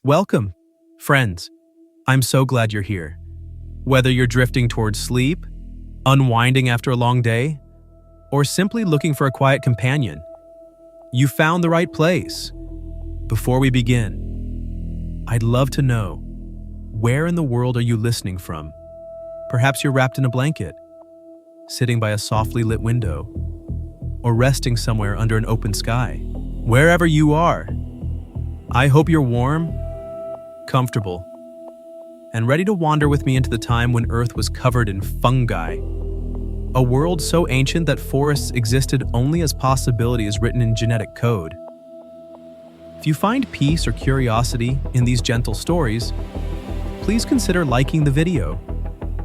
Welcome, friends. I'm so glad you're here. Whether you're drifting towards sleep, unwinding after a long day, or simply looking for a quiet companion, you found the right place. Before we begin, I'd love to know, where in the world are you listening from? Perhaps you're wrapped in a blanket, sitting by a softly lit window, or resting somewhere under an open sky. Wherever you are, I hope you're warm, comfortable, and ready to wander with me into the time when Earth was covered in fungi, a world so ancient that forests existed only as possibilities written in genetic code. If you find peace or curiosity in these gentle stories, please consider liking the video,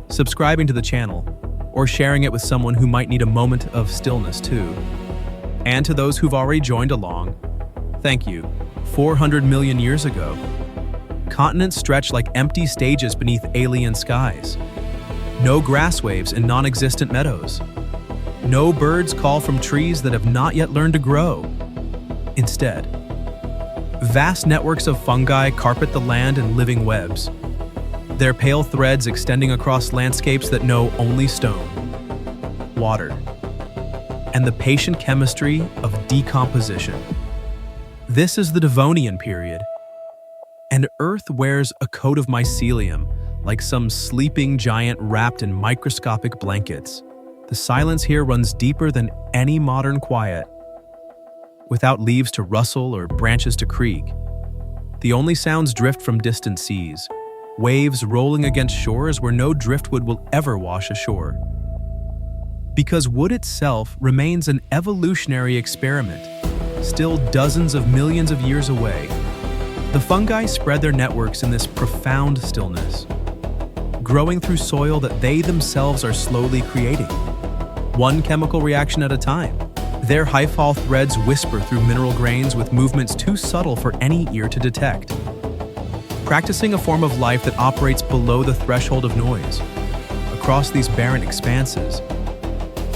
subscribing to the channel, or sharing it with someone who might need a moment of stillness too. And to those who've already joined along, thank you. 400 million years ago, continents stretched like empty stages beneath alien skies. No grass waves in non-existent meadows. No birds call from trees that have not yet learned to grow. Instead, vast networks of fungi carpet the land in living webs, their pale threads extending across landscapes that know only stone, water, and the patient chemistry of decomposition. This is the Devonian period, and Earth wears a coat of mycelium like some sleeping giant wrapped in microscopic blankets. The silence here runs deeper than any modern quiet. Without leaves to rustle or branches to creak, the only sounds drift from distant seas, waves rolling against shores where no driftwood will ever wash ashore. Because wood itself remains an evolutionary experiment, still dozens of millions of years away, the fungi spread their networks in this profound stillness, growing through soil that they themselves are slowly creating, one chemical reaction at a time. Their hyphal threads whisper through mineral grains with movements too subtle for any ear to detect. Practicing a form of life that operates below the threshold of noise, across these barren expanses,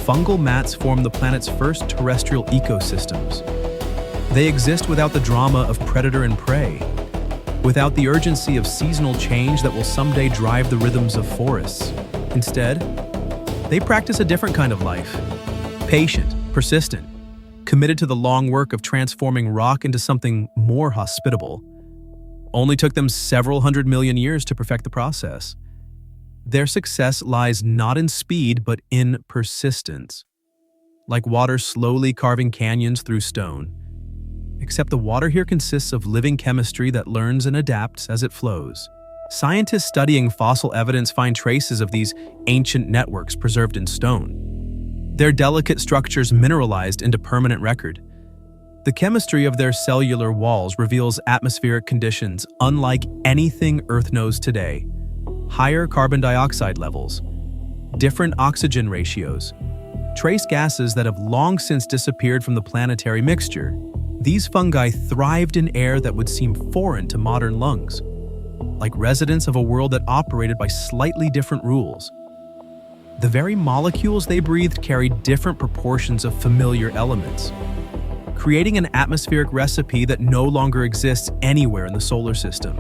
fungal mats form the planet's first terrestrial ecosystems. They exist without the drama of predator and prey, without the urgency of seasonal change that will someday drive the rhythms of forests. Instead, they practice a different kind of life, patient, persistent, committed to the long work of transforming rock into something more hospitable. Only took them several 100 million years to perfect the process. Their success lies not in speed, but in persistence. Like water slowly carving canyons through stone. Except the water here consists of living chemistry that learns and adapts as it flows. Scientists studying fossil evidence find traces of these ancient networks preserved in stone, their delicate structures mineralized into permanent record. The chemistry of their cellular walls reveals atmospheric conditions unlike anything Earth knows today. Higher carbon dioxide levels, different oxygen ratios, trace gases that have long since disappeared from the planetary mixture. These fungi thrived in air that would seem foreign to modern lungs, like residents of a world that operated by slightly different rules. The very molecules they breathed carried different proportions of familiar elements, creating an atmospheric recipe that no longer exists anywhere in the solar system.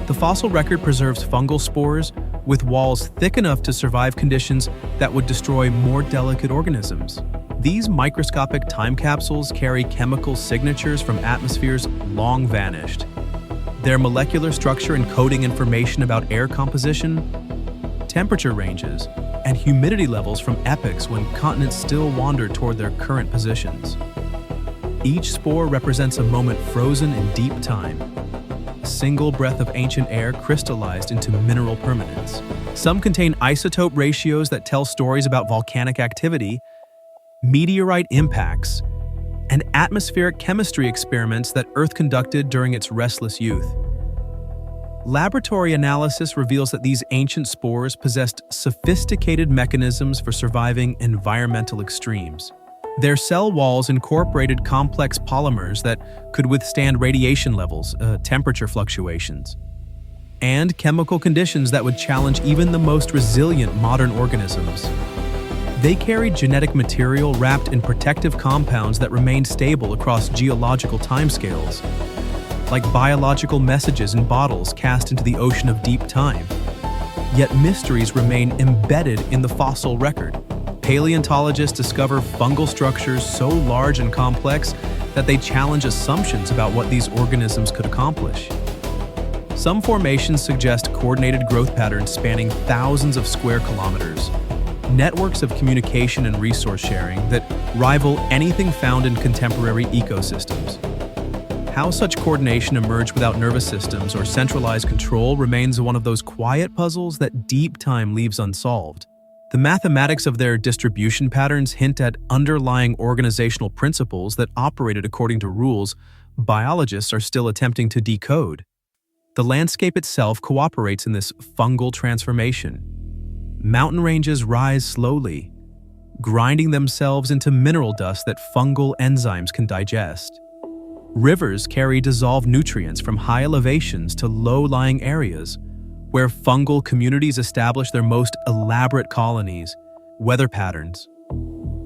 The fossil record preserves fungal spores with walls thick enough to survive conditions that would destroy more delicate organisms. These microscopic time capsules carry chemical signatures from atmospheres long vanished. Their molecular structure encoding information about air composition, temperature ranges, and humidity levels from epochs when continents still wander toward their current positions. Each spore represents a moment frozen in deep time. A single breath of ancient air crystallized into mineral permanence. Some contain isotope ratios that tell stories about volcanic activity, meteorite impacts, and atmospheric chemistry experiments that Earth conducted during its restless youth. Laboratory analysis reveals that these ancient spores possessed sophisticated mechanisms for surviving environmental extremes. Their cell walls incorporated complex polymers that could withstand radiation levels, temperature fluctuations, and chemical conditions that would challenge even the most resilient modern organisms. They carried genetic material wrapped in protective compounds that remained stable across geological timescales. like biological messages in bottles cast into the ocean of deep time. Yet mysteries remain embedded in the fossil record. Paleontologists discover fungal structures so large and complex that they challenge assumptions about what these organisms could accomplish. Some formations suggest coordinated growth patterns spanning thousands of square kilometers, networks of communication and resource sharing that rival anything found in contemporary ecosystems. How such coordination emerged without nervous systems or centralized control remains one of those quiet puzzles that deep time leaves unsolved. The mathematics of their distribution patterns hint at underlying organizational principles that operated according to rules biologists are still attempting to decode. The landscape itself cooperates in this fungal transformation. Mountain ranges rise slowly, grinding themselves into mineral dust that fungal enzymes can digest. Rivers carry dissolved nutrients from high elevations to low-lying areas, where fungal communities establish their most elaborate colonies. Weather patterns,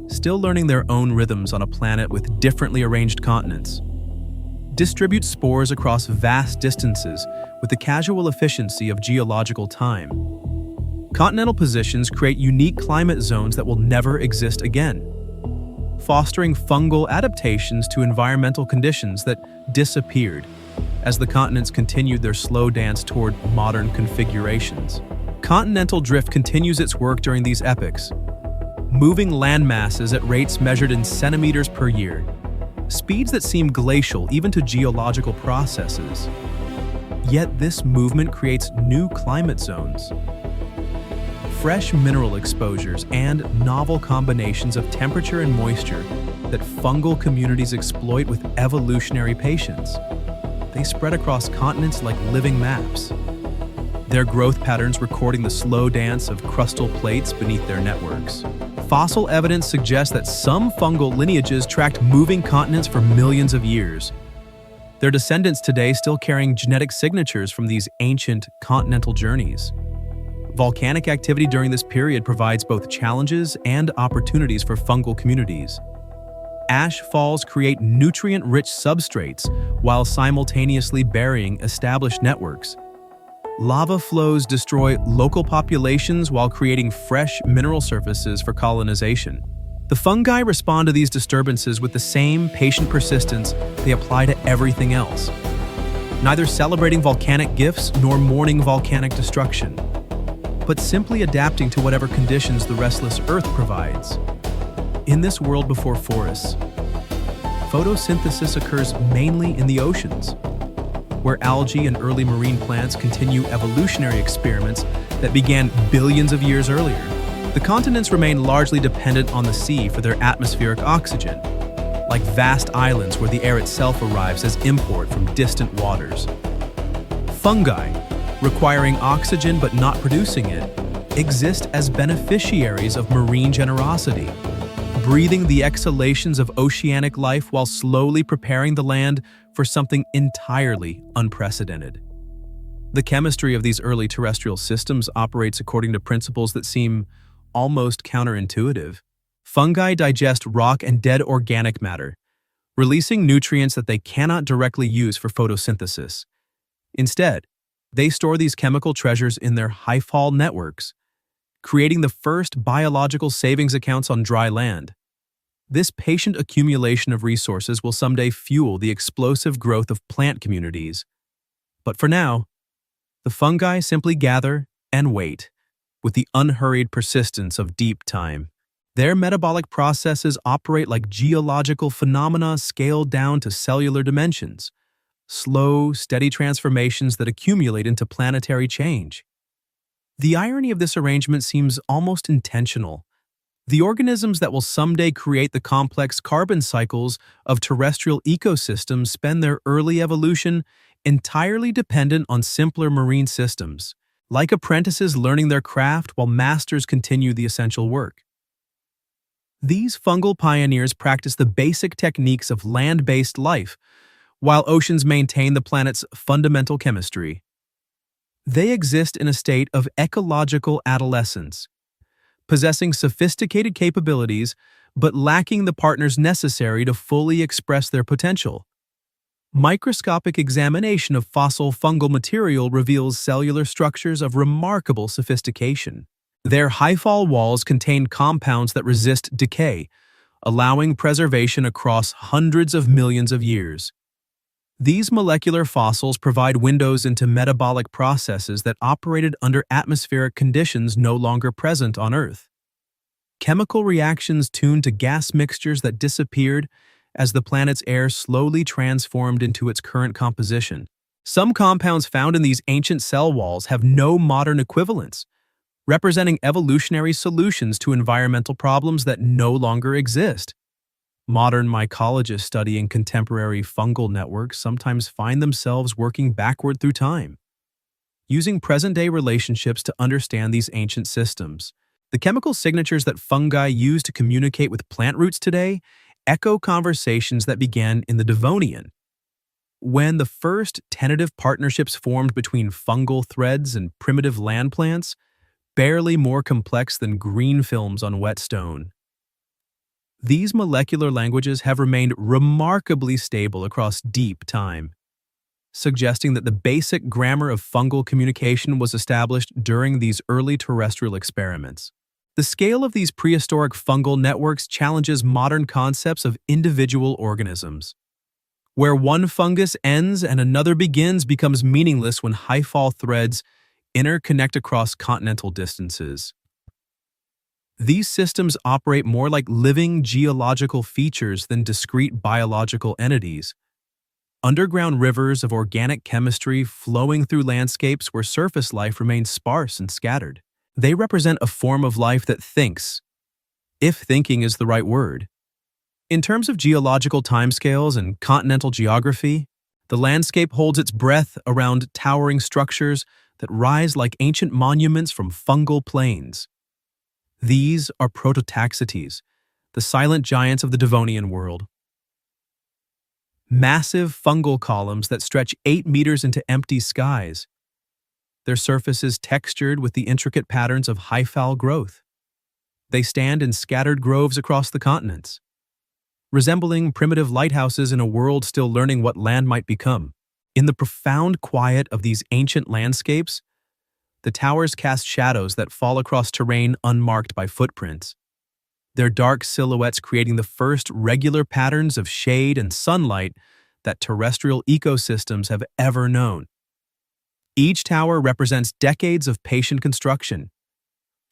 still learning their own rhythms on a planet with differently arranged continents, distribute spores across vast distances with the casual efficiency of geological time. Continental positions create unique climate zones that will never exist again, fostering fungal adaptations to environmental conditions that disappeared as the continents continued their slow dance toward modern configurations. Continental drift continues its work during these epochs, moving land masses at rates measured in centimeters per year, speeds that seem glacial even to geological processes. Yet this movement creates new climate zones, fresh mineral exposures, and novel combinations of temperature and moisture that fungal communities exploit with evolutionary patience. They spread across continents like living maps, their growth patterns recording the slow dance of crustal plates beneath their networks. Fossil evidence suggests that some fungal lineages tracked moving continents for millions of years, their descendants today still carrying genetic signatures from these ancient continental journeys. Volcanic activity during this period provides both challenges and opportunities for fungal communities. Ash falls create nutrient-rich substrates while simultaneously burying established networks. Lava flows destroy local populations while creating fresh mineral surfaces for colonization. The fungi respond to these disturbances with the same patient persistence they apply to everything else, neither celebrating volcanic gifts nor mourning volcanic destruction, but simply adapting to whatever conditions the restless earth provides. In this world before forests, photosynthesis occurs mainly in the oceans, where algae and early marine plants continue evolutionary experiments that began billions of years earlier. The continents remain largely dependent on the sea for their atmospheric oxygen, like vast islands where the air itself arrives as import from distant waters. Fungi, requiring oxygen but not producing it, exist as beneficiaries of marine generosity, breathing the exhalations of oceanic life while slowly preparing the land for something entirely unprecedented. The chemistry of these early terrestrial systems operates according to principles that seem almost counterintuitive. Fungi digest rock and dead organic matter, releasing nutrients that they cannot directly use for photosynthesis. Instead, they store these chemical treasures in their hyphal networks, creating the first biological savings accounts on dry land. This patient accumulation of resources will someday fuel the explosive growth of plant communities. But for now, the fungi simply gather and wait, with the unhurried persistence of deep time. Their metabolic processes operate like geological phenomena scaled down to cellular dimensions, slow, steady transformations that accumulate into planetary change. The irony of this arrangement seems almost intentional. The organisms that will someday create the complex carbon cycles of terrestrial ecosystems spend their early evolution entirely dependent on simpler marine systems, like apprentices learning their craft while masters continue the essential work. These fungal pioneers practice the basic techniques of land-based life, while oceans maintain the planet's fundamental chemistry. They exist in a state of ecological adolescence, possessing sophisticated capabilities but lacking the partners necessary to fully express their potential. Microscopic examination of fossil fungal material reveals cellular structures of remarkable sophistication. Their high-fall walls contain compounds that resist decay, allowing preservation across hundreds of millions of years. These molecular fossils provide windows into metabolic processes that operated under atmospheric conditions no longer present on Earth. Chemical reactions tuned to gas mixtures that disappeared as the planet's air slowly transformed into its current composition. Some compounds found in these ancient cell walls have no modern equivalents, representing evolutionary solutions to environmental problems that no longer exist. Modern mycologists studying contemporary fungal networks sometimes find themselves working backward through time, using present-day relationships to understand these ancient systems. The chemical signatures that fungi use to communicate with plant roots today echo conversations that began in the Devonian, when the first tentative partnerships formed between fungal threads and primitive land plants, barely more complex than green films on wet stone. These molecular languages have remained remarkably stable across deep time, suggesting that the basic grammar of fungal communication was established during these early terrestrial experiments. The scale of these prehistoric fungal networks challenges modern concepts of individual organisms. Where one fungus ends and another begins becomes meaningless when high-fall threads interconnect across continental distances. These systems operate more like living geological features than discrete biological entities. Underground rivers of organic chemistry flowing through landscapes where surface life remains sparse and scattered. They represent a form of life that thinks, if thinking is the right word. In terms of geological timescales and continental geography, the landscape holds its breath around towering structures that rise like ancient monuments from fungal plains. These are prototaxites, the silent giants of the Devonian world. Massive fungal columns that stretch 8 meters into empty skies, their surfaces textured with the intricate patterns of high-fall growth. They stand in scattered groves across the continents, resembling primitive lighthouses in a world still learning what land might become. In the profound quiet of these ancient landscapes, the towers cast shadows that fall across terrain unmarked by footprints, their dark silhouettes creating the first regular patterns of shade and sunlight that terrestrial ecosystems have ever known. Each tower represents decades of patient construction,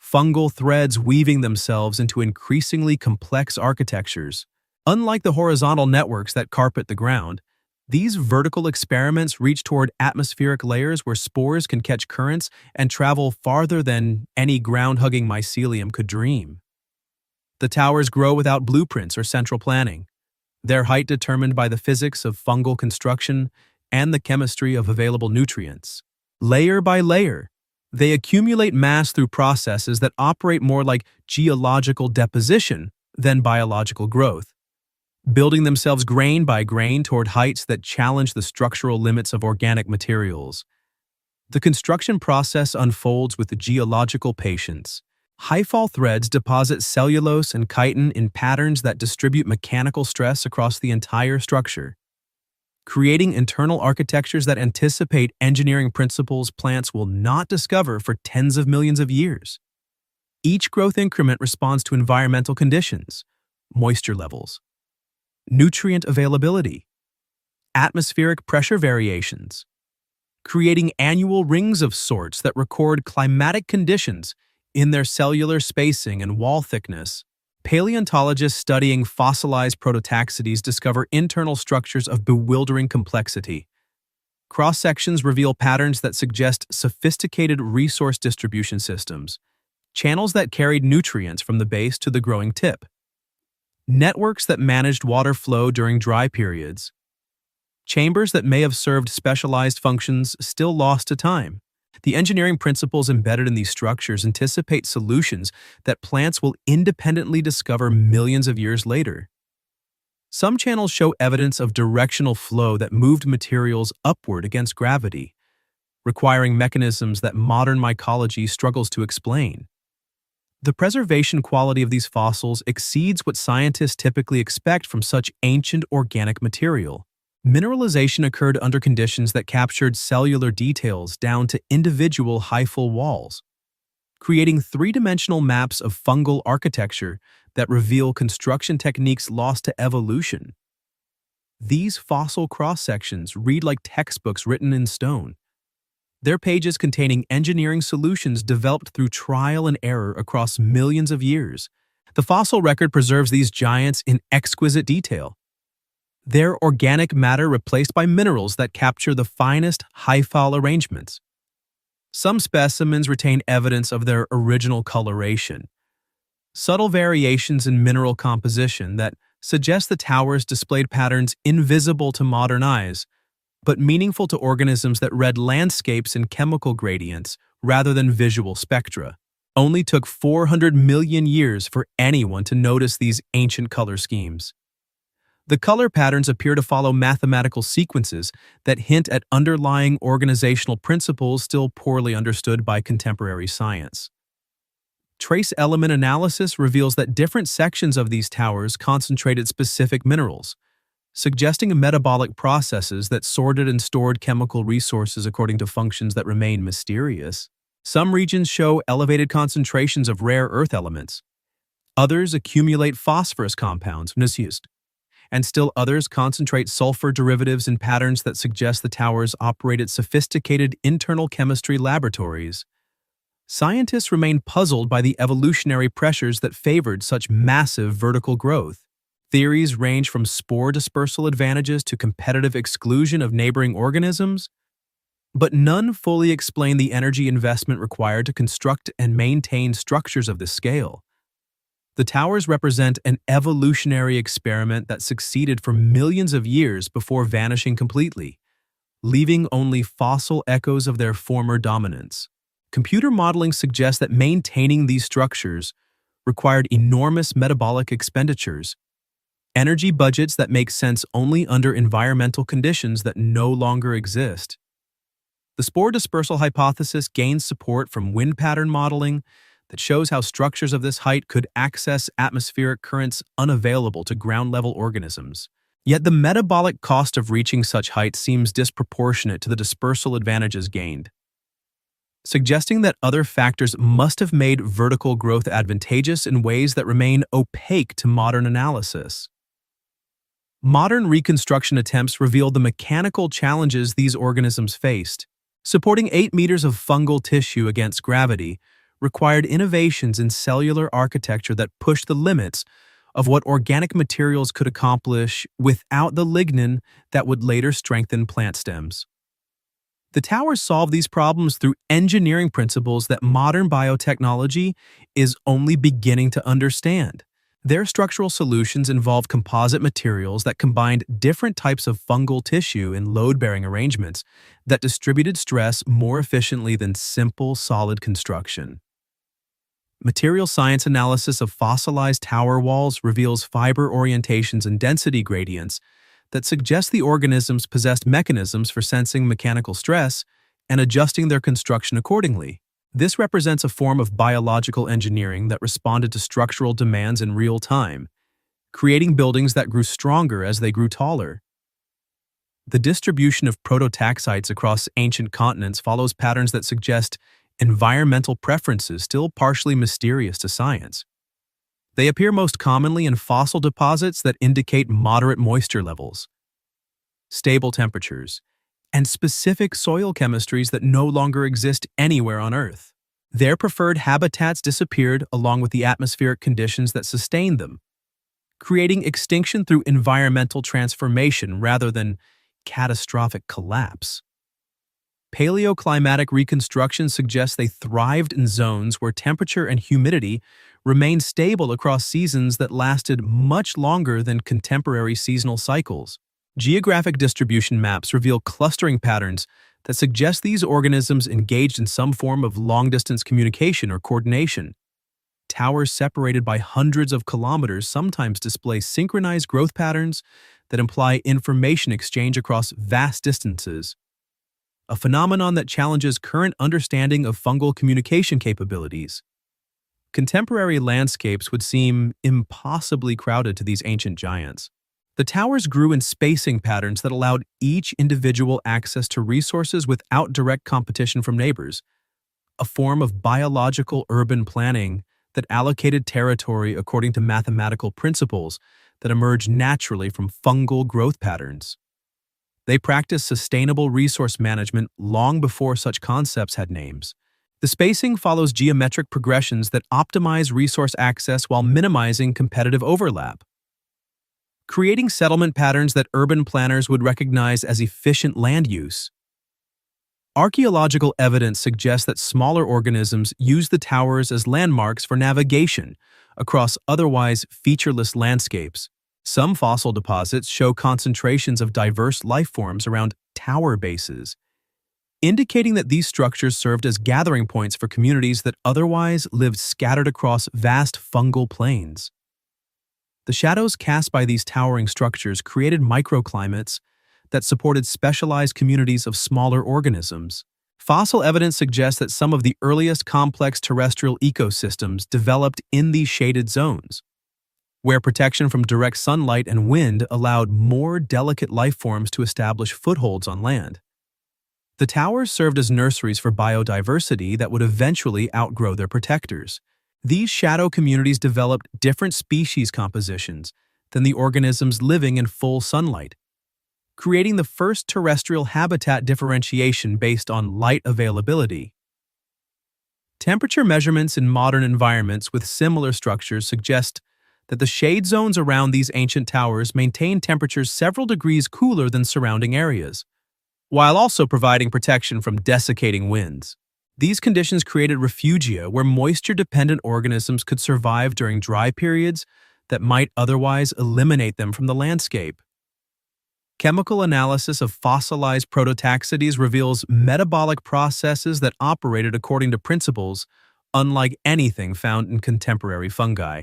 fungal threads weaving themselves into increasingly complex architectures. Unlike the horizontal networks that carpet the ground, these vertical experiments reach toward atmospheric layers where spores can catch currents and travel farther than any ground-hugging mycelium could dream. The towers grow without blueprints or central planning, their height determined by the physics of fungal construction and the chemistry of available nutrients. Layer by layer, they accumulate mass through processes that operate more like geological deposition than biological growth, building themselves grain by grain toward heights that challenge the structural limits of organic materials. The construction process unfolds with geological patience. High-fall threads deposit cellulose and chitin in patterns that distribute mechanical stress across the entire structure, creating internal architectures that anticipate engineering principles plants will not discover for tens of millions of years. Each growth increment responds to environmental conditions, moisture levels, nutrient availability, atmospheric pressure variations, creating annual rings of sorts that record climatic conditions in their cellular spacing and wall thickness. Paleontologists studying fossilized prototaxites discover internal structures of bewildering complexity. Cross-sections reveal patterns that suggest sophisticated resource distribution systems, channels that carried nutrients from the base to the growing tip, networks that managed water flow during dry periods, chambers that may have served specialized functions still lost to time. The engineering principles embedded in these structures anticipate solutions that plants will independently discover millions of years later. Some channels show evidence of directional flow that moved materials upward against gravity, requiring mechanisms that modern mycology struggles to explain. The preservation quality of these fossils exceeds what scientists typically expect from such ancient organic material. Mineralization occurred under conditions that captured cellular details down to individual hyphal walls, creating three-dimensional maps of fungal architecture that reveal construction techniques lost to evolution. These fossil cross-sections read like textbooks written in stone, their pages containing engineering solutions developed through trial and error across millions of years. The fossil record preserves these giants in exquisite detail, their organic matter replaced by minerals that capture the finest hyphal arrangements. Some specimens retain evidence of their original coloration, subtle variations in mineral composition that suggest the towers displayed patterns invisible to modern eyes, but meaningful to organisms that read landscapes and chemical gradients rather than visual spectra. Only took 400 million years for anyone to notice these ancient color schemes. The color patterns appear to follow mathematical sequences that hint at underlying organizational principles still poorly understood by contemporary science. Trace element analysis reveals that different sections of these towers concentrated specific minerals, suggesting metabolic processes that sorted and stored chemical resources according to functions that remain mysterious. Some regions show elevated concentrations of rare earth elements. Others accumulate phosphorus compounds, misused, and still others concentrate sulfur derivatives in patterns that suggest the towers operated sophisticated internal chemistry laboratories. Scientists remain puzzled by the evolutionary pressures that favored such massive vertical growth. Theories range from spore dispersal advantages to competitive exclusion of neighboring organisms, but none fully explain the energy investment required to construct and maintain structures of this scale. The towers represent an evolutionary experiment that succeeded for millions of years before vanishing completely, leaving only fossil echoes of their former dominance. Computer modeling suggests that maintaining these structures required enormous metabolic expenditures, energy budgets that make sense only under environmental conditions that no longer exist. The spore dispersal hypothesis gains support from wind pattern modeling that shows how structures of this height could access atmospheric currents unavailable to ground-level organisms. Yet the metabolic cost of reaching such height seems disproportionate to the dispersal advantages gained, suggesting that other factors must have made vertical growth advantageous in ways that remain opaque to modern analysis. Modern reconstruction attempts reveal the mechanical challenges these organisms faced. Supporting 8 meters of fungal tissue against gravity required innovations in cellular architecture that pushed the limits of what organic materials could accomplish without the lignin that would later strengthen plant stems. The towers solve these problems through engineering principles that modern biotechnology is only beginning to understand. Their structural solutions involve composite materials that combined different types of fungal tissue in load-bearing arrangements that distributed stress more efficiently than simple solid construction. Material science analysis of fossilized tower walls reveals fiber orientations and density gradients that suggest the organisms possessed mechanisms for sensing mechanical stress and adjusting their construction accordingly. This represents a form of biological engineering that responded to structural demands in real time, creating buildings that grew stronger as they grew taller. The distribution of prototaxites across ancient continents follows patterns that suggest environmental preferences still partially mysterious to science. They appear most commonly in fossil deposits that indicate moderate moisture levels, stable temperatures, and specific soil chemistries that no longer exist anywhere on Earth. Their preferred habitats disappeared along with the atmospheric conditions that sustained them, creating extinction through environmental transformation rather than catastrophic collapse. Paleoclimatic reconstruction suggests they thrived in zones where temperature and humidity remained stable across seasons that lasted much longer than contemporary seasonal cycles. Geographic distribution maps reveal clustering patterns that suggest these organisms engaged in some form of long-distance communication or coordination. Towers separated by hundreds of kilometers sometimes display synchronized growth patterns that imply information exchange across vast distances, a phenomenon that challenges current understanding of fungal communication capabilities. Contemporary landscapes would seem impossibly crowded to these ancient giants. The towers grew in spacing patterns that allowed each individual access to resources without direct competition from neighbors, a form of biological urban planning that allocated territory according to mathematical principles that emerged naturally from fungal growth patterns. They practiced sustainable resource management long before such concepts had names. The spacing follows geometric progressions that optimize resource access while minimizing competitive overlap, creating settlement patterns that urban planners would recognize as efficient land use. Archaeological evidence suggests that smaller organisms used the towers as landmarks for navigation across otherwise featureless landscapes. Some fossil deposits show concentrations of diverse life forms around tower bases, indicating that these structures served as gathering points for communities that otherwise lived scattered across vast fungal plains. The shadows cast by these towering structures created microclimates that supported specialized communities of smaller organisms. Fossil evidence suggests that some of the earliest complex terrestrial ecosystems developed in these shaded zones, where protection from direct sunlight and wind allowed more delicate life forms to establish footholds on land. The towers served as nurseries for biodiversity that would eventually outgrow their protectors. These shadow communities developed different species compositions than the organisms living in full sunlight, creating the first terrestrial habitat differentiation based on light availability. Temperature measurements in modern environments with similar structures suggest that the shade zones around these ancient towers maintain temperatures several degrees cooler than surrounding areas, while also providing protection from desiccating winds. These conditions created refugia where moisture-dependent organisms could survive during dry periods that might otherwise eliminate them from the landscape. Chemical analysis of fossilized prototaxides reveals metabolic processes that operated according to principles unlike anything found in contemporary fungi.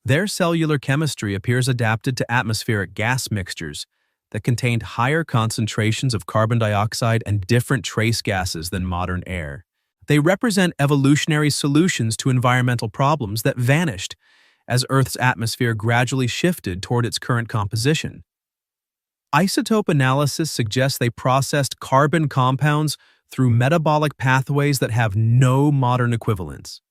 Their cellular chemistry appears adapted to atmospheric gas mixtures that contained higher concentrations of carbon dioxide and different trace gases than modern air. They represent evolutionary solutions to environmental problems that vanished as Earth's atmosphere gradually shifted toward its current composition. Isotope analysis suggests they processed carbon compounds through metabolic pathways that have no modern equivalents,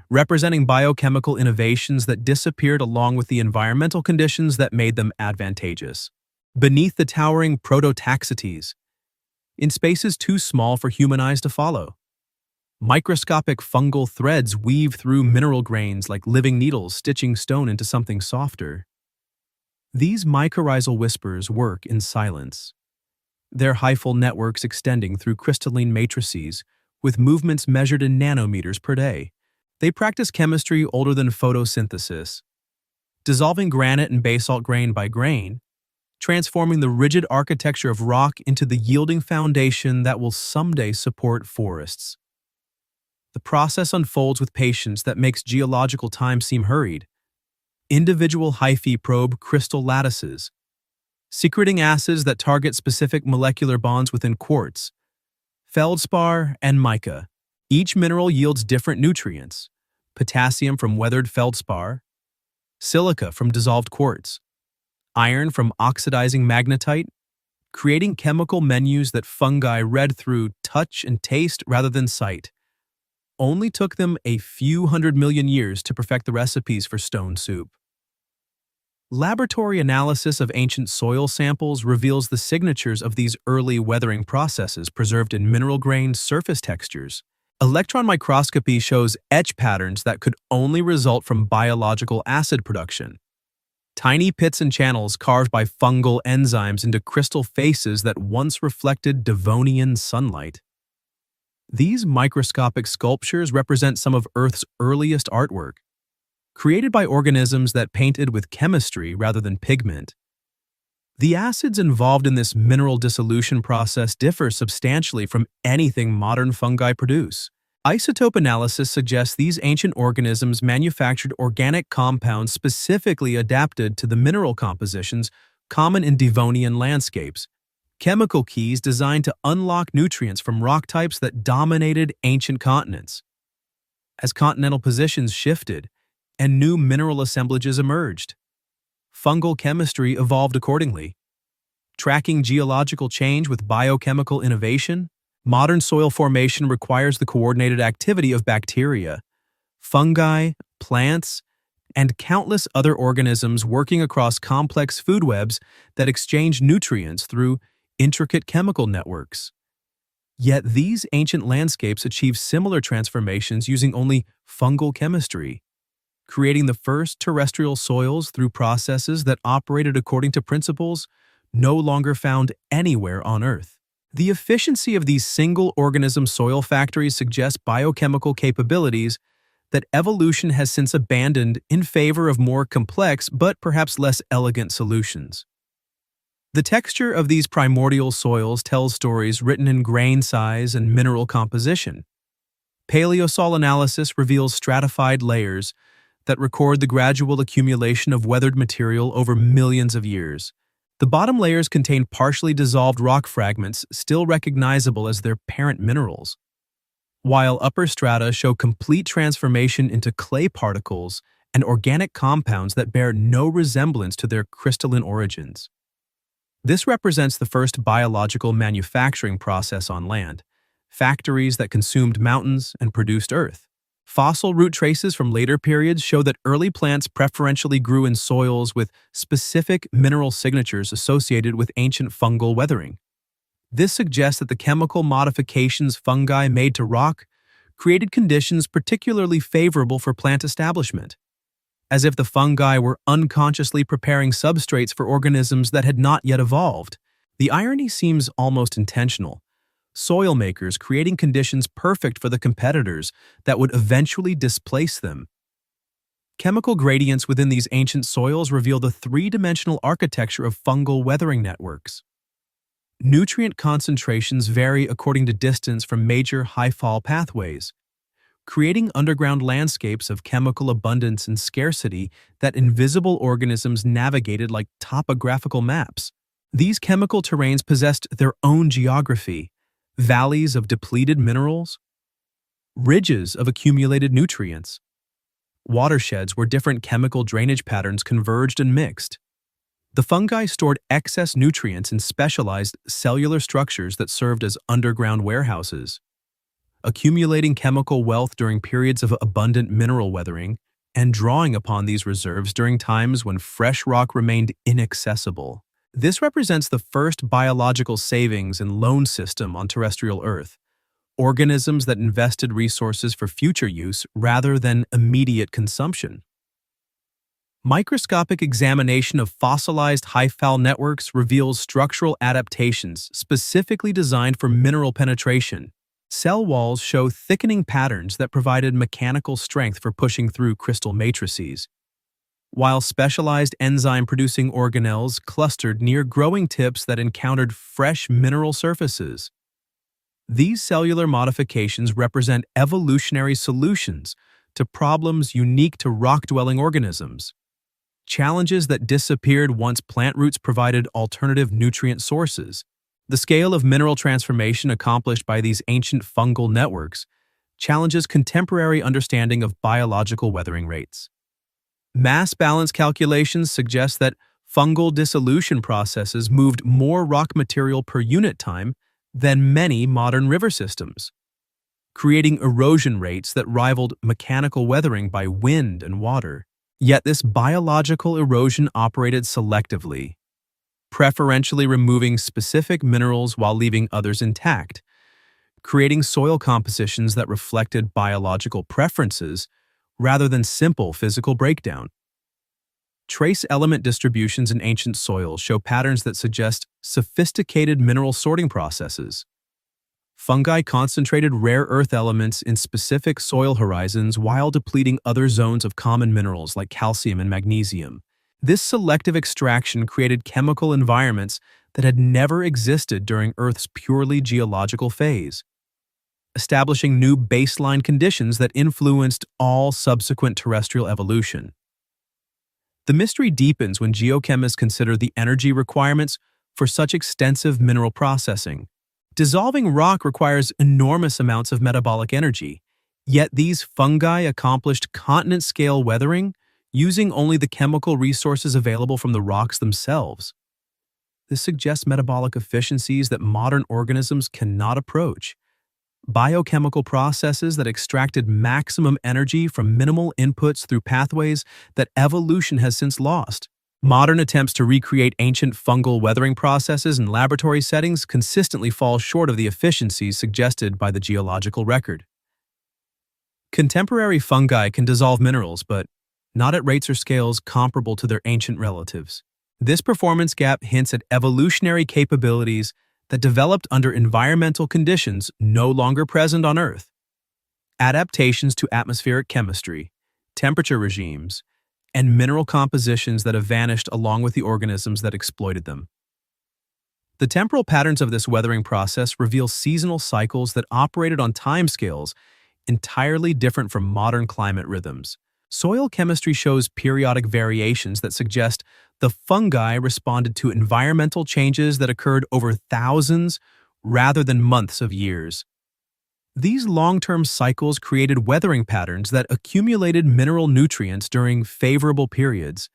representing biochemical innovations that disappeared along with the environmental conditions that made them advantageous. Beneath the towering prototaxites, in spaces too small for human eyes to follow, microscopic fungal threads weave through mineral grains like living needles stitching stone into something softer. These mycorrhizal whispers work in silence, their hyphal networks extending through crystalline matrices with movements measured in nanometers per day. They practice chemistry older than photosynthesis, dissolving granite and basalt grain by grain, transforming the rigid architecture of rock into the yielding foundation that will someday support forests. The process unfolds with patience that makes geological time seem hurried. Individual hyphae probe crystal lattices, secreting acids that target specific molecular bonds within quartz, feldspar, and mica. Each mineral yields different nutrients: potassium from weathered feldspar, silica from dissolved quartz, iron from oxidizing magnetite, creating chemical menus that fungi read through touch and taste rather than sight. Only took them a few 100 million years to perfect the recipes for stone soup. Laboratory analysis of ancient soil samples reveals the signatures of these early weathering processes preserved in mineral-grained surface textures. Electron microscopy shows etch patterns that could only result from biological acid production. Tiny pits and channels carved by fungal enzymes into crystal faces that once reflected Devonian sunlight. These microscopic sculptures represent some of Earth's earliest artwork, created by organisms that painted with chemistry rather than pigment. The acids involved in this mineral dissolution process differ substantially from anything modern fungi produce. Isotope analysis suggests these ancient organisms manufactured organic compounds specifically adapted to the mineral compositions common in Devonian landscapes, chemical keys designed to unlock nutrients from rock types that dominated ancient continents. As continental positions shifted and new mineral assemblages emerged, fungal chemistry evolved accordingly. Tracking geological change with biochemical innovation, modern soil formation requires the coordinated activity of bacteria, fungi, plants, and countless other organisms working across complex food webs that exchange nutrients through intricate chemical networks. Yet these ancient landscapes achieved similar transformations using only fungal chemistry, creating the first terrestrial soils through processes that operated according to principles no longer found anywhere on Earth. The efficiency of these single-organism soil factories suggests biochemical capabilities that evolution has since abandoned in favor of more complex but perhaps less elegant solutions. The texture of these primordial soils tells stories written in grain size and mineral composition. Paleosol analysis reveals stratified layers that record the gradual accumulation of weathered material over millions of years. The bottom layers contain partially dissolved rock fragments still recognizable as their parent minerals, while upper strata show complete transformation into clay particles and organic compounds that bear no resemblance to their crystalline origins. This represents the first biological manufacturing process on land, factories that consumed mountains and produced earth. Fossil root traces from later periods show that early plants preferentially grew in soils with specific mineral signatures associated with ancient fungal weathering. This suggests that the chemical modifications fungi made to rock created conditions particularly favorable for plant establishment, as if the fungi were unconsciously preparing substrates for organisms that had not yet evolved. The irony seems almost intentional. Soil makers creating conditions perfect for the competitors that would eventually displace them. Chemical gradients within these ancient soils reveal the three-dimensional architecture of fungal weathering networks. Nutrient concentrations vary according to distance from major high-fall pathways, creating underground landscapes of chemical abundance and scarcity that invisible organisms navigated like topographical maps. These chemical terrains possessed their own geography, valleys of depleted minerals, ridges of accumulated nutrients, watersheds where different chemical drainage patterns converged and mixed. The fungi stored excess nutrients in specialized cellular structures that served as underground warehouses, accumulating chemical wealth during periods of abundant mineral weathering and drawing upon these reserves during times when fresh rock remained inaccessible. This represents the first biological savings and loan system on terrestrial Earth, organisms that invested resources for future use rather than immediate consumption. Microscopic examination of fossilized high-fall networks reveals structural adaptations specifically designed for mineral penetration. Cell walls show thickening patterns that provided mechanical strength for pushing through crystal matrices, while specialized enzyme-producing organelles clustered near growing tips that encountered fresh mineral surfaces. These cellular modifications represent evolutionary solutions to problems unique to rock-dwelling organisms, challenges that disappeared once plant roots provided alternative nutrient sources. The scale of mineral transformation accomplished by these ancient fungal networks challenges contemporary understanding of biological weathering rates. Mass balance calculations suggest that fungal dissolution processes moved more rock material per unit time than many modern river systems, creating erosion rates that rivaled mechanical weathering by wind and water. Yet this biological erosion operated selectively, preferentially removing specific minerals while leaving others intact, creating soil compositions that reflected biological preferences rather than simple physical breakdown. Trace element distributions in ancient soils show patterns that suggest sophisticated mineral sorting processes. Fungi concentrated rare earth elements in specific soil horizons while depleting other zones of common minerals like calcium and magnesium. This selective extraction created chemical environments that had never existed during Earth's purely geological phase, establishing new baseline conditions that influenced all subsequent terrestrial evolution. The mystery deepens when geochemists consider the energy requirements for such extensive mineral processing. Dissolving rock requires enormous amounts of metabolic energy, yet these fungi accomplished continent-scale weathering using only the chemical resources available from the rocks themselves. This suggests metabolic efficiencies that modern organisms cannot approach. Biochemical processes that extracted maximum energy from minimal inputs through pathways that evolution has since lost. Modern attempts to recreate ancient fungal weathering processes in laboratory settings consistently fall short of the efficiencies suggested by the geological record. Contemporary fungi can dissolve minerals, but not at rates or scales comparable to their ancient relatives. This performance gap hints at evolutionary capabilities that developed under environmental conditions no longer present on Earth. Adaptations to atmospheric chemistry, temperature regimes, and mineral compositions that have vanished along with the organisms that exploited them. The temporal patterns of this weathering process reveal seasonal cycles that operated on timescales entirely different from modern climate rhythms. Soil chemistry shows periodic variations that suggest the fungi responded to environmental changes that occurred over thousands rather than months of years. These long-term cycles created weathering patterns that accumulated mineral nutrients during favorable periods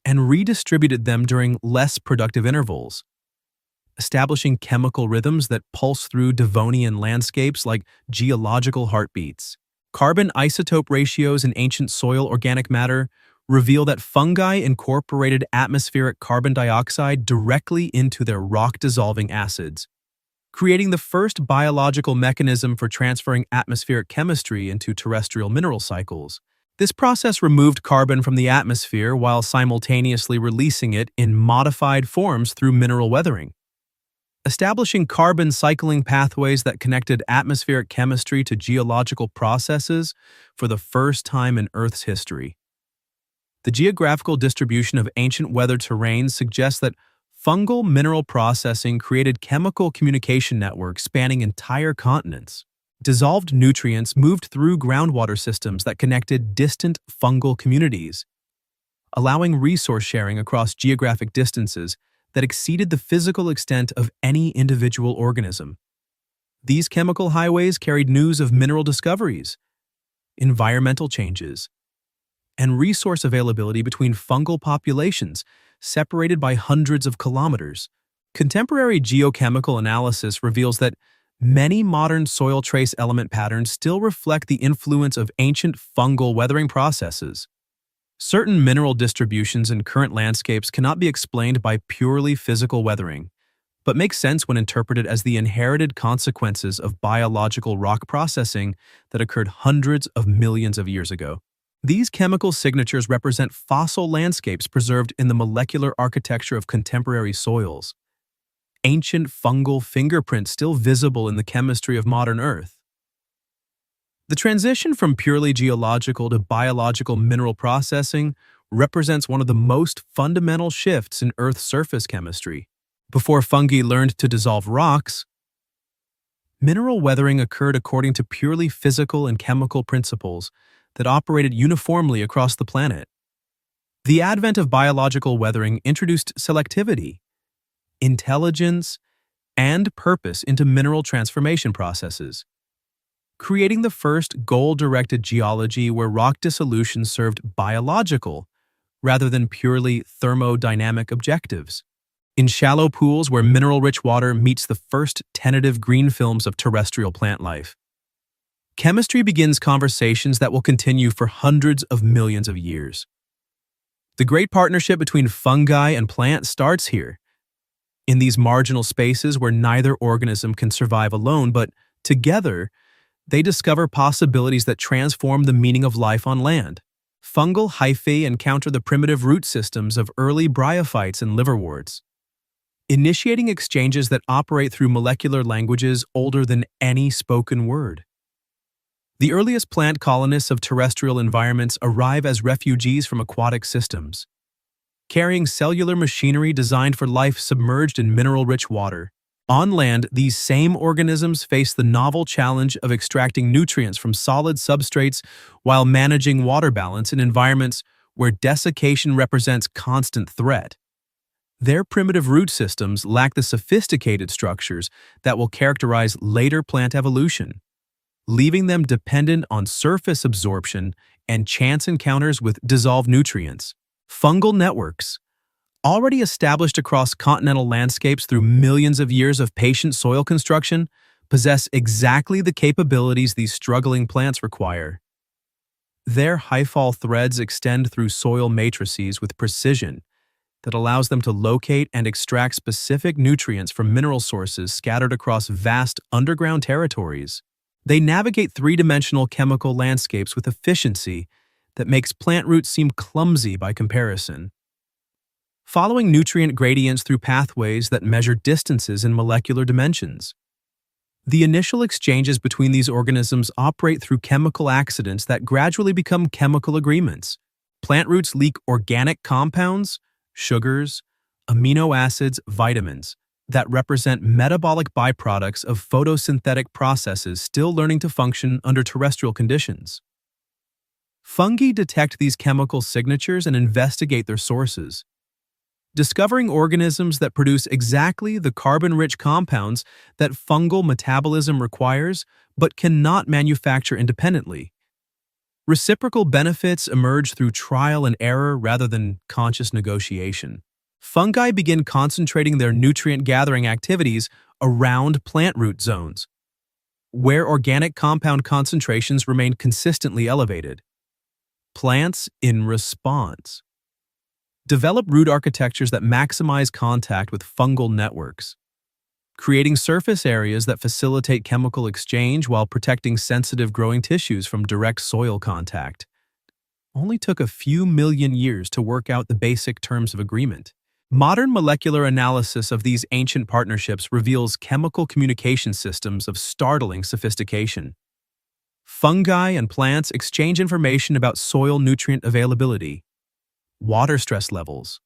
and redistributed them during less productive intervals, establishing chemical rhythms that pulse through Devonian landscapes like geological heartbeats. Carbon isotope ratios in ancient soil organic matter reveal that fungi incorporated atmospheric carbon dioxide directly into their rock-dissolving acids, creating the first biological mechanism for transferring atmospheric chemistry into terrestrial mineral cycles. This process removed carbon from the atmosphere while simultaneously releasing it in modified forms through mineral weathering, establishing carbon cycling pathways that connected atmospheric chemistry to geological processes for the first time in Earth's history. The geographical distribution of ancient weathered terrains suggests that fungal mineral processing created chemical communication networks spanning entire continents. Dissolved nutrients moved through groundwater systems that connected distant fungal communities, allowing resource sharing across geographic distances that exceeded the physical extent of any individual organism. These chemical highways carried news of mineral discoveries, environmental changes, and resource availability between fungal populations separated by hundreds of kilometers. Contemporary geochemical analysis reveals that many modern soil trace element patterns still reflect the influence of ancient fungal weathering processes. Certain mineral distributions in current landscapes cannot be explained by purely physical weathering, but make sense when interpreted as the inherited consequences of biological rock processing that occurred hundreds of millions of years ago. These chemical signatures represent fossil landscapes preserved in the molecular architecture of contemporary soils, ancient fungal fingerprints still visible in the chemistry of modern Earth. The transition from purely geological to biological mineral processing represents one of the most fundamental shifts in Earth's surface chemistry. Before fungi learned to dissolve rocks, mineral weathering occurred according to purely physical and chemical principles that operated uniformly across the planet. The advent of biological weathering introduced selectivity, intelligence, and purpose into mineral transformation processes, creating the first goal-directed geology where rock dissolution served biological rather than purely thermodynamic objectives. In shallow pools where mineral-rich water meets the first tentative green films of terrestrial plant life, chemistry begins conversations that will continue for hundreds of millions of years. The great partnership between fungi and plants starts here, in these marginal spaces where neither organism can survive alone, but together, they discover possibilities that transform the meaning of life on land. Fungal hyphae encounter the primitive root systems of early bryophytes and liverworts, initiating exchanges that operate through molecular languages older than any spoken word. The earliest plant colonists of terrestrial environments arrive as refugees from aquatic systems, carrying cellular machinery designed for life submerged in mineral-rich water. On land, these same organisms face the novel challenge of extracting nutrients from solid substrates while managing water balance in environments where desiccation represents constant threat. Their primitive root systems lack the sophisticated structures that will characterize later plant evolution. leaving them dependent on surface absorption and chance encounters with dissolved nutrients. Fungal networks, already established across continental landscapes through millions of years of patient soil construction, possess exactly the capabilities these struggling plants require. Their hyphal threads extend through soil matrices with precision that allows them to locate and extract specific nutrients from mineral sources scattered across vast underground territories. They navigate three-dimensional chemical landscapes with efficiency that makes plant roots seem clumsy by comparison. Following nutrient gradients through pathways that measure distances in molecular dimensions. The initial exchanges between these organisms operate through chemical accidents that gradually become chemical agreements. Plant roots leak organic compounds, sugars, amino acids, vitamins that represent metabolic byproducts of photosynthetic processes still learning to function under terrestrial conditions. Fungi detect these chemical signatures and investigate their sources, discovering organisms that produce exactly the carbon-rich compounds that fungal metabolism requires but cannot manufacture independently. Reciprocal benefits emerge through trial and error rather than conscious negotiation. Fungi begin concentrating their nutrient-gathering activities around plant root zones, where organic compound concentrations remain consistently elevated. Plants, in response, develop root architectures that maximize contact with fungal networks, creating surface areas that facilitate chemical exchange while protecting sensitive growing tissues from direct soil contact. Only took a few million years to work out the basic terms of agreement. Modern molecular analysis of these ancient partnerships reveals chemical communication systems of startling sophistication. Fungi and plants exchange information about soil nutrient availability, water stress levels,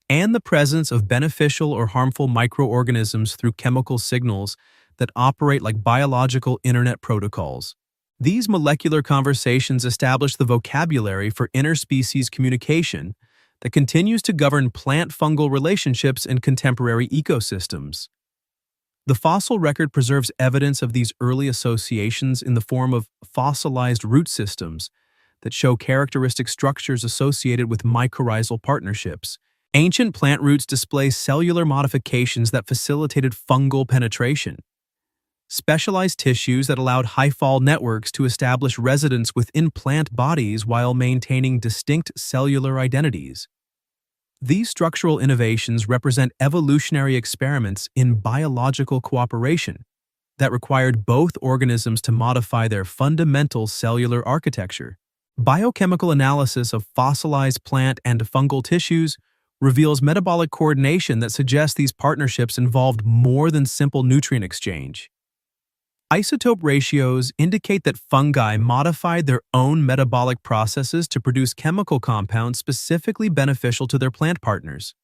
and the presence of beneficial or harmful microorganisms through chemical signals that operate like biological internet protocols. These molecular conversations establish the vocabulary for interspecies communication that continues to govern plant-fungal relationships in contemporary ecosystems. The fossil record preserves evidence of these early associations in the form of fossilized root systems that show characteristic structures associated with mycorrhizal partnerships. Ancient plant roots display cellular modifications that facilitated fungal penetration, specialized tissues that allowed hyphal networks to establish residence within plant bodies while maintaining distinct cellular identities. These structural innovations represent evolutionary experiments in biological cooperation that required both organisms to modify their fundamental cellular architecture. Biochemical analysis of fossilized plant and fungal tissues reveals metabolic coordination that suggests these partnerships involved more than simple nutrient exchange. Isotope ratios indicate that fungi modified their own metabolic processes to produce chemical compounds specifically beneficial to their plant partners,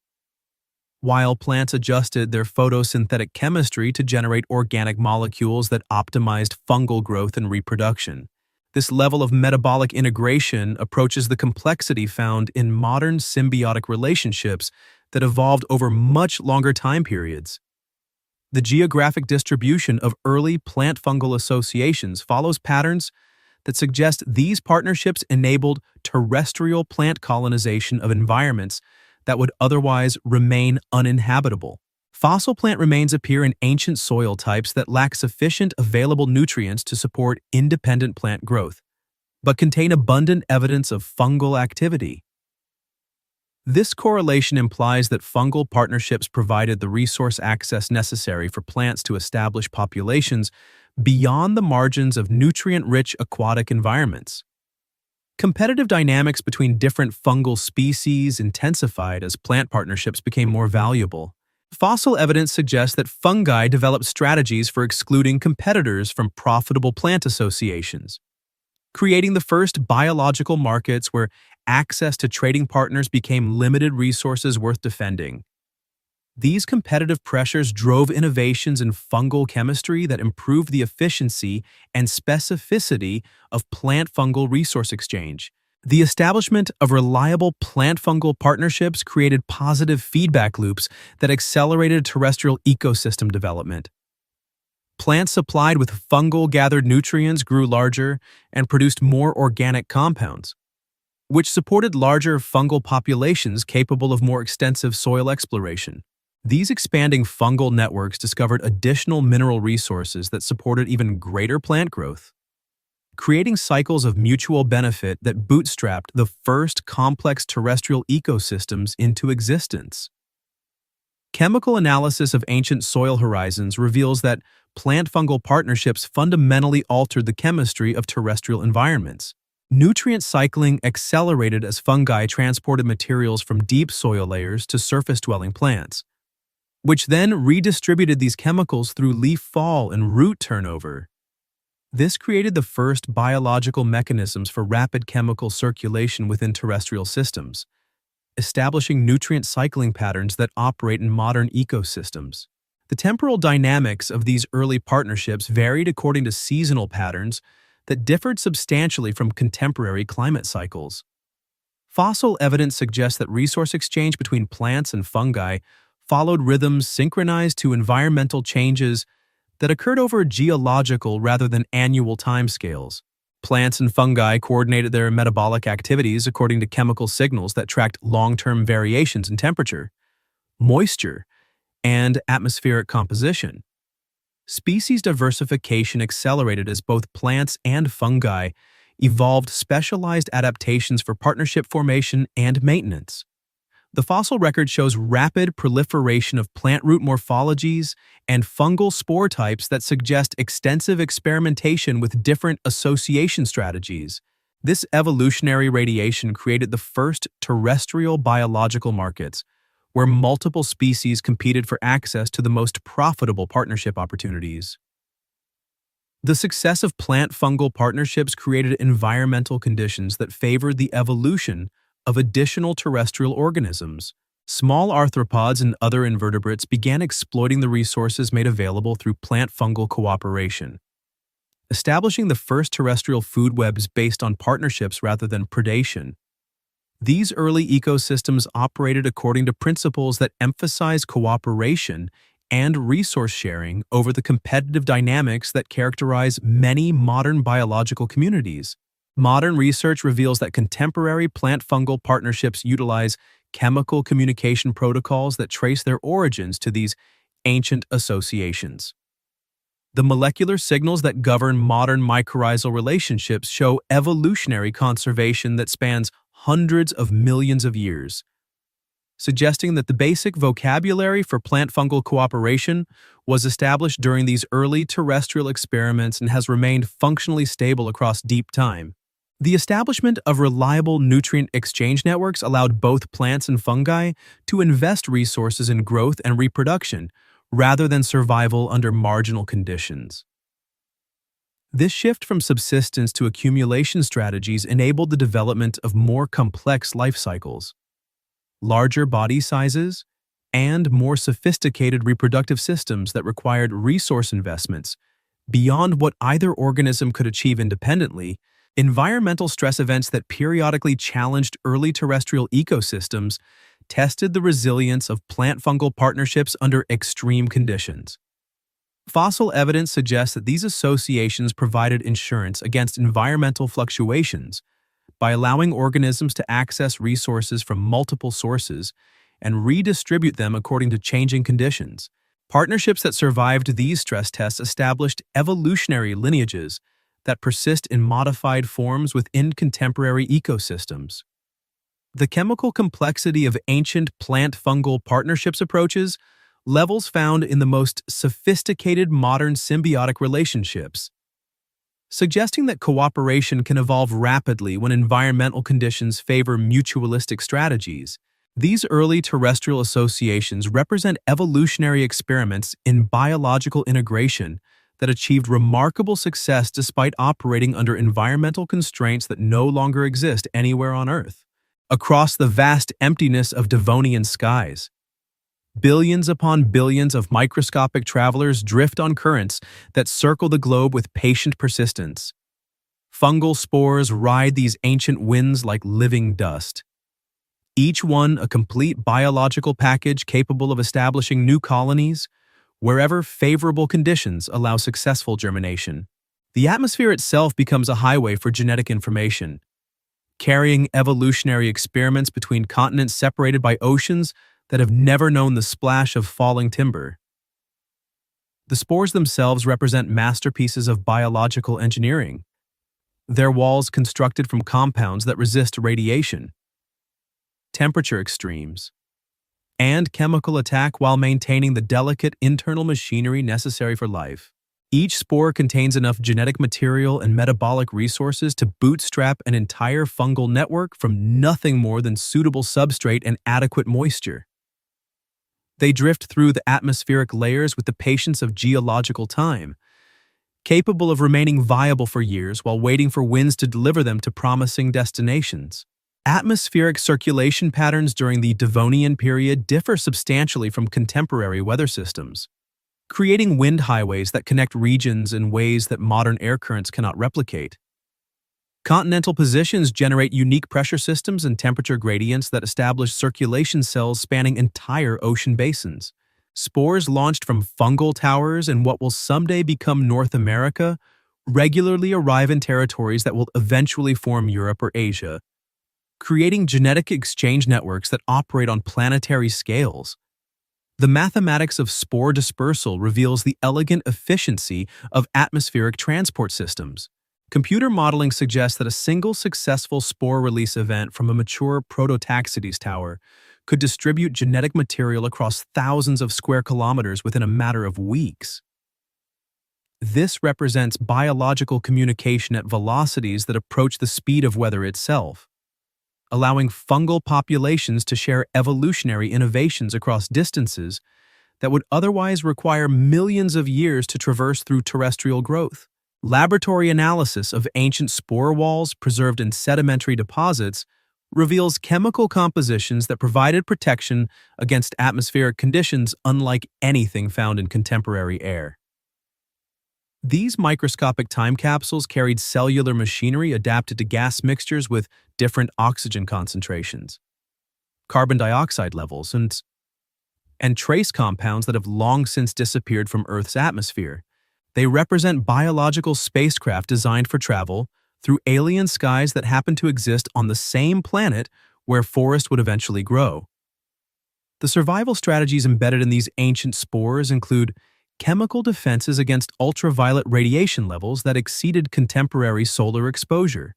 while plants adjusted their photosynthetic chemistry to generate organic molecules that optimized fungal growth and reproduction. This level of metabolic integration approaches the complexity found in modern symbiotic relationships that evolved over much longer time periods. The geographic distribution of early plant-fungal associations follows patterns that suggest these partnerships enabled terrestrial plant colonization of environments that would otherwise remain uninhabitable. Fossil plant remains appear in ancient soil types that lack sufficient available nutrients to support independent plant growth, but contain abundant evidence of fungal activity. This correlation implies that fungal partnerships provided the resource access necessary for plants to establish populations beyond the margins of nutrient-rich aquatic environments. Competitive dynamics between different fungal species intensified as plant partnerships became more valuable. Fossil evidence suggests that fungi developed strategies for excluding competitors from profitable plant associations, creating the first biological markets where access to trading partners became limited resources worth defending. These competitive pressures drove innovations in fungal chemistry that improved the efficiency and specificity of plant-fungal resource exchange. The establishment of reliable plant-fungal partnerships created positive feedback loops that accelerated terrestrial ecosystem development. Plants supplied with fungal-gathered nutrients grew larger and produced more organic compounds, which supported larger fungal populations capable of more extensive soil exploration. These expanding fungal networks discovered additional mineral resources that supported even greater plant growth, creating cycles of mutual benefit that bootstrapped the first complex terrestrial ecosystems into existence. Chemical analysis of ancient soil horizons reveals that plant-fungal partnerships fundamentally altered the chemistry of terrestrial environments. Nutrient cycling accelerated as fungi transported materials from deep soil layers to surface-dwelling plants, which then redistributed these chemicals through leaf fall and root turnover. This created the first biological mechanisms for rapid chemical circulation within terrestrial systems, establishing nutrient cycling patterns that operate in modern ecosystems. The temporal dynamics of these early partnerships varied according to seasonal patterns that differed substantially from contemporary climate cycles. Fossil evidence suggests that resource exchange between plants and fungi followed rhythms synchronized to environmental changes that occurred over geological rather than annual timescales. Plants and fungi coordinated their metabolic activities according to chemical signals that tracked long-term variations in temperature, moisture, and atmospheric composition. Species diversification accelerated as both plants and fungi evolved specialized adaptations for partnership formation and maintenance. The fossil record shows rapid proliferation of plant root morphologies and fungal spore types that suggest extensive experimentation with different association strategies. This evolutionary radiation created the first terrestrial biological markets, where multiple species competed for access to the most profitable partnership opportunities. The success of plant-fungal partnerships created environmental conditions that favored the evolution of additional terrestrial organisms. Small arthropods and other invertebrates began exploiting the resources made available through plant-fungal cooperation, establishing the first terrestrial food webs based on partnerships rather than predation. These early ecosystems operated according to principles that emphasize cooperation and resource sharing over the competitive dynamics that characterize many modern biological communities. Modern research reveals that contemporary plant-fungal partnerships utilize chemical communication protocols that trace their origins to these ancient associations. The molecular signals that govern modern mycorrhizal relationships show evolutionary conservation that spans hundreds of millions of years, suggesting that the basic vocabulary for plant-fungal cooperation was established during these early terrestrial experiments and has remained functionally stable across deep time. The establishment of reliable nutrient exchange networks allowed both plants and fungi to invest resources in growth and reproduction rather than survival under marginal conditions. This shift from subsistence to accumulation strategies enabled the development of more complex life cycles, larger body sizes, and more sophisticated reproductive systems that required resource investments beyond what either organism could achieve independently. Environmental stress events that periodically challenged early terrestrial ecosystems tested the resilience of plant-fungal partnerships under extreme conditions. Fossil evidence suggests that these associations provided insurance against environmental fluctuations by allowing organisms to access resources from multiple sources and redistribute them according to changing conditions. Partnerships that survived these stress tests established evolutionary lineages that persist in modified forms within contemporary ecosystems. The chemical complexity of ancient plant-fungal partnerships approaches levels found in the most sophisticated modern symbiotic relationships, suggesting that cooperation can evolve rapidly when environmental conditions favor mutualistic strategies. These early terrestrial associations represent evolutionary experiments in biological integration that achieved remarkable success despite operating under environmental constraints that no longer exist anywhere on Earth. Across the vast emptiness of Devonian skies, billions upon billions of microscopic travelers drift on currents that circle the globe with patient persistence. Fungal spores ride these ancient winds like living dust, each one a complete biological package capable of establishing new colonies, wherever favorable conditions allow successful germination. The atmosphere itself becomes a highway for genetic information, carrying evolutionary experiments between continents separated by oceans that have never known the splash of falling timber. The spores themselves represent masterpieces of biological engineering, their walls constructed from compounds that resist radiation, temperature extremes, and chemical attack while maintaining the delicate internal machinery necessary for life. Each spore contains enough genetic material and metabolic resources to bootstrap an entire fungal network from nothing more than suitable substrate and adequate moisture. They drift through the atmospheric layers with the patience of geological time, capable of remaining viable for years while waiting for winds to deliver them to promising destinations. Atmospheric circulation patterns during the Devonian period differ substantially from contemporary weather systems, creating wind highways that connect regions in ways that modern air currents cannot replicate. Continental positions generate unique pressure systems and temperature gradients that establish circulation cells spanning entire ocean basins. Spores launched from fungal towers in what will someday become North America regularly arrive in territories that will eventually form Europe or Asia, creating genetic exchange networks that operate on planetary scales. The mathematics of spore dispersal reveals the elegant efficiency of atmospheric transport systems. Computer modeling suggests that a single successful spore release event from a mature Prototaxides tower could distribute genetic material across thousands of square kilometers within a matter of weeks. This represents biological communication at velocities that approach the speed of weather itself, allowing fungal populations to share evolutionary innovations across distances that would otherwise require millions of years to traverse through terrestrial growth. Laboratory analysis of ancient spore walls preserved in sedimentary deposits reveals chemical compositions that provided protection against atmospheric conditions unlike anything found in contemporary air. These microscopic time capsules carried cellular machinery adapted to gas mixtures with different oxygen concentrations, carbon dioxide levels, and trace compounds that have long since disappeared from Earth's atmosphere. They represent biological spacecraft designed for travel through alien skies that happen to exist on the same planet where forest would eventually grow. The survival strategies embedded in these ancient spores include chemical defenses against ultraviolet radiation levels that exceeded contemporary solar exposure,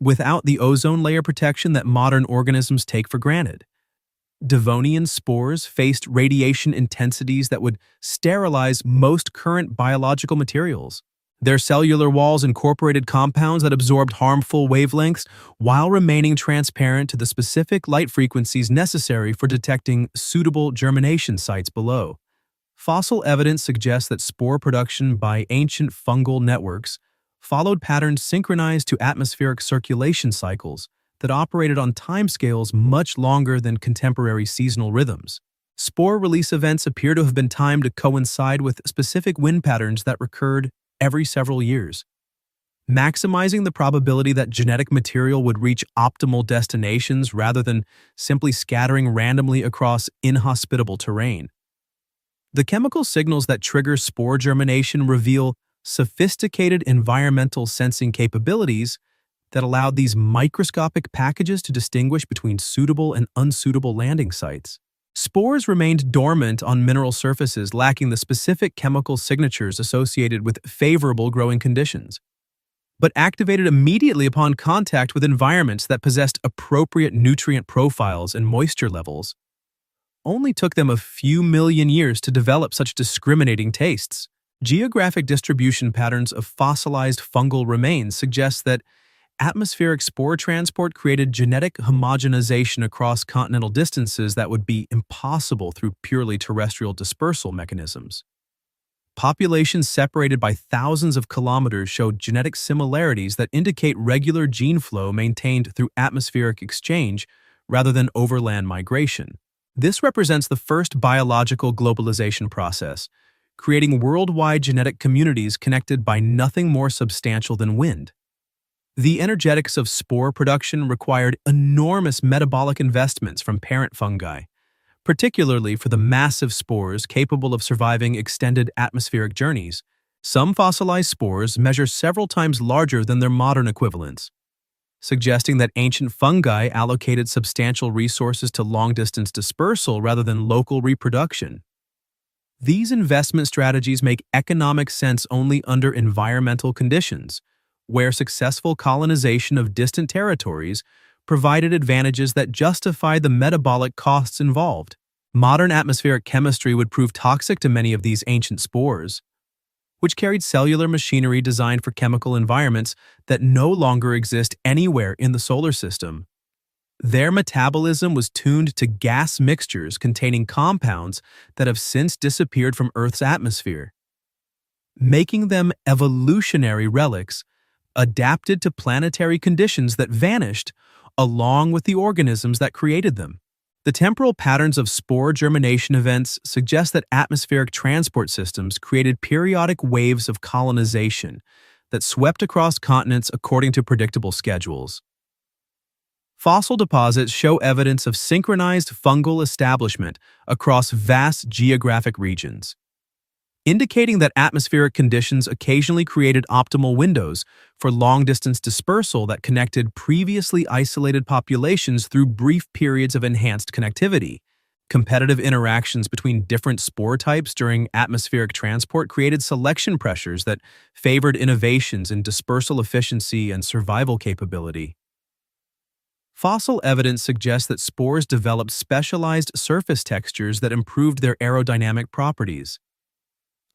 without the ozone layer protection that modern organisms take for granted. Devonian spores faced radiation intensities that would sterilize most current biological materials. Their cellular walls incorporated compounds that absorbed harmful wavelengths while remaining transparent to the specific light frequencies necessary for detecting suitable germination sites below. Fossil evidence suggests that spore production by ancient fungal networks followed patterns synchronized to atmospheric circulation cycles that operated on timescales much longer than contemporary seasonal rhythms. Spore release events appear to have been timed to coincide with specific wind patterns that recurred every several years, maximizing the probability that genetic material would reach optimal destinations rather than simply scattering randomly across inhospitable terrain. The chemical signals that trigger spore germination reveal sophisticated environmental sensing capabilities that allowed these microscopic packages to distinguish between suitable and unsuitable landing sites. Spores remained dormant on mineral surfaces lacking the specific chemical signatures associated with favorable growing conditions, but activated immediately upon contact with environments that possessed appropriate nutrient profiles and moisture levels. Only took them a few million years to develop such discriminating tastes. Geographic distribution patterns of fossilized fungal remains suggest that atmospheric spore transport created genetic homogenization across continental distances that would be impossible through purely terrestrial dispersal mechanisms. Populations separated by thousands of kilometers showed genetic similarities that indicate regular gene flow maintained through atmospheric exchange rather than overland migration. This represents the first biological globalization process, creating worldwide genetic communities connected by nothing more substantial than wind. The energetics of spore production required enormous metabolic investments from parent fungi, particularly for the massive spores capable of surviving extended atmospheric journeys. Some fossilized spores measure several times larger than their modern equivalents, suggesting that ancient fungi allocated substantial resources to long-distance dispersal rather than local reproduction. These investment strategies make economic sense only under environmental conditions, where successful colonization of distant territories provided advantages that justify the metabolic costs involved. Modern atmospheric chemistry would prove toxic to many of these ancient spores, which carried cellular machinery designed for chemical environments that no longer exist anywhere in the solar system. Their metabolism was tuned to gas mixtures containing compounds that have since disappeared from Earth's atmosphere, making them evolutionary relics adapted to planetary conditions that vanished along with the organisms that created them. The temporal patterns of spore germination events suggest that atmospheric transport systems created periodic waves of colonization that swept across continents according to predictable schedules. Fossil deposits show evidence of synchronized fungal establishment across vast geographic regions, indicating that atmospheric conditions occasionally created optimal windows for long-distance dispersal that connected previously isolated populations through brief periods of enhanced connectivity. Competitive interactions between different spore types during atmospheric transport created selection pressures that favored innovations in dispersal efficiency and survival capability. Fossil evidence suggests that spores developed specialized surface textures that improved their aerodynamic properties,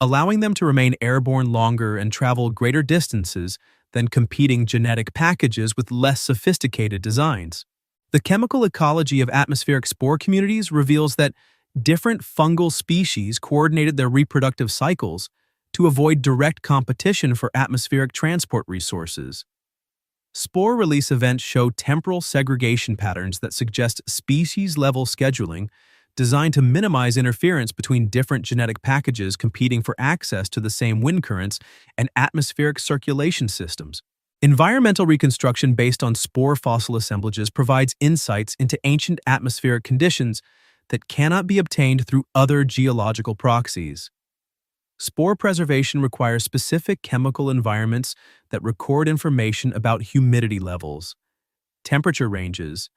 allowing them to remain airborne longer and travel greater distances than competing genetic packages with less sophisticated designs. The chemical ecology of atmospheric spore communities reveals that different fungal species coordinated their reproductive cycles to avoid direct competition for atmospheric transport resources. Spore release events show temporal segregation patterns that suggest species-level scheduling designed to minimize interference between different genetic packages competing for access to the same wind currents and atmospheric circulation systems. Environmental reconstruction based on spore fossil assemblages provides insights into ancient atmospheric conditions that cannot be obtained through other geological proxies. Spore preservation requires specific chemical environments that record information about humidity levels, temperature ranges,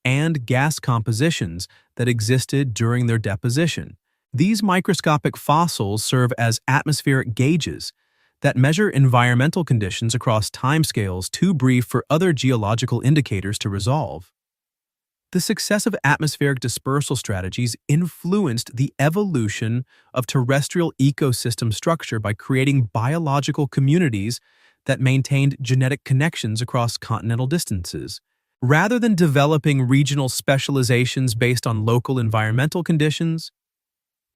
and gas compositions that existed during their deposition. These microscopic fossils serve as atmospheric gauges that measure environmental conditions across timescales too brief for other geological indicators to resolve. The success of atmospheric dispersal strategies influenced the evolution of terrestrial ecosystem structure by creating biological communities that maintained genetic connections across continental distances. Rather than developing regional specializations based on local environmental conditions,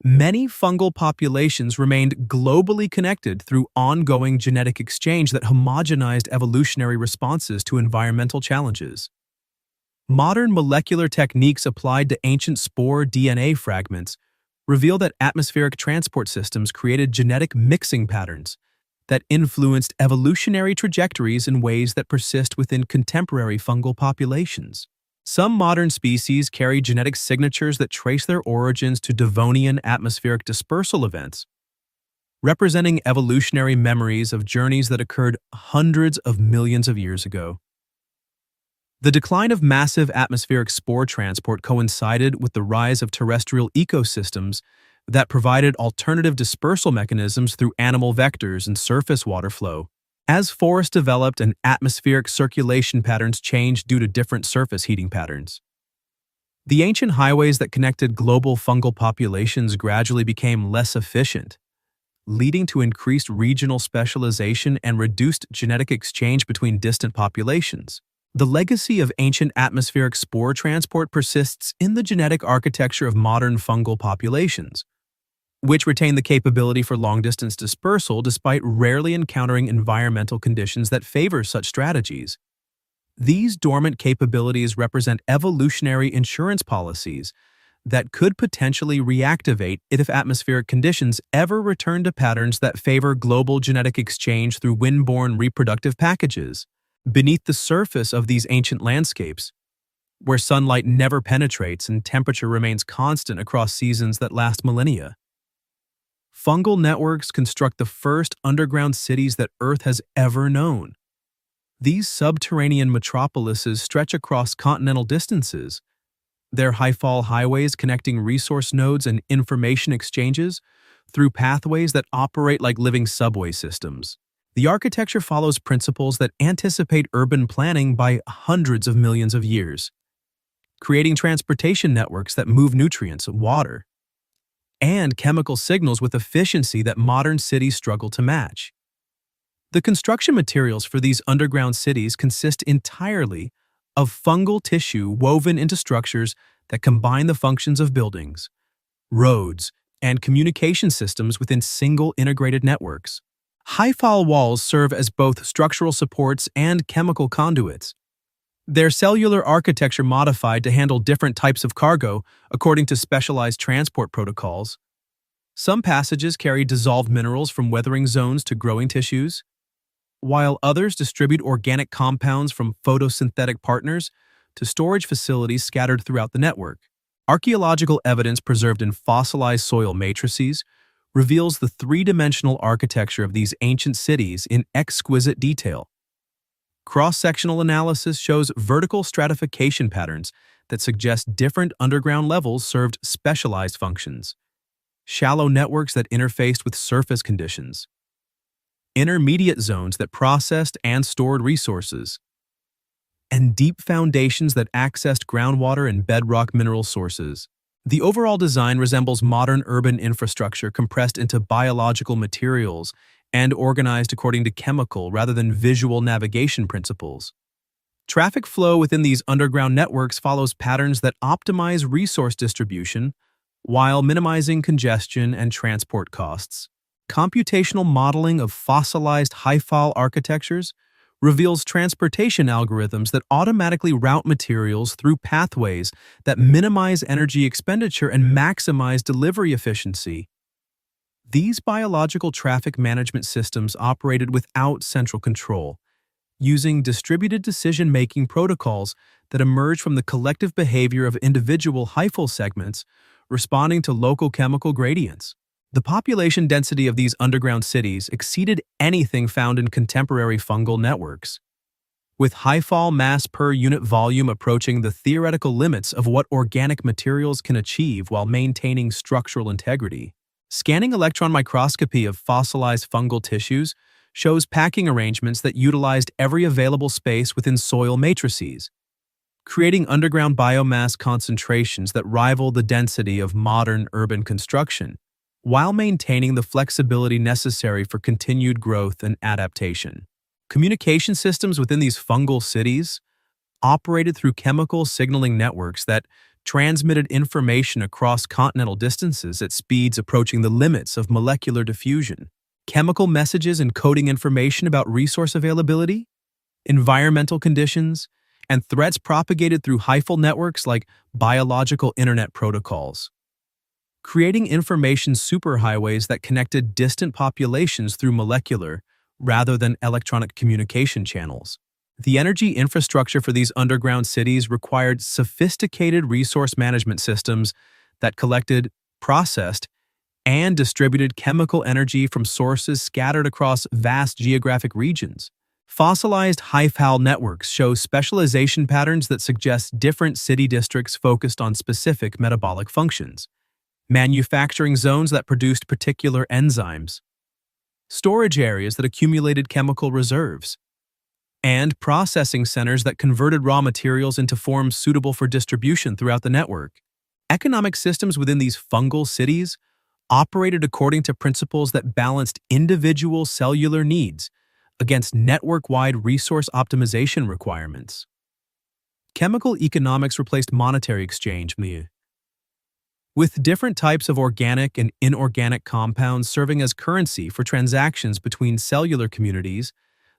many fungal populations remained globally connected through ongoing genetic exchange that homogenized evolutionary responses to environmental challenges. Modern molecular techniques applied to ancient spore DNA fragments reveal that atmospheric transport systems created genetic mixing patterns that influenced evolutionary trajectories in ways that persist within contemporary fungal populations. Some modern species carry genetic signatures that trace their origins to Devonian atmospheric dispersal events, representing evolutionary memories of journeys that occurred hundreds of millions of years ago. The decline of massive atmospheric spore transport coincided with the rise of terrestrial ecosystems that provided alternative dispersal mechanisms through animal vectors and surface water flow. As forests developed and atmospheric circulation patterns changed due to different surface heating patterns, the ancient highways that connected global fungal populations gradually became less efficient, leading to increased regional specialization and reduced genetic exchange between distant populations. The legacy of ancient atmospheric spore transport persists in the genetic architecture of modern fungal populations, which retain the capability for long-distance dispersal despite rarely encountering environmental conditions that favor such strategies. These dormant capabilities represent evolutionary insurance policies that could potentially reactivate if atmospheric conditions ever return to patterns that favor global genetic exchange through wind-borne reproductive packages. Beneath the surface of these ancient landscapes, where sunlight never penetrates and temperature remains constant across seasons that last millennia. Fungal networks construct the first underground cities that Earth has ever known. These subterranean metropolises stretch across continental distances, their high-fall highways connecting resource nodes and information exchanges through pathways that operate like living subway systems. The architecture follows principles that anticipate urban planning by hundreds of millions of years, creating transportation networks that move nutrients, water, and chemical signals with efficiency that modern cities struggle to match. The construction materials for these underground cities consist entirely of fungal tissue woven into structures that combine the functions of buildings, roads, and communication systems within single integrated networks. High-fall walls serve as both structural supports and chemical conduits. Their cellular architecture modified to handle different types of cargo according to specialized transport protocols. Some passages carry dissolved minerals from weathering zones to growing tissues, while others distribute organic compounds from photosynthetic partners to storage facilities scattered throughout the network. Archaeological evidence preserved in fossilized soil matrices reveals the three-dimensional architecture of these ancient cities in exquisite detail. Cross-sectional analysis shows vertical stratification patterns that suggest different underground levels served specialized functions. Shallow networks that interfaced with surface conditions. Intermediate zones that processed and stored resources. And deep foundations that accessed groundwater and bedrock mineral sources. The overall design resembles modern urban infrastructure compressed into biological materials and organized according to chemical rather than visual navigation principles. Traffic flow within these underground networks follows patterns that optimize resource distribution while minimizing congestion and transport costs. Computational modeling of fossilized high-fall architectures reveals transportation algorithms that automatically route materials through pathways that minimize energy expenditure and maximize delivery efficiency. These biological traffic management systems operated without central control, using distributed decision-making protocols that emerge from the collective behavior of individual hyphal segments responding to local chemical gradients. The population density of these underground cities exceeded anything found in contemporary fungal networks, with high-fall mass per unit volume approaching the theoretical limits of what organic materials can achieve while maintaining structural integrity. Scanning electron microscopy of fossilized fungal tissues shows packing arrangements that utilized every available space within soil matrices, creating underground biomass concentrations that rival the density of modern urban construction, while maintaining the flexibility necessary for continued growth and adaptation. Communication systems within these fungal cities operated through chemical signaling networks that transmitted information across continental distances at speeds approaching the limits of molecular diffusion. Chemical messages encoding information about resource availability, environmental conditions, and threats propagated through hyphal networks like biological internet protocols, creating information superhighways that connected distant populations through molecular rather than electronic communication channels. The energy infrastructure for these underground cities required sophisticated resource management systems that collected, processed, and distributed chemical energy from sources scattered across vast geographic regions. Fossilized hyphal networks show specialization patterns that suggest different city districts focused on specific metabolic functions. Manufacturing zones that produced particular enzymes, storage areas that accumulated chemical reserves, and processing centers that converted raw materials into forms suitable for distribution throughout the network. Economic systems within these fungal cities operated according to principles that balanced individual cellular needs against network-wide resource optimization requirements. Chemical economics replaced monetary exchange, with different types of organic and inorganic compounds serving as currency for transactions between cellular communities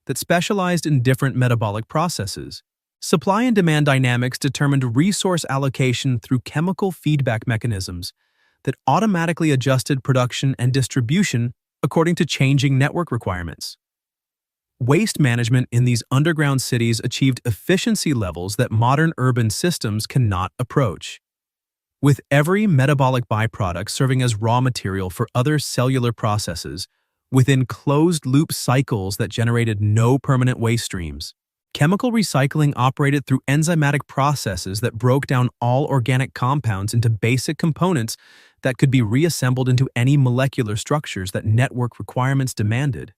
that specialized in different metabolic processes. Supply and demand dynamics determined resource allocation through chemical feedback mechanisms that automatically adjusted production and distribution according to changing network requirements. Waste management in these underground cities achieved efficiency levels that modern urban systems cannot approach. With every metabolic byproduct serving as raw material for other cellular processes within closed-loop cycles that generated no permanent waste streams. Chemical recycling operated through enzymatic processes that broke down all organic compounds into basic components that could be reassembled into any molecular structures that network requirements demanded.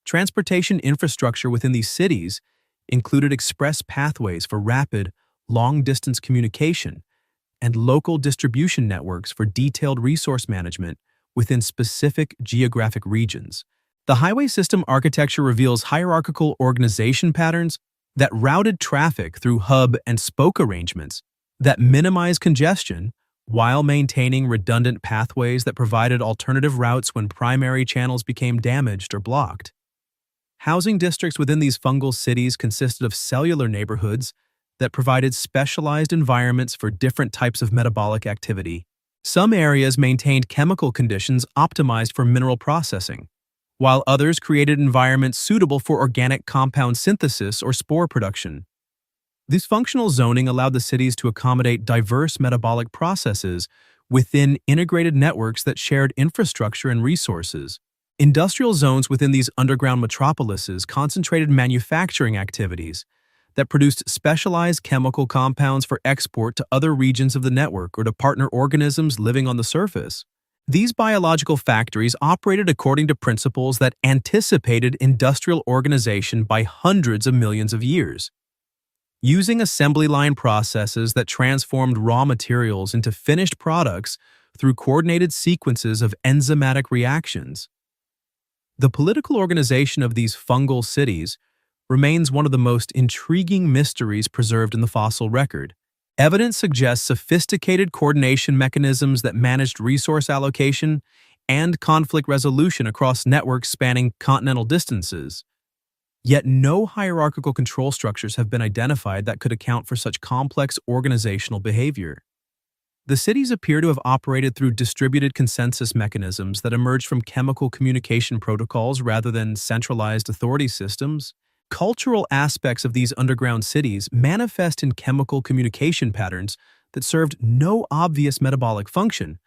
Transportation infrastructure within these cities included express pathways for rapid, long-distance communication and local distribution networks for detailed resource management within specific geographic regions. The highway system architecture reveals hierarchical organization patterns that routed traffic through hub and spoke arrangements that minimize congestion while maintaining redundant pathways that provided alternative routes when primary channels became damaged or blocked. Housing districts within these fungal cities consisted of cellular neighborhoods that provided specialized environments for different types of metabolic activity. Some areas maintained chemical conditions optimized for mineral processing, while others created environments suitable for organic compound synthesis or spore production. This functional zoning allowed the cities to accommodate diverse metabolic processes within integrated networks that shared infrastructure and resources. Industrial zones within these underground metropolises concentrated manufacturing activities that produced specialized chemical compounds for export to other regions of the network or to partner organisms living on the surface. These biological factories operated according to principles that anticipated industrial organization by hundreds of millions of years. Using assembly line processes that transformed raw materials into finished products through coordinated sequences of enzymatic reactions. The political organization of these fungal cities remains one of the most intriguing mysteries preserved in the fossil record. Evidence suggests sophisticated coordination mechanisms that managed resource allocation and conflict resolution across networks spanning continental distances. Yet no hierarchical control structures have been identified that could account for such complex organizational behavior. The cities appear to have operated through distributed consensus mechanisms that emerged from chemical communication protocols rather than centralized authority systems. Cultural aspects of these underground cities manifest in chemical communication patterns that served no obvious metabolic function,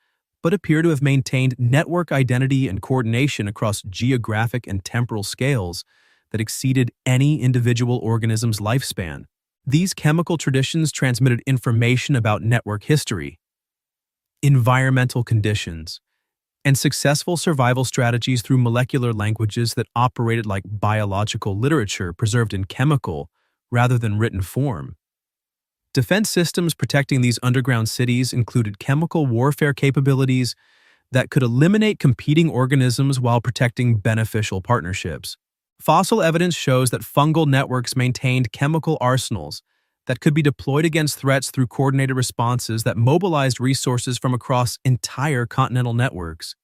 but appear to have maintained network identity and coordination across geographic and temporal scales that exceeded any individual organism's lifespan. These chemical traditions transmitted information about network history, environmental conditions, and successful survival strategies through molecular languages that operated like biological literature preserved in chemical rather than written form. Defense systems protecting these underground cities included chemical warfare capabilities that could eliminate competing organisms while protecting beneficial partnerships. Fossil evidence shows that fungal networks maintained chemical arsenals that could be deployed against threats through coordinated responses that mobilized resources from across entire continental networks.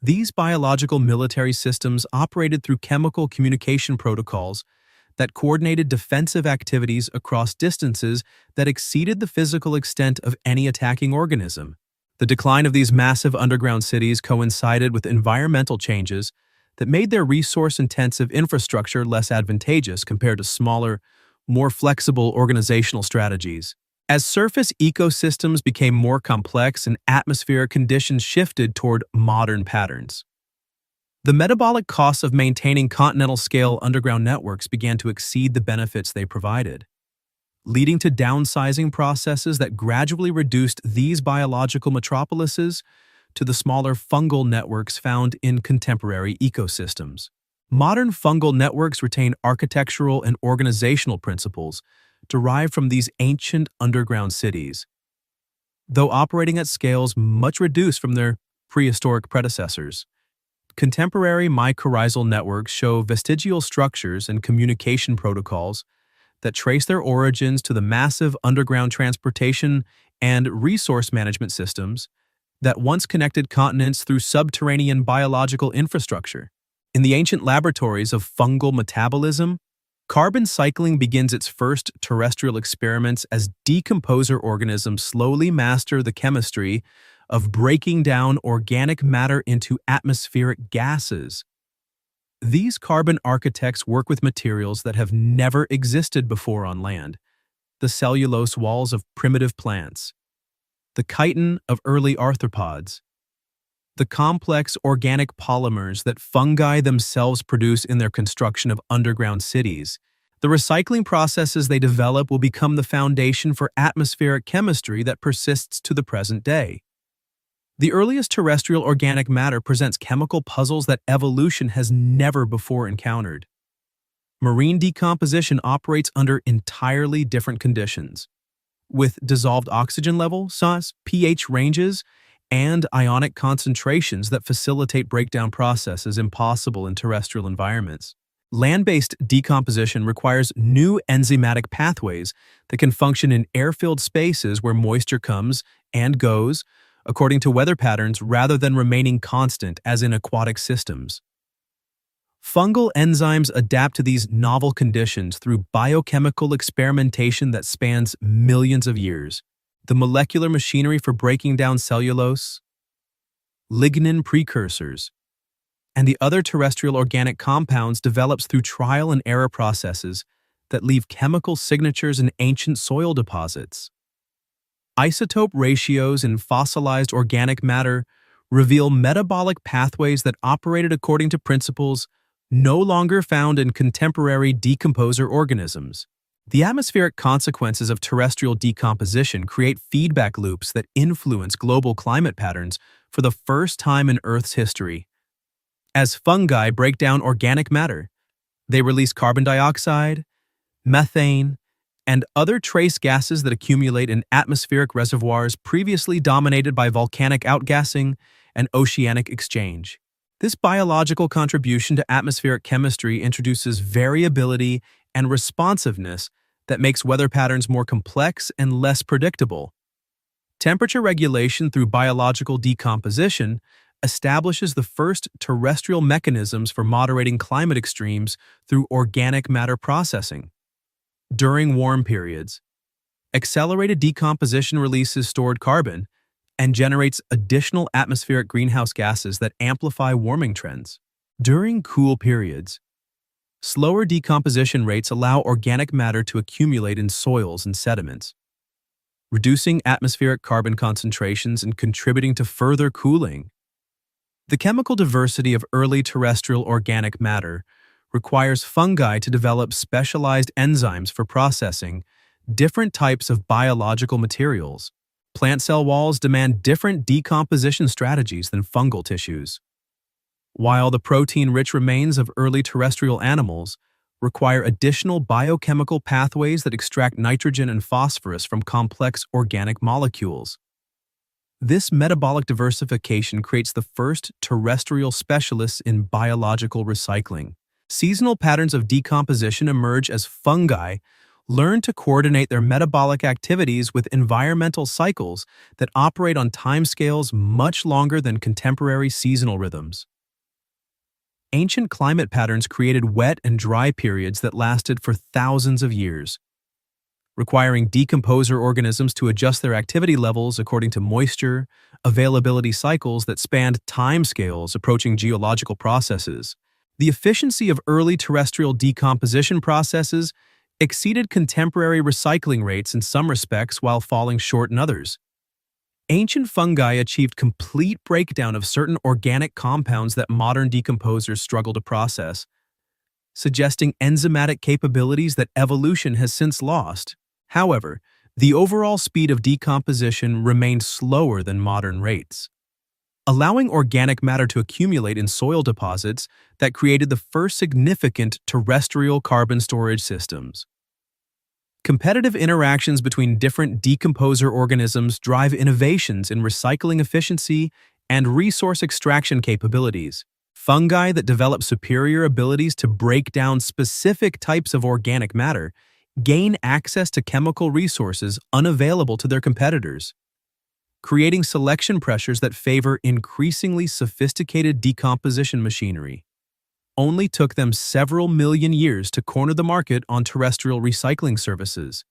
These biological military systems operated through chemical communication protocols that coordinated defensive activities across distances that exceeded the physical extent of any attacking organism. The decline of these massive underground cities coincided with environmental changes that made their resource-intensive infrastructure less advantageous compared to smaller, more flexible organizational strategies. As surface ecosystems became more complex and atmospheric conditions shifted toward modern patterns, the metabolic costs of maintaining continental-scale underground networks began to exceed the benefits they provided, leading to downsizing processes that gradually reduced these biological metropolises to the smaller fungal networks found in contemporary ecosystems. Modern fungal networks retain architectural and organizational principles derived from these ancient underground cities, though operating at scales much reduced from their prehistoric predecessors. Contemporary mycorrhizal networks show vestigial structures and communication protocols that trace their origins to the massive underground transportation and resource management systems that once connected continents through subterranean biological infrastructure. In the ancient laboratories of fungal metabolism, carbon cycling begins its first terrestrial experiments as decomposer organisms slowly master the chemistry of breaking down organic matter into atmospheric gases. These carbon architects work with materials that have never existed before on land: the cellulose walls of primitive plants, the chitin of early arthropods, the complex organic polymers that fungi themselves produce in their construction of underground cities. The recycling processes they develop will become the foundation for atmospheric chemistry that persists to the present day. The earliest terrestrial organic matter presents chemical puzzles that evolution has never before encountered. Marine decomposition operates under entirely different conditions, with dissolved oxygen level, pH ranges, and ionic concentrations that facilitate breakdown processes impossible in terrestrial environments. Land-based decomposition requires new enzymatic pathways that can function in air-filled spaces where moisture comes and goes according to weather patterns rather than remaining constant as in aquatic systems. Fungal enzymes adapt to these novel conditions through biochemical experimentation that spans millions of years. The molecular machinery for breaking down cellulose, lignin precursors, and the other terrestrial organic compounds develops through trial and error processes that leave chemical signatures in ancient soil deposits. Isotope ratios in fossilized organic matter reveal metabolic pathways that operated according to principles no longer found in contemporary decomposer organisms. The atmospheric consequences of terrestrial decomposition create feedback loops that influence global climate patterns for the first time in Earth's history. As fungi break down organic matter, they release carbon dioxide, methane, and other trace gases that accumulate in atmospheric reservoirs previously dominated by volcanic outgassing and oceanic exchange. This biological contribution to atmospheric chemistry introduces variability and responsiveness that makes weather patterns more complex and less predictable. Temperature regulation through biological decomposition establishes the first terrestrial mechanisms for moderating climate extremes through organic matter processing. During warm periods, accelerated decomposition releases stored carbon and generates additional atmospheric greenhouse gases that amplify warming trends. During cool periods, slower decomposition rates allow organic matter to accumulate in soils and sediments, reducing atmospheric carbon concentrations and contributing to further cooling. The chemical diversity of early terrestrial organic matter requires fungi to develop specialized enzymes for processing different types of biological materials. Plant cell walls demand different decomposition strategies than fungal tissues, while the protein-rich remains of early terrestrial animals require additional biochemical pathways that extract nitrogen and phosphorus from complex organic molecules. This metabolic diversification creates the first terrestrial specialists in biological recycling. Seasonal patterns of decomposition emerge as fungi learn to coordinate their metabolic activities with environmental cycles that operate on timescales much longer than contemporary seasonal rhythms. Ancient climate patterns created wet and dry periods that lasted for thousands of years, requiring decomposer organisms to adjust their activity levels according to moisture availability cycles that spanned timescales approaching geological processes. The efficiency of early terrestrial decomposition processes exceeded contemporary recycling rates in some respects while falling short in others. Ancient fungi achieved complete breakdown of certain organic compounds that modern decomposers struggle to process, suggesting enzymatic capabilities that evolution has since lost. However, the overall speed of decomposition remained slower than modern rates, allowing organic matter to accumulate in soil deposits that created the first significant terrestrial carbon storage systems. Competitive interactions between different decomposer organisms drive innovations in recycling efficiency and resource extraction capabilities. Fungi that develop superior abilities to break down specific types of organic matter gain access to chemical resources unavailable to their competitors, creating selection pressures that favor increasingly sophisticated decomposition machinery. Only took them several million years to corner the market on terrestrial recycling services.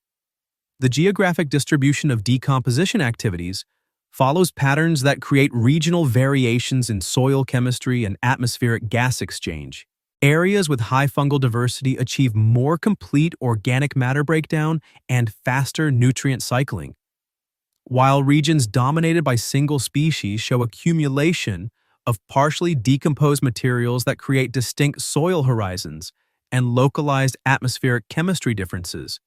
The geographic distribution of decomposition activities follows patterns that create regional variations in soil chemistry and atmospheric gas exchange. Areas with high fungal diversity achieve more complete organic matter breakdown and faster nutrient cycling, while regions dominated by single species show accumulation of partially decomposed materials that create distinct soil horizons and localized atmospheric chemistry differences.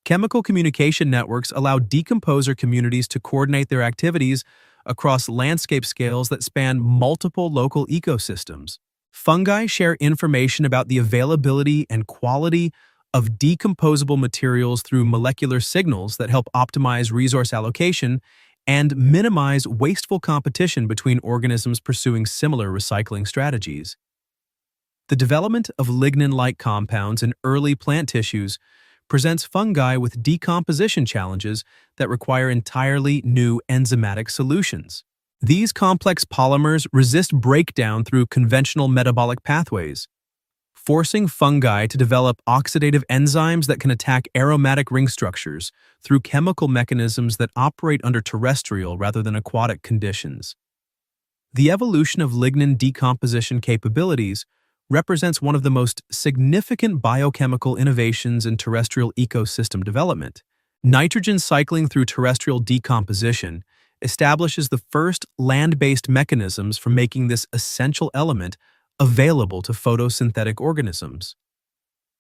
Chemical communication networks allow decomposer communities to coordinate their activities across landscape scales that span multiple local ecosystems. Fungi share information about the availability and quality of decomposable materials through molecular signals that help optimize resource allocation and minimize wasteful competition between organisms pursuing similar recycling strategies. The development of lignin-like compounds in early plant tissues presents fungi with decomposition challenges that require entirely new enzymatic solutions. These complex polymers resist breakdown through conventional metabolic pathways, forcing fungi to develop oxidative enzymes that can attack aromatic ring structures through chemical mechanisms that operate under terrestrial rather than aquatic conditions. The evolution of lignin decomposition capabilities represents one of the most significant biochemical innovations in terrestrial ecosystem development. Nitrogen cycling through terrestrial decomposition establishes the first land-based mechanisms for making this essential element available to photosynthetic organisms.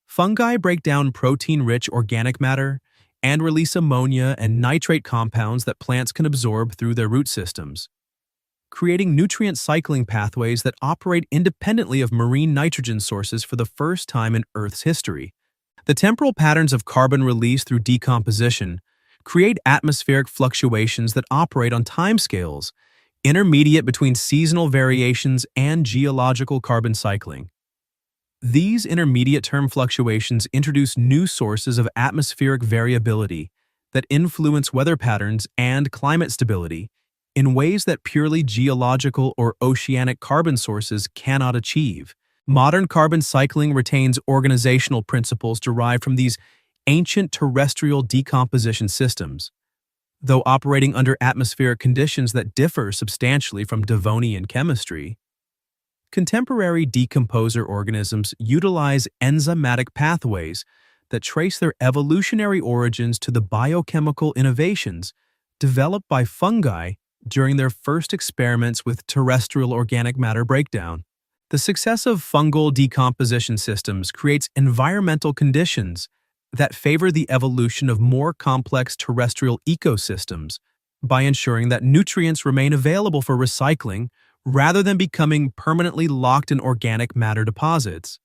Fungi break down protein-rich organic matter and release ammonia and nitrate compounds that plants can absorb through their root systems, creating nutrient cycling pathways that operate independently of marine nitrogen sources for the first time in Earth's history. The temporal patterns of carbon release through decomposition create atmospheric fluctuations that operate on timescales intermediate between seasonal variations and geological carbon cycling. These intermediate-term fluctuations introduce new sources of atmospheric variability that influence weather patterns and climate stability in ways that purely geological or oceanic carbon sources cannot achieve. Modern carbon cycling retains organizational principles derived from these ancient terrestrial decomposition systems, though operating under atmospheric conditions that differ substantially from Devonian chemistry. Contemporary decomposer organisms utilize enzymatic pathways that trace their evolutionary origins to the biochemical innovations developed by fungi during their first experiments with terrestrial organic matter breakdown. The success of fungal decomposition systems creates environmental conditions that favor the evolution of more complex terrestrial ecosystems by ensuring that nutrients remain available for recycling rather than becoming permanently locked in organic matter deposits.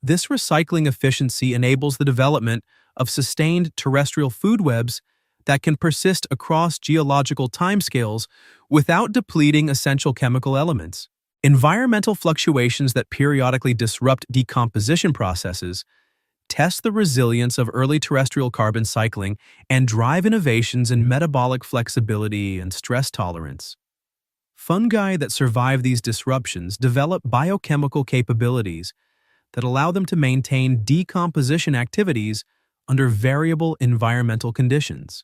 This recycling efficiency enables the development of sustained terrestrial food webs that can persist across geological timescales without depleting essential chemical elements. Environmental fluctuations that periodically disrupt decomposition processes test the resilience of early terrestrial carbon cycling and drive innovations in metabolic flexibility and stress tolerance. Fungi that survive these disruptions develop biochemical capabilities that allow them to maintain decomposition activities under variable environmental conditions,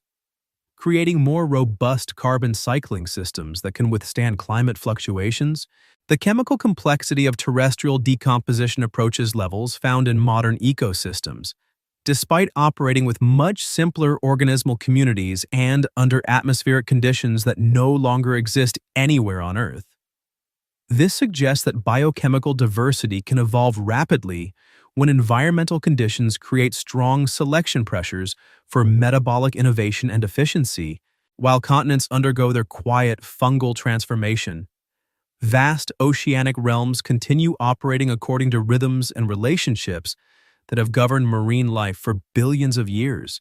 creating more robust carbon cycling systems that can withstand climate fluctuations. The chemical complexity of terrestrial decomposition approaches levels found in modern ecosystems, despite operating with much simpler organismal communities and under atmospheric conditions that no longer exist anywhere on Earth. This suggests that biochemical diversity can evolve rapidly when environmental conditions create strong selection pressures for metabolic innovation and efficiency, while continents undergo their quiet fungal transformation. Vast oceanic realms continue operating according to rhythms and relationships that have governed marine life for billions of years.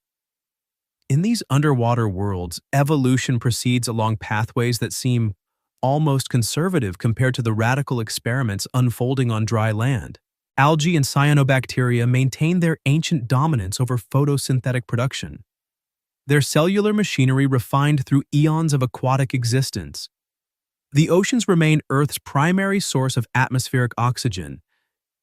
In these underwater worlds, evolution proceeds along pathways that seem almost conservative compared to the radical experiments unfolding on dry land. Algae and cyanobacteria maintain their ancient dominance over photosynthetic production, their cellular machinery refined through eons of aquatic existence. The oceans remain Earth's primary source of atmospheric oxygen,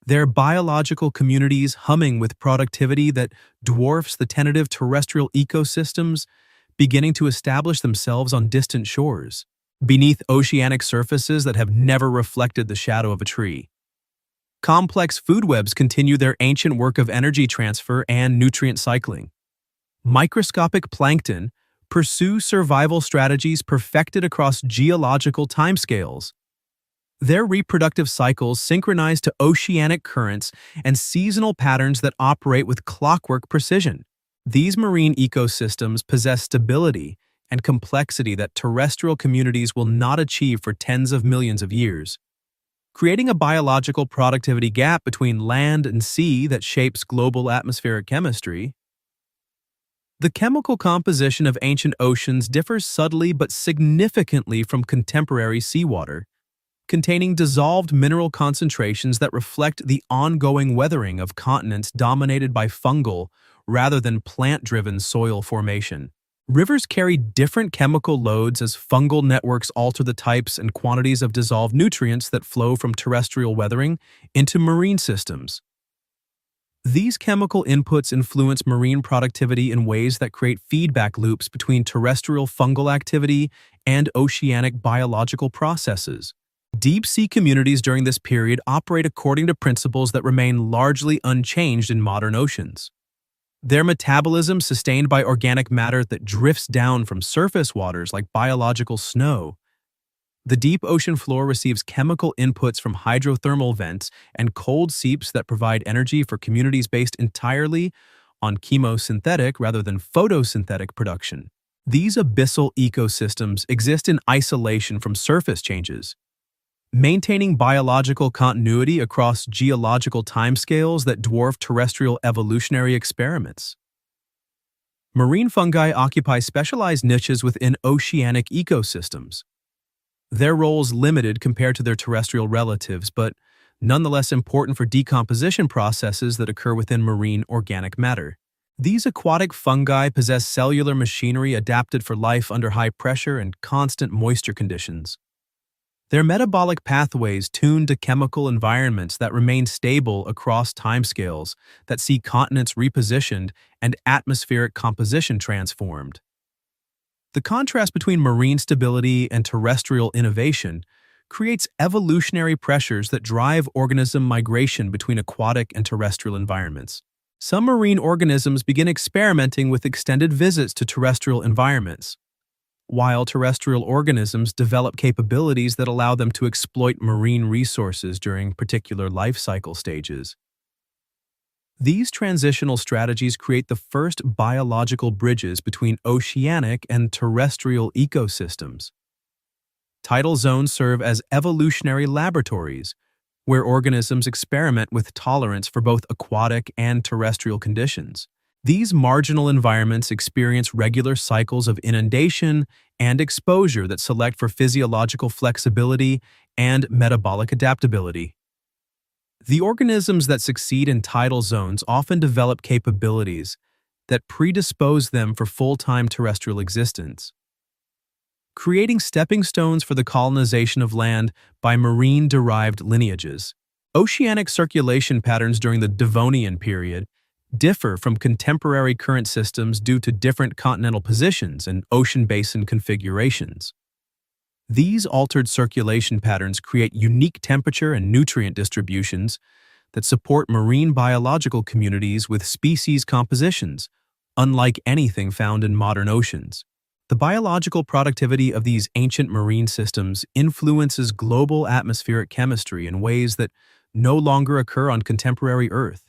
their biological communities humming with productivity that dwarfs the tentative terrestrial ecosystems beginning to establish themselves on distant shores, beneath oceanic surfaces that have never reflected the shadow of a tree. Complex food webs continue their ancient work of energy transfer and nutrient cycling. Microscopic plankton pursue survival strategies perfected across geological timescales. Their reproductive cycles synchronize to oceanic currents and seasonal patterns that operate with clockwork precision. These marine ecosystems possess stability and complexity that terrestrial communities will not achieve for tens of millions of years, creating a biological productivity gap between land and sea that shapes global atmospheric chemistry. The chemical composition of ancient oceans differs subtly but significantly from contemporary seawater, containing dissolved mineral concentrations that reflect the ongoing weathering of continents dominated by fungal rather than plant-driven soil formation. Rivers carry different chemical loads as fungal networks alter the types and quantities of dissolved nutrients that flow from terrestrial weathering into marine systems. These chemical inputs influence marine productivity in ways that create feedback loops between terrestrial fungal activity and oceanic biological processes. Deep-sea communities during this period operate according to principles that remain largely unchanged in modern oceans. Their metabolism, sustained by organic matter that drifts down from surface waters like biological snow. The deep ocean floor receives chemical inputs from hydrothermal vents and cold seeps that provide energy for communities based entirely on chemosynthetic rather than photosynthetic production. These abyssal ecosystems exist in isolation from surface changes, maintaining biological continuity across geological timescales that dwarf terrestrial evolutionary experiments. Marine fungi occupy specialized niches within oceanic ecosystems. Their role is limited compared to their terrestrial relatives, but nonetheless important for decomposition processes that occur within marine organic matter. These aquatic fungi possess cellular machinery adapted for life under high pressure and constant moisture conditions. Their metabolic pathways tune to chemical environments that remain stable across timescales that see continents repositioned and atmospheric composition transformed. The contrast between marine stability and terrestrial innovation creates evolutionary pressures that drive organism migration between aquatic and terrestrial environments. Some marine organisms begin experimenting with extended visits to terrestrial environments, while terrestrial organisms develop capabilities that allow them to exploit marine resources during particular life cycle stages. These transitional strategies create the first biological bridges between oceanic and terrestrial ecosystems. Tidal zones serve as evolutionary laboratories, where organisms experiment with tolerance for both aquatic and terrestrial conditions. These marginal environments experience regular cycles of inundation and exposure that select for physiological flexibility and metabolic adaptability. The organisms that succeed in tidal zones often develop capabilities that predispose them for full-time terrestrial existence, creating stepping stones for the colonization of land by marine-derived lineages. Oceanic circulation patterns during the Devonian period differ from contemporary current systems due to different continental positions and ocean basin configurations. These altered circulation patterns create unique temperature and nutrient distributions that support marine biological communities with species compositions, unlike anything found in modern oceans. The biological productivity of these ancient marine systems influences global atmospheric chemistry in ways that no longer occur on contemporary Earth.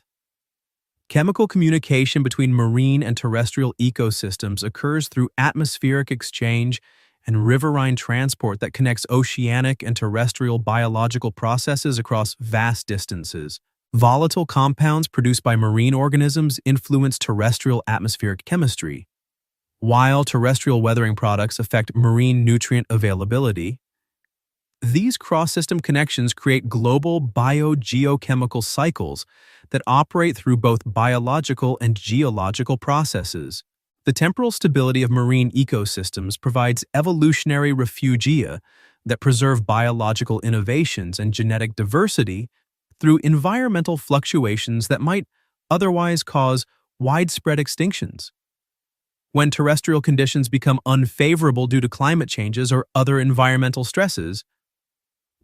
Chemical communication between marine and terrestrial ecosystems occurs through atmospheric exchange and riverine transport that connects oceanic and terrestrial biological processes across vast distances. Volatile compounds produced by marine organisms influence terrestrial atmospheric chemistry, while terrestrial weathering products affect marine nutrient availability. These cross-system connections create global biogeochemical cycles that operate through both biological and geological processes. The temporal stability of marine ecosystems provides evolutionary refugia that preserve biological innovations and genetic diversity through environmental fluctuations that might otherwise cause widespread extinctions. When terrestrial conditions become unfavorable due to climate changes or other environmental stresses,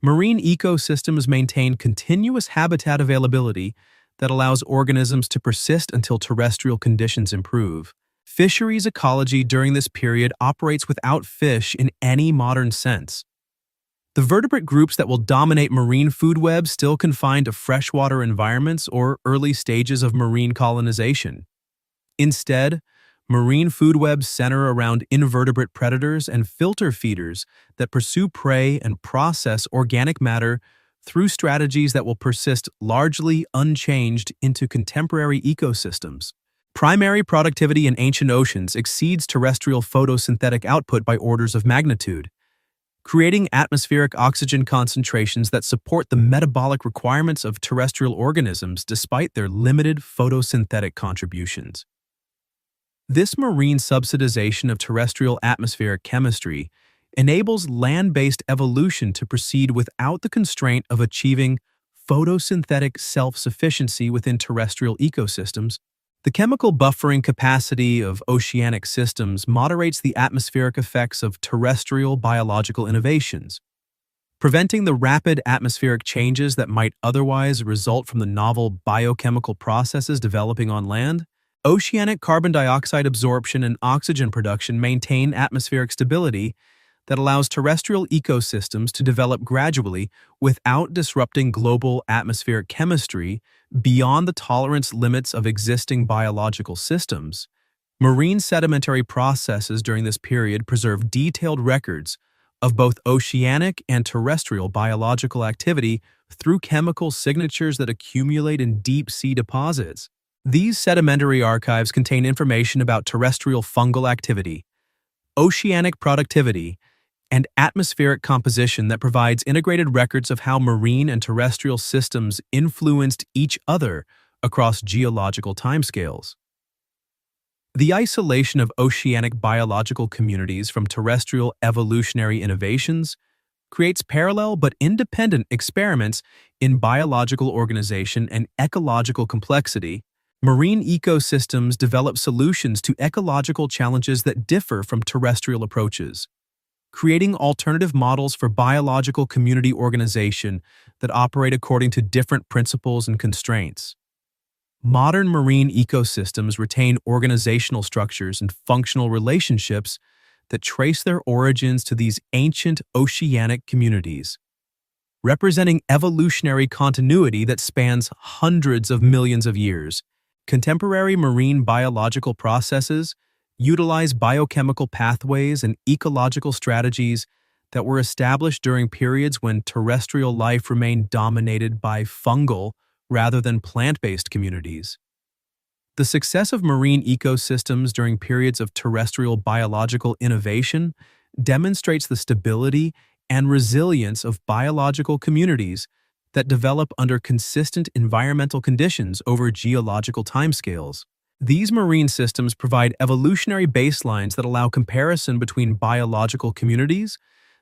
Marine ecosystems maintain continuous habitat availability that allows organisms to persist until terrestrial conditions improve. Fisheries ecology during this period operates without fish in any modern sense. The vertebrate groups that will dominate marine food webs still confined to freshwater environments or early stages of marine colonization. Instead, marine food webs center around invertebrate predators and filter feeders that pursue prey and process organic matter through strategies that will persist largely unchanged into contemporary ecosystems. Primary productivity in ancient oceans exceeds terrestrial photosynthetic output by orders of magnitude, creating atmospheric oxygen concentrations that support the metabolic requirements of terrestrial organisms despite their limited photosynthetic contributions. This marine subsidization of terrestrial atmospheric chemistry enables land-based evolution to proceed without the constraint of achieving photosynthetic self-sufficiency within terrestrial ecosystems. The chemical buffering capacity of oceanic systems moderates the atmospheric effects of terrestrial biological innovations, preventing the rapid atmospheric changes that might otherwise result from the novel biochemical processes developing on land. Oceanic carbon dioxide absorption and oxygen production maintain atmospheric stability that allows terrestrial ecosystems to develop gradually without disrupting global atmospheric chemistry beyond the tolerance limits of existing biological systems. Marine sedimentary processes during this period preserve detailed records of both oceanic and terrestrial biological activity through chemical signatures that accumulate in deep-sea deposits. These sedimentary archives contain information about terrestrial fungal activity, oceanic productivity, and atmospheric composition that provides integrated records of how marine and terrestrial systems influenced each other across geological timescales. The isolation of oceanic biological communities from terrestrial evolutionary innovations creates parallel but independent experiments in biological organization and ecological complexity. Marine ecosystems develop solutions to ecological challenges that differ from terrestrial approaches, creating alternative models for biological community organization that operate according to different principles and constraints. Modern marine ecosystems retain organizational structures and functional relationships that trace their origins to these ancient oceanic communities, representing evolutionary continuity that spans hundreds of millions of years. Contemporary marine biological processes utilize biochemical pathways and ecological strategies that were established during periods when terrestrial life remained dominated by fungal rather than plant-based communities. The success of marine ecosystems during periods of terrestrial biological innovation demonstrates the stability and resilience of biological communities that develop under consistent environmental conditions over geological timescales. These marine systems provide evolutionary baselines that allow comparison between biological communities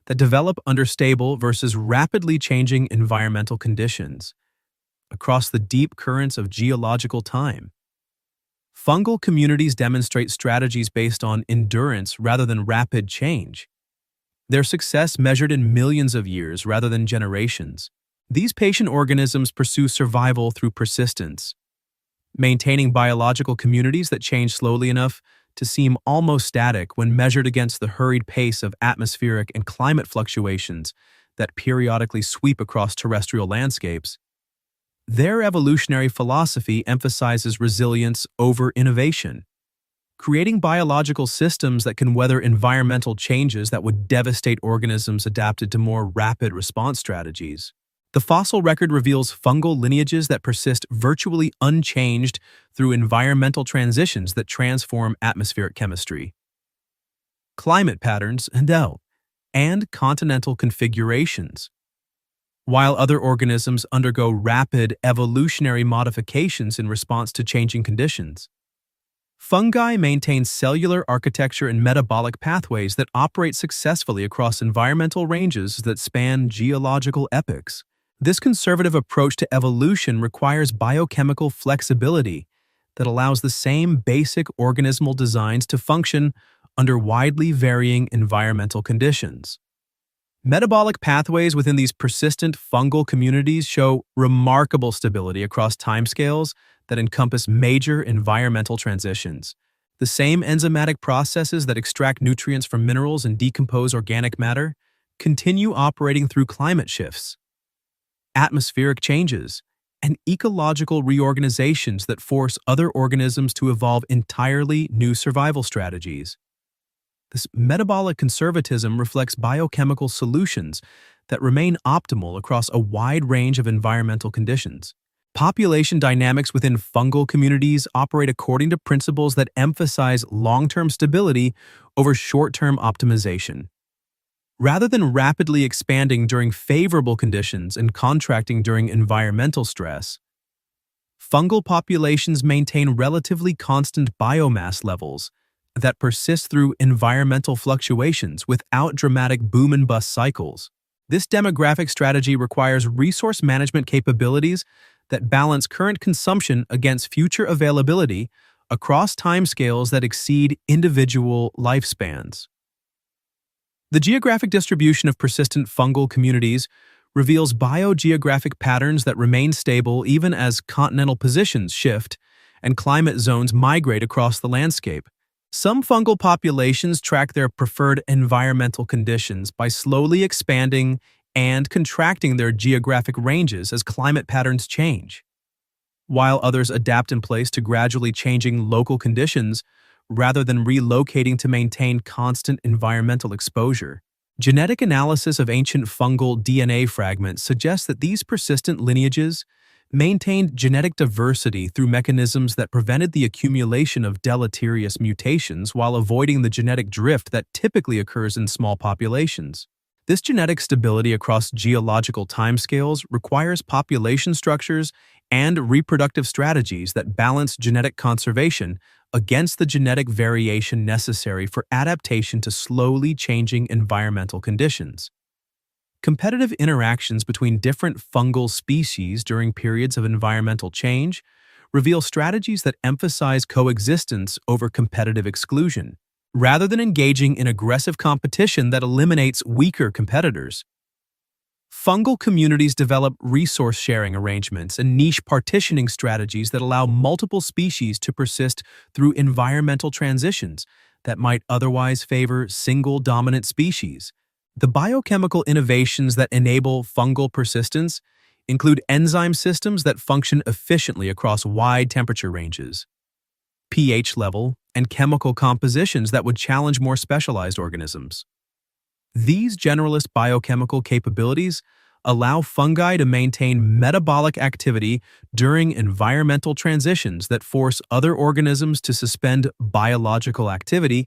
that develop under stable versus rapidly changing environmental conditions across the deep currents of geological time. Fungal communities demonstrate strategies based on endurance rather than rapid change. Their success measured in millions of years rather than generations. These patient organisms pursue survival through persistence, maintaining biological communities that change slowly enough to seem almost static when measured against the hurried pace of atmospheric and climate fluctuations that periodically sweep across terrestrial landscapes. Their evolutionary philosophy emphasizes resilience over innovation, creating biological systems that can weather environmental changes that would devastate organisms adapted to more rapid response strategies. The fossil record reveals fungal lineages that persist virtually unchanged through environmental transitions that transform atmospheric chemistry, climate patterns, and continental configurations. While other organisms undergo rapid evolutionary modifications in response to changing conditions, fungi maintain cellular architecture and metabolic pathways that operate successfully across environmental ranges that span geological epochs. This conservative approach to evolution requires biochemical flexibility that allows the same basic organismal designs to function under widely varying environmental conditions. Metabolic pathways within these persistent fungal communities show remarkable stability across timescales that encompass major environmental transitions. The same enzymatic processes that extract nutrients from minerals and decompose organic matter continue operating through climate shifts, atmospheric changes, and ecological reorganizations that force other organisms to evolve entirely new survival strategies. This metabolic conservatism reflects biochemical solutions that remain optimal across a wide range of environmental conditions. Population dynamics within fungal communities operate according to principles that emphasize long-term stability over short-term optimization. Rather than rapidly expanding during favorable conditions and contracting during environmental stress, fungal populations maintain relatively constant biomass levels that persist through environmental fluctuations without dramatic boom and bust cycles. This demographic strategy requires resource management capabilities that balance current consumption against future availability across timescales that exceed individual lifespans. The geographic distribution of persistent fungal communities reveals biogeographic patterns that remain stable even as continental positions shift and climate zones migrate across the landscape. Some fungal populations track their preferred environmental conditions by slowly expanding and contracting their geographic ranges as climate patterns change, while others adapt in place to gradually changing local conditions rather than relocating to maintain constant environmental exposure. Genetic analysis of ancient fungal DNA fragments suggests that these persistent lineages maintained genetic diversity through mechanisms that prevented the accumulation of deleterious mutations while avoiding the genetic drift that typically occurs in small populations. This genetic stability across geological timescales requires population structures and reproductive strategies that balance genetic conservation against the genetic variation necessary for adaptation to slowly changing environmental conditions. Competitive interactions between different fungal species during periods of environmental change reveal strategies that emphasize coexistence over competitive exclusion, rather than engaging in aggressive competition that eliminates weaker competitors. Fungal communities develop resource-sharing arrangements and niche partitioning strategies that allow multiple species to persist through environmental transitions that might otherwise favor single dominant species. The biochemical innovations that enable fungal persistence include enzyme systems that function efficiently across wide temperature ranges, pH level, and chemical compositions that would challenge more specialized organisms. These generalist biochemical capabilities allow fungi to maintain metabolic activity during environmental transitions that force other organisms to suspend biological activity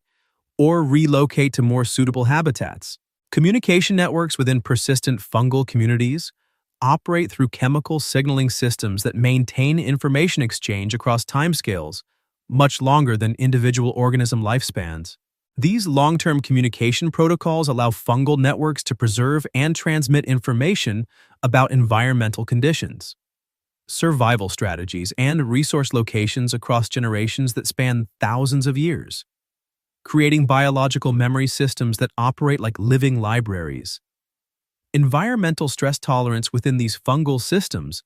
or relocate to more suitable habitats. Communication networks within persistent fungal communities operate through chemical signaling systems that maintain information exchange across timescales much longer than individual organism lifespans. These long-term communication protocols allow fungal networks to preserve and transmit information about environmental conditions, survival strategies, and resource locations across generations that span thousands of years, creating biological memory systems that operate like living libraries. Environmental stress tolerance within these fungal systems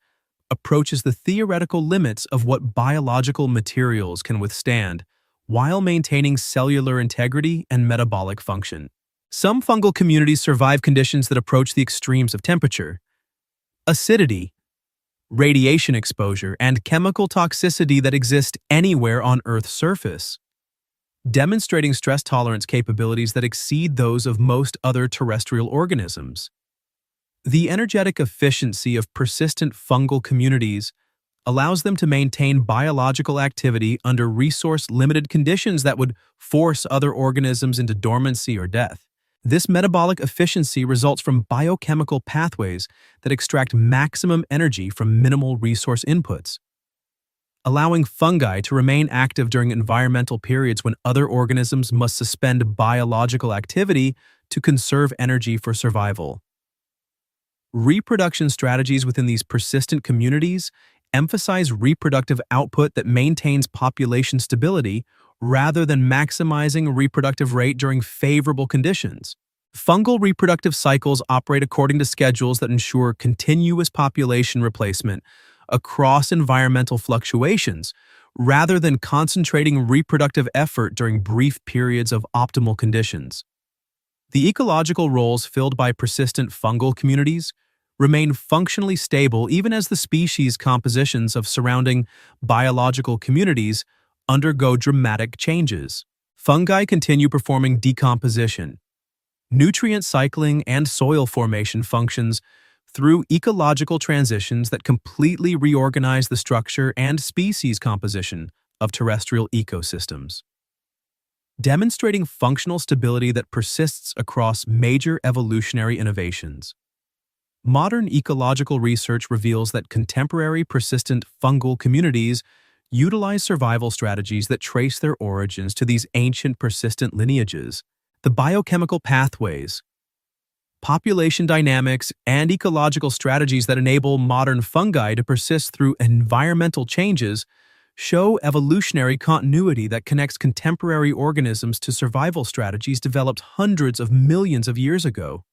approaches the theoretical limits of what biological materials can withstand, while maintaining cellular integrity and metabolic function. Some fungal communities survive conditions that approach the extremes of temperature, acidity, radiation exposure, and chemical toxicity that exist anywhere on Earth's surface, demonstrating stress tolerance capabilities that exceed those of most other terrestrial organisms. The energetic efficiency of persistent fungal communities allows them to maintain biological activity under resource-limited conditions that would force other organisms into dormancy or death. This metabolic efficiency results from biochemical pathways that extract maximum energy from minimal resource inputs, allowing fungi to remain active during environmental periods when other organisms must suspend biological activity to conserve energy for survival. Reproduction strategies within these persistent communities emphasize reproductive output that maintains population stability rather than maximizing reproductive rate during favorable conditions. Fungal reproductive cycles operate according to schedules that ensure continuous population replacement across environmental fluctuations, rather than concentrating reproductive effort during brief periods of optimal conditions. The ecological roles filled by persistent fungal communities remain functionally stable even as the species compositions of surrounding biological communities undergo dramatic changes. Fungi continue performing decomposition, nutrient cycling, and soil formation functions through ecological transitions that completely reorganize the structure and species composition of terrestrial ecosystems, demonstrating functional stability that persists across major evolutionary innovations. Modern ecological research reveals that contemporary persistent fungal communities utilize survival strategies that trace their origins to these ancient persistent lineages. The biochemical pathways, population dynamics, and ecological strategies that enable modern fungi to persist through environmental changes show evolutionary continuity that connects contemporary organisms to survival strategies developed hundreds of millions of years ago.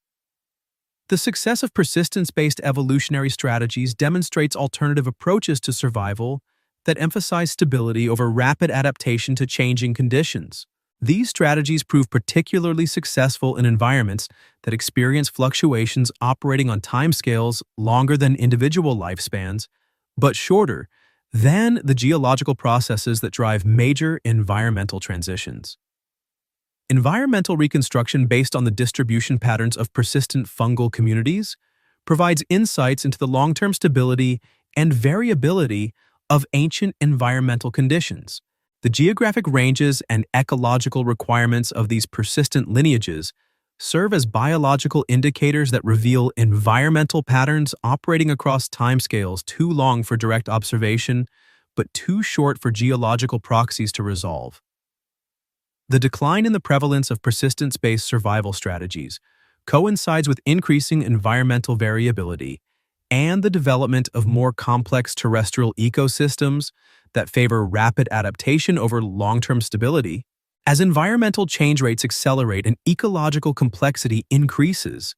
The success of persistence-based evolutionary strategies demonstrates alternative approaches to survival that emphasize stability over rapid adaptation to changing conditions. These strategies prove particularly successful in environments that experience fluctuations operating on timescales longer than individual lifespans, but shorter than the geological processes that drive major environmental transitions. Environmental reconstruction based on the distribution patterns of persistent fungal communities provides insights into the long-term stability and variability of ancient environmental conditions. The geographic ranges and ecological requirements of these persistent lineages serve as biological indicators that reveal environmental patterns operating across timescales too long for direct observation, but too short for geological proxies to resolve. The decline in the prevalence of persistence-based survival strategies coincides with increasing environmental variability and the development of more complex terrestrial ecosystems that favor rapid adaptation over long-term stability. As environmental change rates accelerate and ecological complexity increases,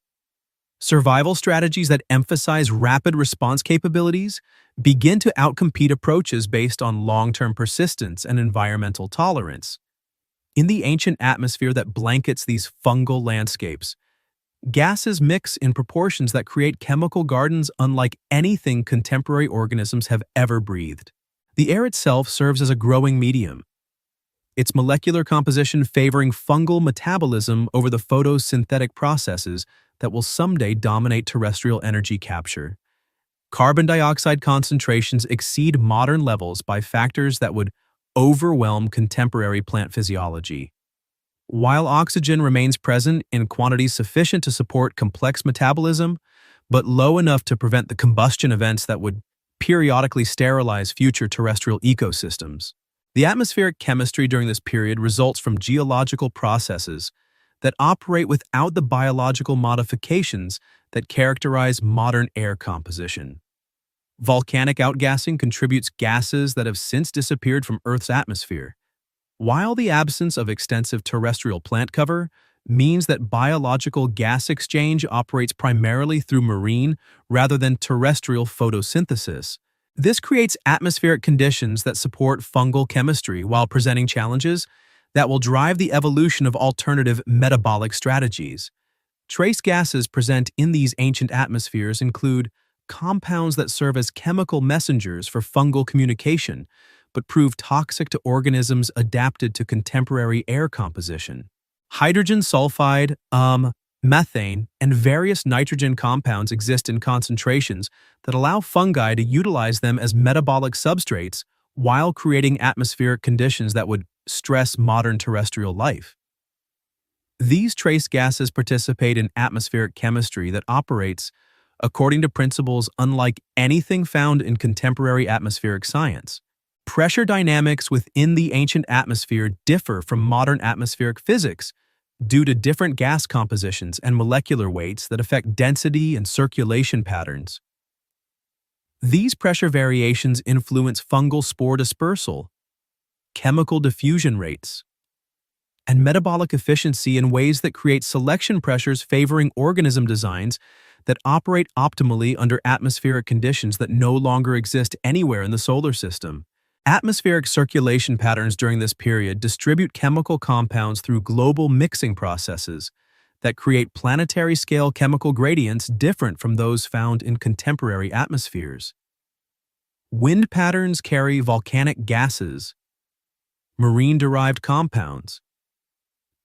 survival strategies that emphasize rapid response capabilities begin to outcompete approaches based on long-term persistence and environmental tolerance. In the ancient atmosphere that blankets these fungal landscapes, gases mix in proportions that create chemical gardens unlike anything contemporary organisms have ever breathed. The air itself serves as a growing medium, its molecular composition favoring fungal metabolism over the photosynthetic processes that will someday dominate terrestrial energy capture. Carbon dioxide concentrations exceed modern levels by factors that would overwhelm contemporary plant physiology, while oxygen remains present in quantities sufficient to support complex metabolism, but low enough to prevent the combustion events that would periodically sterilize future terrestrial ecosystems. The atmospheric chemistry during this period results from geological processes that operate without the biological modifications that characterize modern air composition. Volcanic outgassing contributes gases that have since disappeared from Earth's atmosphere, while the absence of extensive terrestrial plant cover means that biological gas exchange operates primarily through marine rather than terrestrial photosynthesis. This creates atmospheric conditions that support fungal chemistry while presenting challenges that will drive the evolution of alternative metabolic strategies. Trace gases present in these ancient atmospheres include compounds that serve as chemical messengers for fungal communication, but prove toxic to organisms adapted to contemporary air composition. Hydrogen sulfide, methane, and various nitrogen compounds exist in concentrations that allow fungi to utilize them as metabolic substrates while creating atmospheric conditions that would stress modern terrestrial life. These trace gases participate in atmospheric chemistry that operates according to principles unlike anything found in contemporary atmospheric science. Pressure dynamics within the ancient atmosphere differ from modern atmospheric physics due to different gas compositions and molecular weights that affect density and circulation patterns. These pressure variations influence fungal spore dispersal, chemical diffusion rates, and metabolic efficiency in ways that create selection pressures favoring organism designs that operate optimally under atmospheric conditions that no longer exist anywhere in the solar system. Atmospheric circulation patterns during this period distribute chemical compounds through global mixing processes that create planetary-scale chemical gradients different from those found in contemporary atmospheres. Wind patterns carry volcanic gases, marine-derived compounds,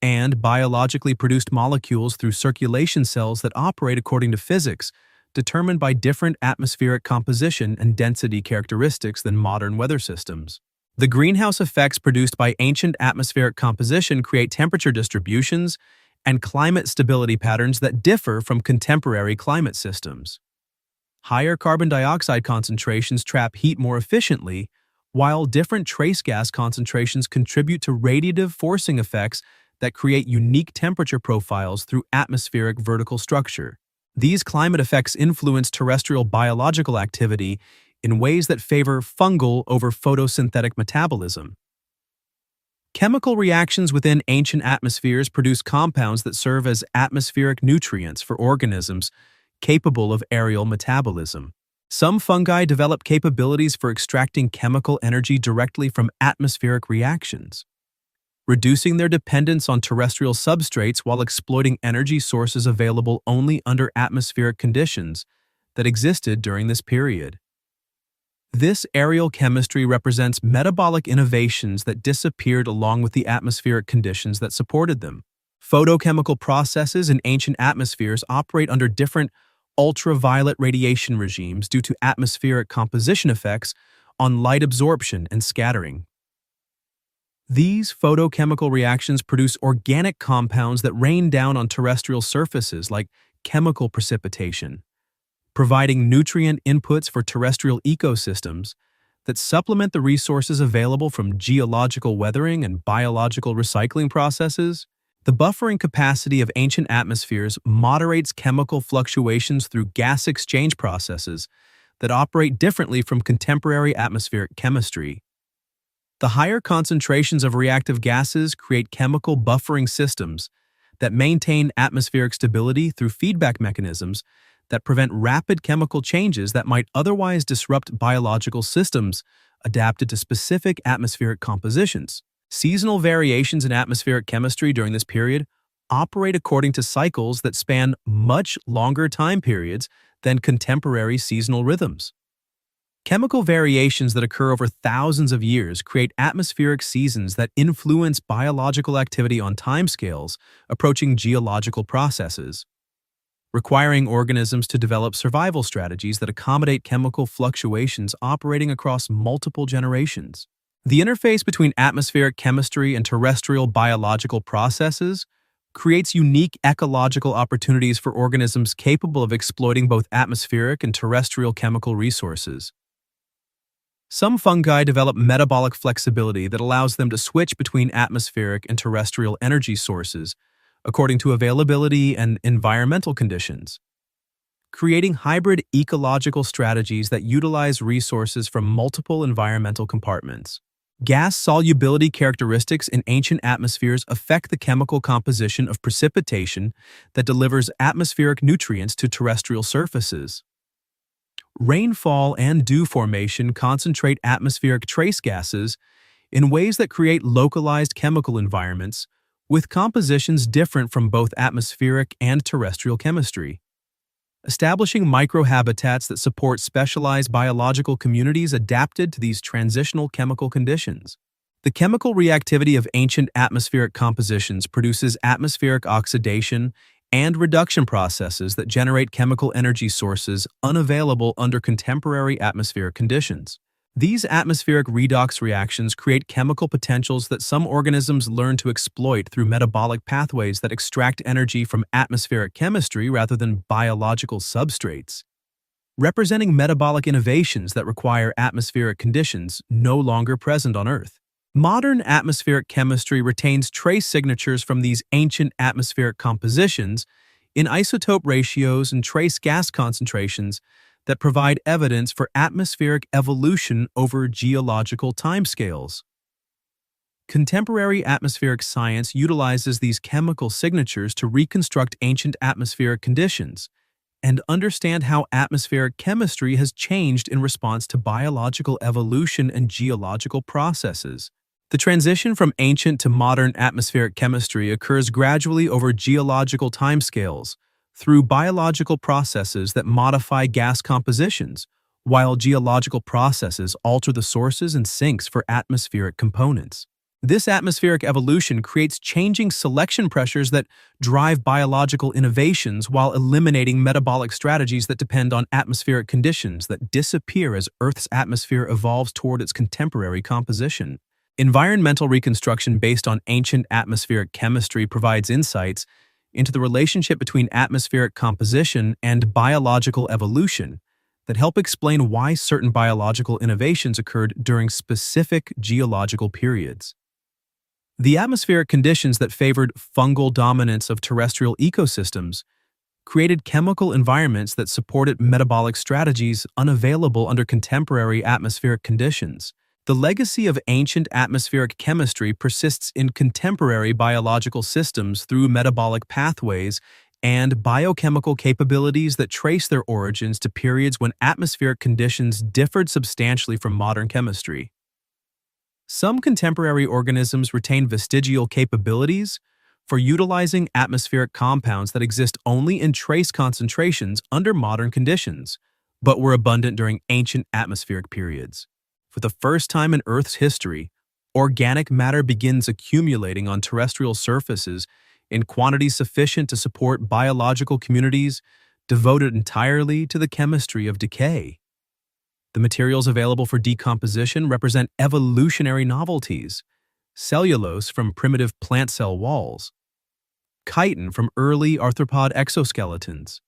and biologically produced molecules through circulation cells that operate according to physics, determined by different atmospheric composition and density characteristics than modern weather systems. The greenhouse effects produced by ancient atmospheric composition create temperature distributions and climate stability patterns that differ from contemporary climate systems. Higher carbon dioxide concentrations trap heat more efficiently, while different trace gas concentrations contribute to radiative forcing effects that create unique temperature profiles through atmospheric vertical structure. These climate effects influence terrestrial biological activity in ways that favor fungal over photosynthetic metabolism. Chemical reactions within ancient atmospheres produce compounds that serve as atmospheric nutrients for organisms capable of aerial metabolism. Some fungi develop capabilities for extracting chemical energy directly from atmospheric reactions, reducing their dependence on terrestrial substrates while exploiting energy sources available only under atmospheric conditions that existed during this period. This aerial chemistry represents metabolic innovations that disappeared along with the atmospheric conditions that supported them. Photochemical processes in ancient atmospheres operate under different ultraviolet radiation regimes due to atmospheric composition effects on light absorption and scattering. These photochemical reactions produce organic compounds that rain down on terrestrial surfaces like chemical precipitation, providing nutrient inputs for terrestrial ecosystems that supplement the resources available from geological weathering and biological recycling processes. The buffering capacity of ancient atmospheres moderates chemical fluctuations through gas exchange processes that operate differently from contemporary atmospheric chemistry. The higher concentrations of reactive gases create chemical buffering systems that maintain atmospheric stability through feedback mechanisms that prevent rapid chemical changes that might otherwise disrupt biological systems adapted to specific atmospheric compositions. Seasonal variations in atmospheric chemistry during this period operate according to cycles that span much longer time periods than contemporary seasonal rhythms. Chemical variations that occur over thousands of years create atmospheric seasons that influence biological activity on timescales approaching geological processes, requiring organisms to develop survival strategies that accommodate chemical fluctuations operating across multiple generations. The interface between atmospheric chemistry and terrestrial biological processes creates unique ecological opportunities for organisms capable of exploiting both atmospheric and terrestrial chemical resources. Some fungi develop metabolic flexibility that allows them to switch between atmospheric and terrestrial energy sources according to availability and environmental conditions, creating hybrid ecological strategies that utilize resources from multiple environmental compartments. Gas solubility characteristics in ancient atmospheres affect the chemical composition of precipitation that delivers atmospheric nutrients to terrestrial surfaces. Rainfall and dew formation concentrate atmospheric trace gases in ways that create localized chemical environments with compositions different from both atmospheric and terrestrial chemistry, establishing microhabitats that support specialized biological communities adapted to these transitional chemical conditions. The chemical reactivity of ancient atmospheric compositions produces atmospheric oxidation and reduction processes that generate chemical energy sources unavailable under contemporary atmospheric conditions. These atmospheric redox reactions create chemical potentials that some organisms learn to exploit through metabolic pathways that extract energy from atmospheric chemistry rather than biological substrates, representing metabolic innovations that require atmospheric conditions no longer present on Earth. Modern atmospheric chemistry retains trace signatures from these ancient atmospheric compositions in isotope ratios and trace gas concentrations that provide evidence for atmospheric evolution over geological timescales. Contemporary atmospheric science utilizes these chemical signatures to reconstruct ancient atmospheric conditions and understand how atmospheric chemistry has changed in response to biological evolution and geological processes. The transition from ancient to modern atmospheric chemistry occurs gradually over geological timescales through biological processes that modify gas compositions, while geological processes alter the sources and sinks for atmospheric components. This atmospheric evolution creates changing selection pressures that drive biological innovations while eliminating metabolic strategies that depend on atmospheric conditions that disappear as Earth's atmosphere evolves toward its contemporary composition. Environmental reconstruction based on ancient atmospheric chemistry provides insights into the relationship between atmospheric composition and biological evolution that help explain why certain biological innovations occurred during specific geological periods. The atmospheric conditions that favored fungal dominance of terrestrial ecosystems created chemical environments that supported metabolic strategies unavailable under contemporary atmospheric conditions. The legacy of ancient atmospheric chemistry persists in contemporary biological systems through metabolic pathways and biochemical capabilities that trace their origins to periods when atmospheric conditions differed substantially from modern chemistry. Some contemporary organisms retain vestigial capabilities for utilizing atmospheric compounds that exist only in trace concentrations under modern conditions, but were abundant during ancient atmospheric periods. For the first time in Earth's history, organic matter begins accumulating on terrestrial surfaces in quantities sufficient to support biological communities devoted entirely to the chemistry of decay. The materials available for decomposition represent evolutionary novelties: cellulose from primitive plant cell walls, chitin from early arthropod exoskeletons,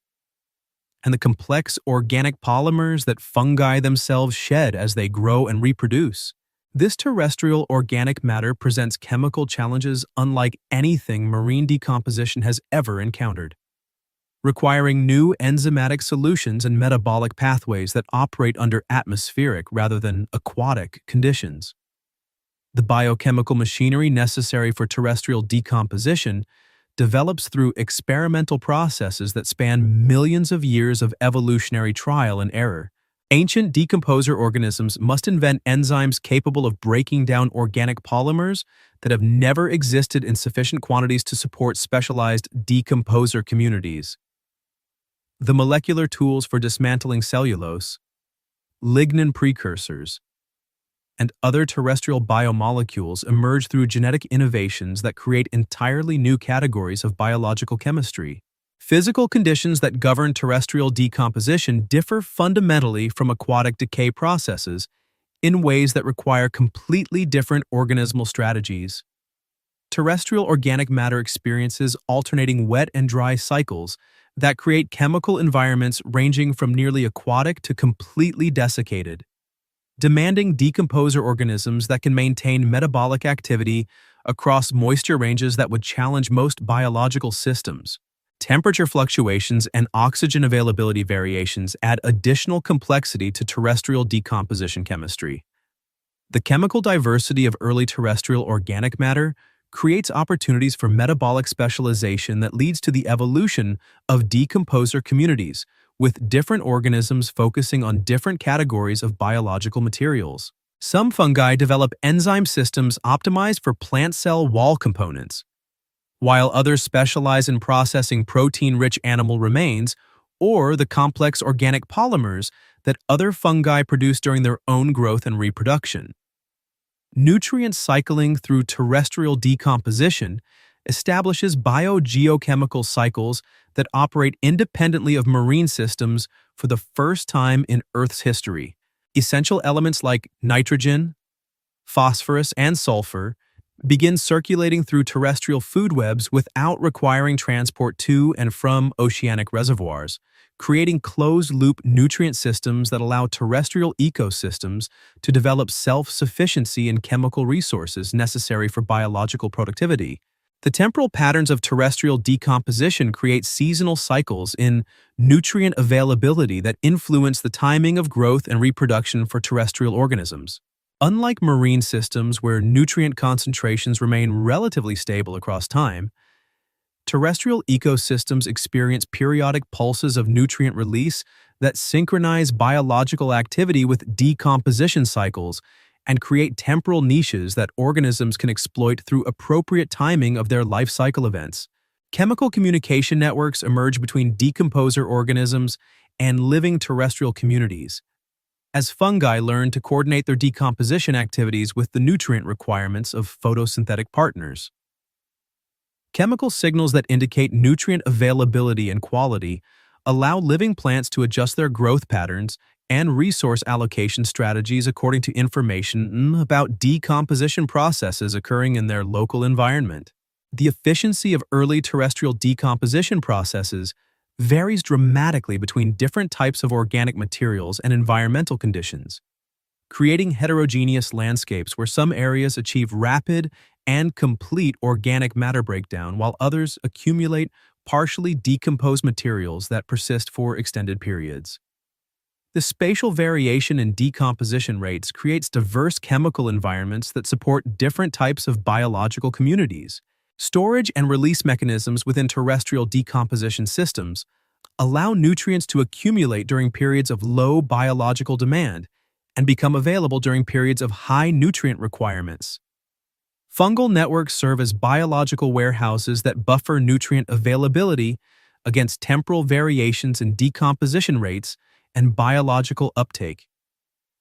and the complex organic polymers that fungi themselves shed as they grow and reproduce. This terrestrial organic matter presents chemical challenges unlike anything marine decomposition has ever encountered, requiring new enzymatic solutions and metabolic pathways that operate under atmospheric rather than aquatic conditions. The biochemical machinery necessary for terrestrial decomposition develops through experimental processes that span millions of years of evolutionary trial and error. Ancient decomposer organisms must invent enzymes capable of breaking down organic polymers that have never existed in sufficient quantities to support specialized decomposer communities. The molecular tools for dismantling cellulose, lignin precursors, and other terrestrial biomolecules emerge through genetic innovations that create entirely new categories of biological chemistry. Physical conditions that govern terrestrial decomposition differ fundamentally from aquatic decay processes in ways that require completely different organismal strategies. Terrestrial organic matter experiences alternating wet and dry cycles that create chemical environments ranging from nearly aquatic to completely desiccated, demanding decomposer organisms that can maintain metabolic activity across moisture ranges that would challenge most biological systems. Temperature fluctuations and oxygen availability variations add additional complexity to terrestrial decomposition chemistry. The chemical diversity of early terrestrial organic matter creates opportunities for metabolic specialization that leads to the evolution of decomposer communities, with different organisms focusing on different categories of biological materials. Some fungi develop enzyme systems optimized for plant cell wall components, while others specialize in processing protein-rich animal remains or the complex organic polymers that other fungi produce during their own growth and reproduction. Nutrient cycling through terrestrial decomposition establishes biogeochemical cycles that operate independently of marine systems for the first time in Earth's history. Essential elements like nitrogen, phosphorus, and sulfur begin circulating through terrestrial food webs without requiring transport to and from oceanic reservoirs, creating closed-loop nutrient systems that allow terrestrial ecosystems to develop self-sufficiency in chemical resources necessary for biological productivity. The temporal patterns of terrestrial decomposition create seasonal cycles in nutrient availability that influence the timing of growth and reproduction for terrestrial organisms. Unlike marine systems where nutrient concentrations remain relatively stable across time, terrestrial ecosystems experience periodic pulses of nutrient release that synchronize biological activity with decomposition cycles and create temporal niches that organisms can exploit through appropriate timing of their life cycle events. Chemical communication networks emerge between decomposer organisms and living terrestrial communities, as fungi learn to coordinate their decomposition activities with the nutrient requirements of photosynthetic partners. Chemical signals that indicate nutrient availability and quality allow living plants to adjust their growth patterns and resource allocation strategies according to information about decomposition processes occurring in their local environment. The efficiency of early terrestrial decomposition processes varies dramatically between different types of organic materials and environmental conditions, creating heterogeneous landscapes where some areas achieve rapid and complete organic matter breakdown while others accumulate partially decomposed materials that persist for extended periods. The spatial variation in decomposition rates creates diverse chemical environments that support different types of biological communities. Storage and release mechanisms within terrestrial decomposition systems allow nutrients to accumulate during periods of low biological demand and become available during periods of high nutrient requirements. Fungal networks serve as biological warehouses that buffer nutrient availability against temporal variations in decomposition rates and biological uptake,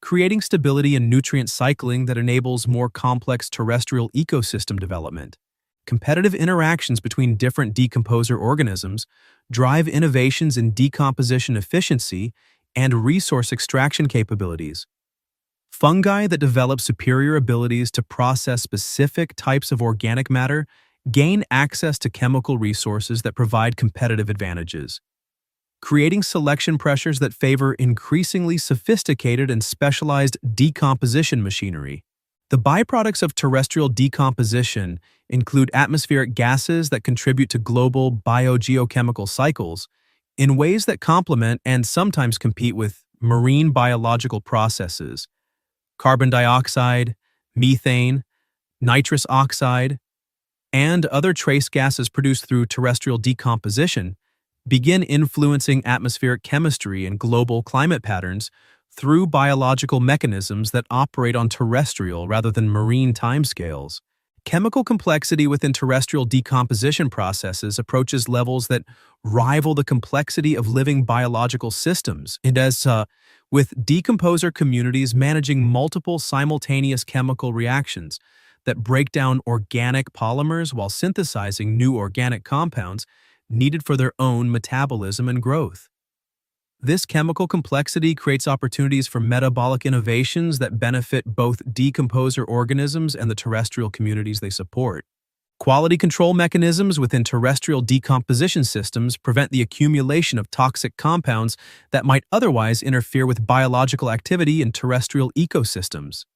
creating stability in nutrient cycling that enables more complex terrestrial ecosystem development. Competitive interactions between different decomposer organisms drive innovations in decomposition efficiency and resource extraction capabilities. Fungi that develop superior abilities to process specific types of organic matter gain access to chemical resources that provide competitive advantages, creating selection pressures that favor increasingly sophisticated and specialized decomposition machinery. The byproducts of terrestrial decomposition include atmospheric gases that contribute to global biogeochemical cycles in ways that complement and sometimes compete with marine biological processes. Carbon dioxide, methane, nitrous oxide, and other trace gases produced through terrestrial decomposition begin influencing atmospheric chemistry and global climate patterns through biological mechanisms that operate on terrestrial rather than marine timescales. Chemical complexity within terrestrial decomposition processes approaches levels that rival the complexity of living biological systems, and with decomposer communities managing multiple simultaneous chemical reactions that break down organic polymers while synthesizing new organic compounds needed for their own metabolism and growth. This chemical complexity creates opportunities for metabolic innovations that benefit both decomposer organisms and the terrestrial communities they support. Quality control mechanisms within terrestrial decomposition systems prevent the accumulation of toxic compounds that might otherwise interfere with biological activity in terrestrial ecosystems.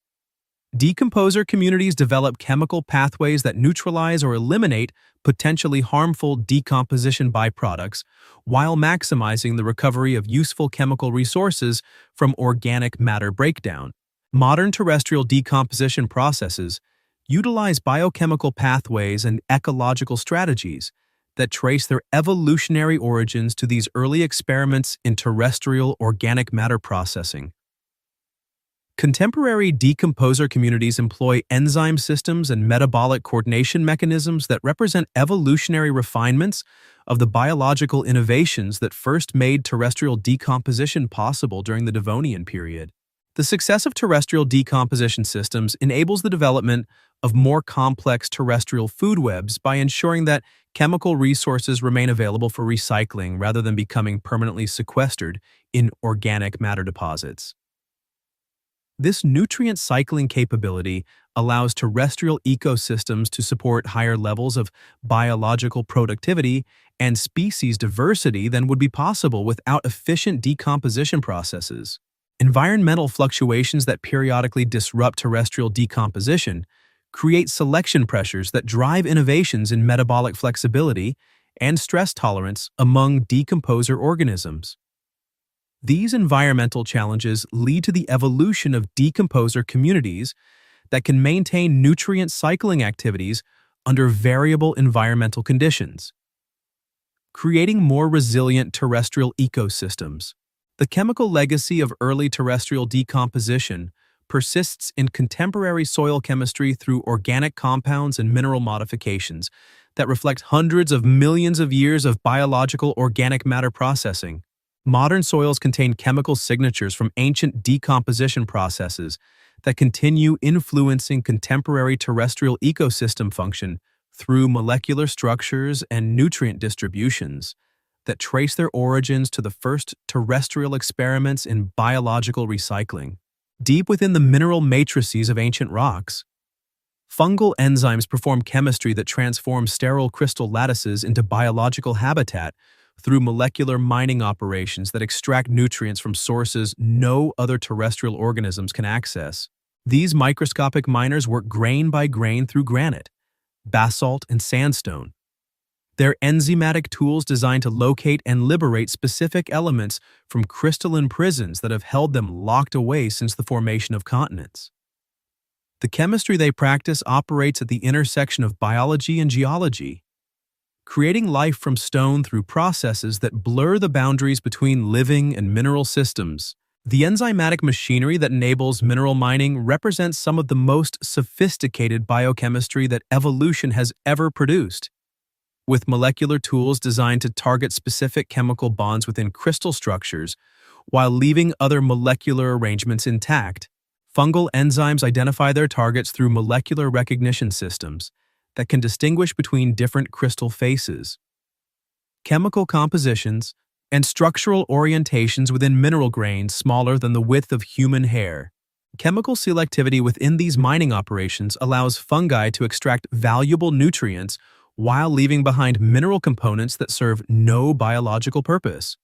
Decomposer communities develop chemical pathways that neutralize or eliminate potentially harmful decomposition byproducts while maximizing the recovery of useful chemical resources from organic matter breakdown. Modern terrestrial decomposition processes utilize biochemical pathways and ecological strategies that trace their evolutionary origins to these early experiments in terrestrial organic matter processing. Contemporary decomposer communities employ enzyme systems and metabolic coordination mechanisms that represent evolutionary refinements of the biological innovations that first made terrestrial decomposition possible during the Devonian period. The success of terrestrial decomposition systems enables the development of more complex terrestrial food webs by ensuring that chemical resources remain available for recycling rather than becoming permanently sequestered in organic matter deposits. This nutrient cycling capability allows terrestrial ecosystems to support higher levels of biological productivity and species diversity than would be possible without efficient decomposition processes. Environmental fluctuations that periodically disrupt terrestrial decomposition create selection pressures that drive innovations in metabolic flexibility and stress tolerance among decomposer organisms. These environmental challenges lead to the evolution of decomposer communities that can maintain nutrient cycling activities under variable environmental conditions, creating more resilient terrestrial ecosystems. The chemical legacy of early terrestrial decomposition persists in contemporary soil chemistry through organic compounds and mineral modifications that reflect hundreds of millions of years of biological organic matter processing. Modern soils contain chemical signatures from ancient decomposition processes that continue influencing contemporary terrestrial ecosystem function through molecular structures and nutrient distributions that trace their origins to the first terrestrial experiments in biological recycling. Deep within the mineral matrices of ancient rocks, fungal enzymes perform chemistry that transforms sterile crystal lattices into biological habitat through molecular mining operations that extract nutrients from sources no other terrestrial organisms can access. These microscopic miners work grain by grain through granite, basalt, and sandstone. They're enzymatic tools designed to locate and liberate specific elements from crystalline prisons that have held them locked away since the formation of continents. The chemistry they practice operates at the intersection of biology and geology, creating life from stone through processes that blur the boundaries between living and mineral systems. The enzymatic machinery that enables mineral mining represents some of the most sophisticated biochemistry that evolution has ever produced. With molecular tools designed to target specific chemical bonds within crystal structures while leaving other molecular arrangements intact, fungal enzymes identify their targets through molecular recognition systems that can distinguish between different crystal faces, chemical compositions, and structural orientations within mineral grains smaller than the width of human hair. Chemical selectivity within these mining operations allows fungi to extract valuable nutrients while leaving behind mineral components that serve no biological purpose,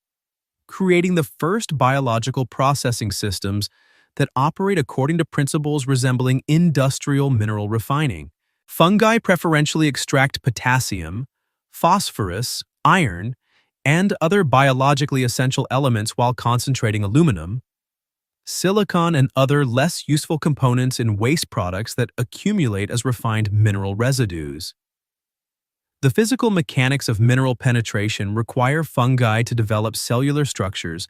creating the first biological processing systems that operate according to principles resembling industrial mineral refining. Fungi preferentially extract potassium, phosphorus, iron, and other biologically essential elements while concentrating aluminum, silicon, and other less useful components in waste products that accumulate as refined mineral residues. The physical mechanics of mineral penetration require fungi to develop cellular structures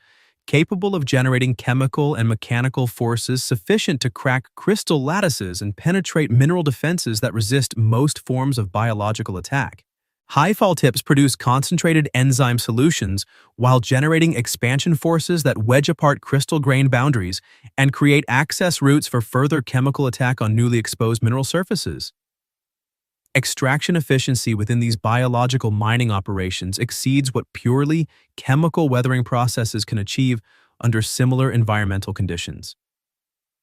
capable of generating chemical and mechanical forces sufficient to crack crystal lattices and penetrate mineral defenses that resist most forms of biological attack. High-fall tips produce concentrated enzyme solutions while generating expansion forces that wedge apart crystal grain boundaries and create access routes for further chemical attack on newly exposed mineral surfaces. Extraction efficiency within these biological mining operations exceeds what purely chemical weathering processes can achieve under similar environmental conditions,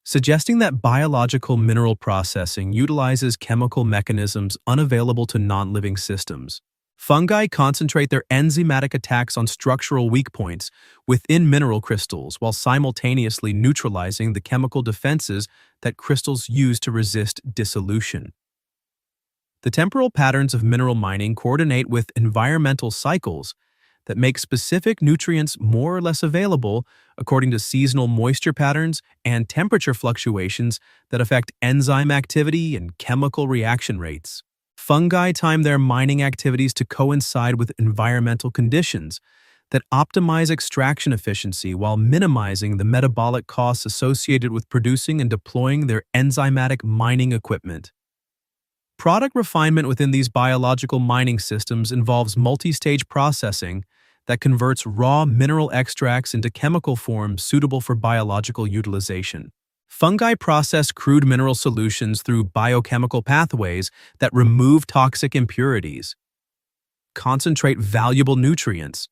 suggesting that biological mineral processing utilizes chemical mechanisms unavailable to non-living systems. Fungi concentrate their enzymatic attacks on structural weak points within mineral crystals while simultaneously neutralizing the chemical defenses that crystals use to resist dissolution. The temporal patterns of mineral mining coordinate with environmental cycles that make specific nutrients more or less available according to seasonal moisture patterns and temperature fluctuations that affect enzyme activity and chemical reaction rates. Fungi time their mining activities to coincide with environmental conditions that optimize extraction efficiency while minimizing the metabolic costs associated with producing and deploying their enzymatic mining equipment. Product refinement within these biological mining systems involves multi-stage processing that converts raw mineral extracts into chemical forms suitable for biological utilization. Fungi process crude mineral solutions through biochemical pathways that remove toxic impurities, concentrate valuable nutrients,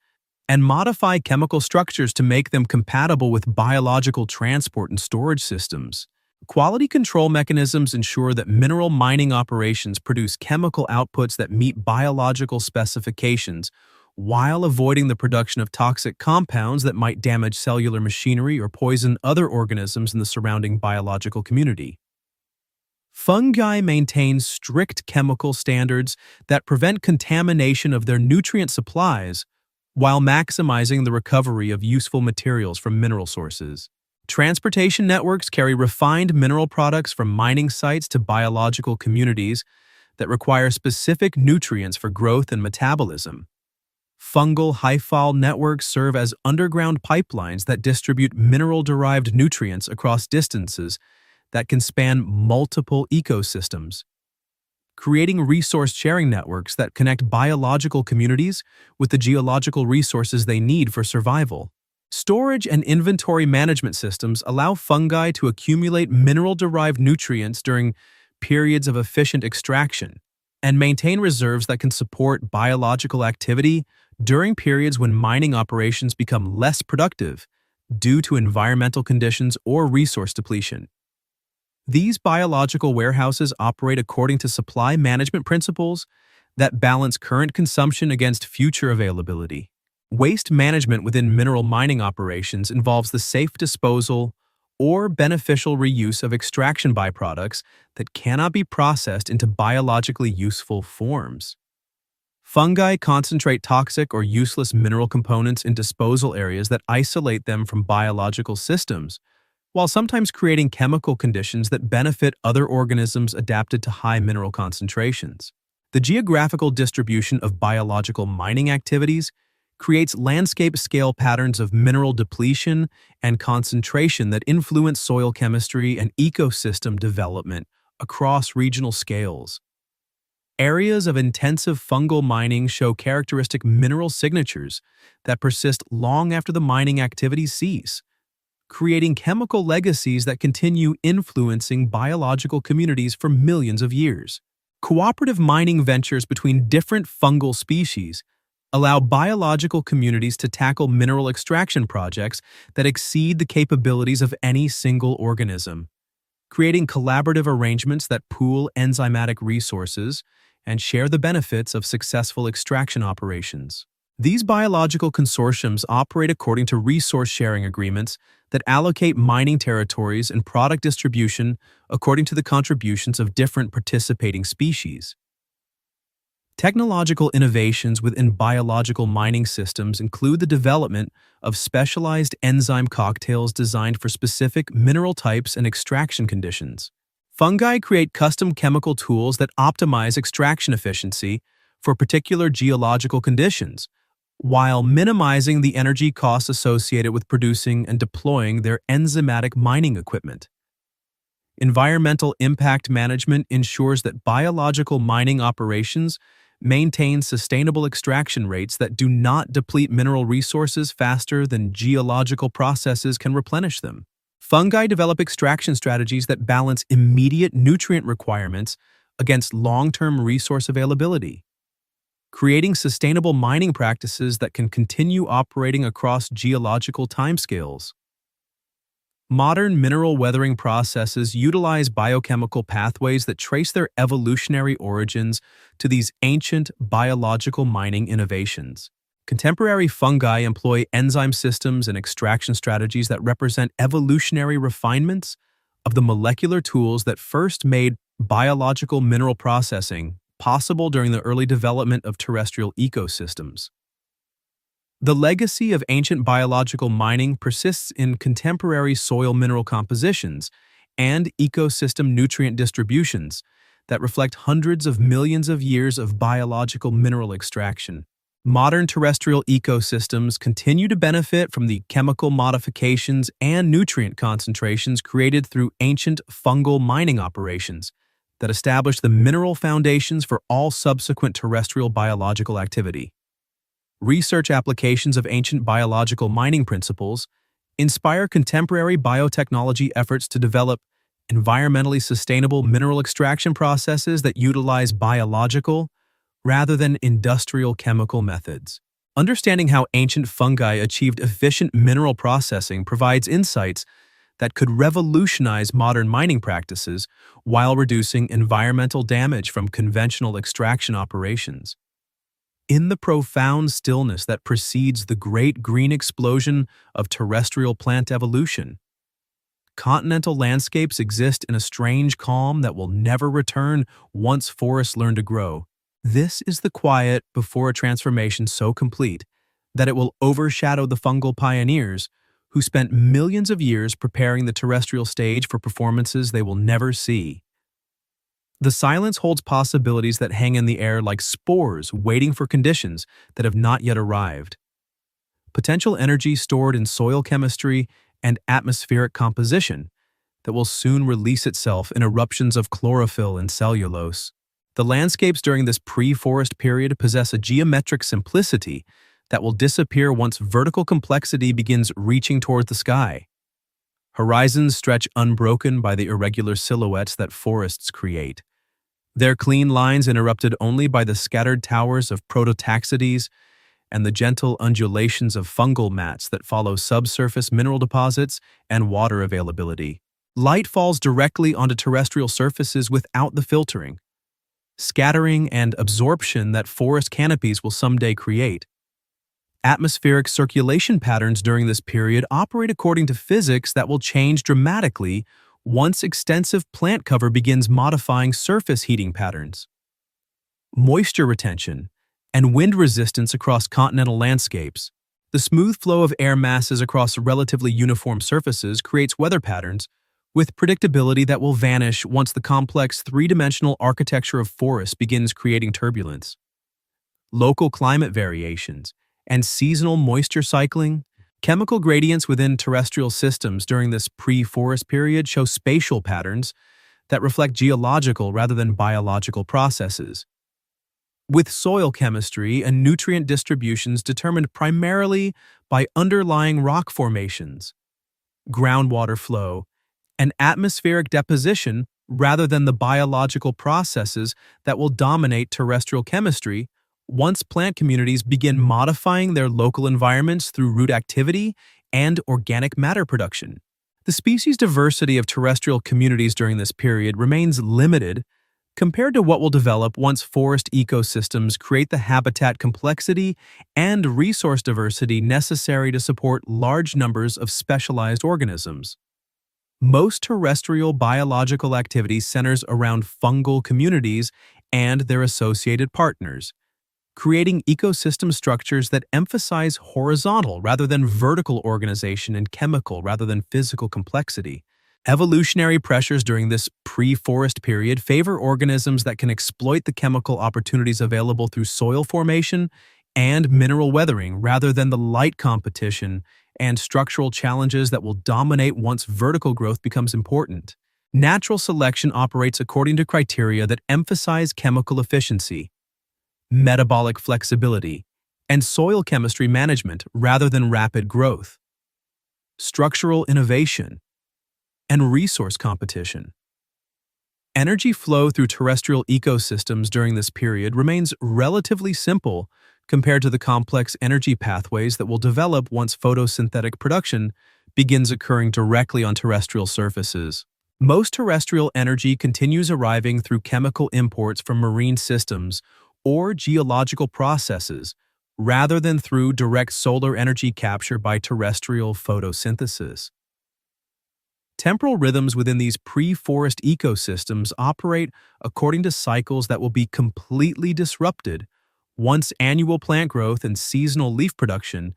and modify chemical structures to make them compatible with biological transport and storage systems. Quality control mechanisms ensure that mineral mining operations produce chemical outputs that meet biological specifications while avoiding the production of toxic compounds that might damage cellular machinery or poison other organisms in the surrounding biological community. Fungi maintain strict chemical standards that prevent contamination of their nutrient supplies while maximizing the recovery of useful materials from mineral sources. Transportation networks carry refined mineral products from mining sites to biological communities that require specific nutrients for growth and metabolism. Fungal hyphal networks serve as underground pipelines that distribute mineral-derived nutrients across distances that can span multiple ecosystems, creating resource-sharing networks that connect biological communities with the geological resources they need for survival. Storage and inventory management systems allow fungi to accumulate mineral-derived nutrients during periods of efficient extraction and maintain reserves that can support biological activity during periods when mining operations become less productive due to environmental conditions or resource depletion. These biological warehouses operate according to supply management principles that balance current consumption against future availability. Waste management within mineral mining operations involves the safe disposal or beneficial reuse of extraction byproducts that cannot be processed into biologically useful forms. Fungi concentrate toxic or useless mineral components in disposal areas that isolate them from biological systems, while sometimes creating chemical conditions that benefit other organisms adapted to high mineral concentrations. The geographical distribution of biological mining activities creates landscape-scale patterns of mineral depletion and concentration that influence soil chemistry and ecosystem development across regional scales. Areas of intensive fungal mining show characteristic mineral signatures that persist long after the mining activities cease, creating chemical legacies that continue influencing biological communities for millions of years. Cooperative mining ventures between different fungal species allow biological communities to tackle mineral extraction projects that exceed the capabilities of any single organism, creating collaborative arrangements that pool enzymatic resources and share the benefits of successful extraction operations. These biological consortiums operate according to resource-sharing agreements that allocate mining territories and product distribution according to the contributions of different participating species. Technological innovations within biological mining systems include the development of specialized enzyme cocktails designed for specific mineral types and extraction conditions. Fungi create custom chemical tools that optimize extraction efficiency for particular geological conditions, while minimizing the energy costs associated with producing and deploying their enzymatic mining equipment. Environmental impact management ensures that biological mining operations maintain sustainable extraction rates that do not deplete mineral resources faster than geological processes can replenish them. Fungi develop extraction strategies that balance immediate nutrient requirements against long-term resource availability, creating sustainable mining practices that can continue operating across geological timescales. Modern mineral weathering processes utilize biochemical pathways that trace their evolutionary origins to these ancient biological mining innovations. Contemporary fungi employ enzyme systems and extraction strategies that represent evolutionary refinements of the molecular tools that first made biological mineral processing possible during the early development of terrestrial ecosystems. The legacy of ancient biological mining persists in contemporary soil mineral compositions and ecosystem nutrient distributions that reflect hundreds of millions of years of biological mineral extraction. Modern terrestrial ecosystems continue to benefit from the chemical modifications and nutrient concentrations created through ancient fungal mining operations that established the mineral foundations for all subsequent terrestrial biological activity. Research applications of ancient biological mining principles inspire contemporary biotechnology efforts to develop environmentally sustainable mineral extraction processes that utilize biological rather than industrial chemical methods. Understanding how ancient fungi achieved efficient mineral processing provides insights that could revolutionize modern mining practices while reducing environmental damage from conventional extraction operations. In the profound stillness that precedes the great green explosion of terrestrial plant evolution, continental landscapes exist in a strange calm that will never return once forests learn to grow. This is the quiet before a transformation so complete that it will overshadow the fungal pioneers who spent millions of years preparing the terrestrial stage for performances they will never see. The silence holds possibilities that hang in the air like spores waiting for conditions that have not yet arrived. Potential energy stored in soil chemistry and atmospheric composition that will soon release itself in eruptions of chlorophyll and cellulose. The landscapes during this pre-forest period possess a geometric simplicity that will disappear once vertical complexity begins reaching toward the sky. Horizons stretch unbroken by the irregular silhouettes that forests create. Their clean lines interrupted only by the scattered towers of prototaxides and the gentle undulations of fungal mats that follow subsurface mineral deposits and water availability. Light falls directly onto terrestrial surfaces without the filtering, scattering and absorption that forest canopies will someday create. Atmospheric circulation patterns during this period operate according to physics that will change dramatically once extensive plant cover begins modifying surface heating patterns. Moisture retention and wind resistance across continental landscapes. The smooth flow of air masses across relatively uniform surfaces creates weather patterns with predictability that will vanish once the complex three-dimensional architecture of forests begins creating turbulence. Local climate variations and seasonal moisture cycling. Chemical gradients within terrestrial systems during this pre-forest period show spatial patterns that reflect geological rather than biological processes, with soil chemistry and nutrient distributions determined primarily by underlying rock formations, groundwater flow, and atmospheric deposition rather than the biological processes that will dominate terrestrial chemistry once plant communities begin modifying their local environments through root activity and organic matter production. The species diversity of terrestrial communities during this period remains limited compared to what will develop once forest ecosystems create the habitat complexity and resource diversity necessary to support large numbers of specialized organisms. Most terrestrial biological activity centers around fungal communities and their associated partners, creating ecosystem structures that emphasize horizontal rather than vertical organization and chemical rather than physical complexity. Evolutionary pressures during this pre-forest period favor organisms that can exploit the chemical opportunities available through soil formation and mineral weathering rather than the light competition and structural challenges that will dominate once vertical growth becomes important. Natural selection operates according to criteria that emphasize chemical efficiency, metabolic flexibility, and soil chemistry management rather than rapid growth. Structural innovation and resource competition. Energy flow through terrestrial ecosystems during this period remains relatively simple compared to the complex energy pathways that will develop once photosynthetic production begins occurring directly on terrestrial surfaces. Most terrestrial energy continues arriving through chemical imports from marine systems or geological processes, rather than through direct solar energy capture by terrestrial photosynthesis. Temporal rhythms within these pre-forest ecosystems operate according to cycles that will be completely disrupted once annual plant growth and seasonal leaf production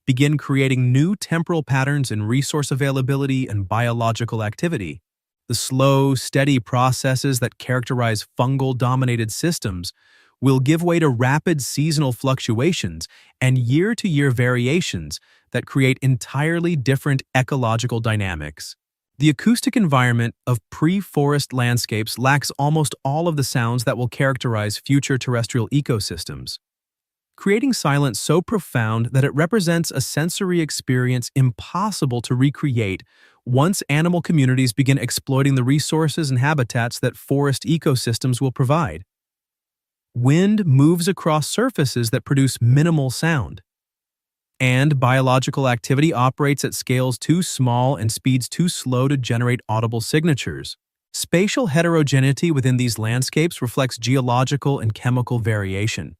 begin creating new temporal patterns in resource availability and biological activity. The slow, steady processes that characterize fungal-dominated systems will give way to rapid seasonal fluctuations and year-to-year variations that create entirely different ecological dynamics. The acoustic environment of pre-forest landscapes lacks almost all of the sounds that will characterize future terrestrial ecosystems, creating silence so profound that it represents a sensory experience impossible to recreate once animal communities begin exploiting the resources and habitats that forest ecosystems will provide. Wind moves across surfaces that produce minimal sound, and biological activity operates at scales too small and speeds too slow to generate audible signatures. Spatial heterogeneity within these landscapes reflects geological and chemical variation,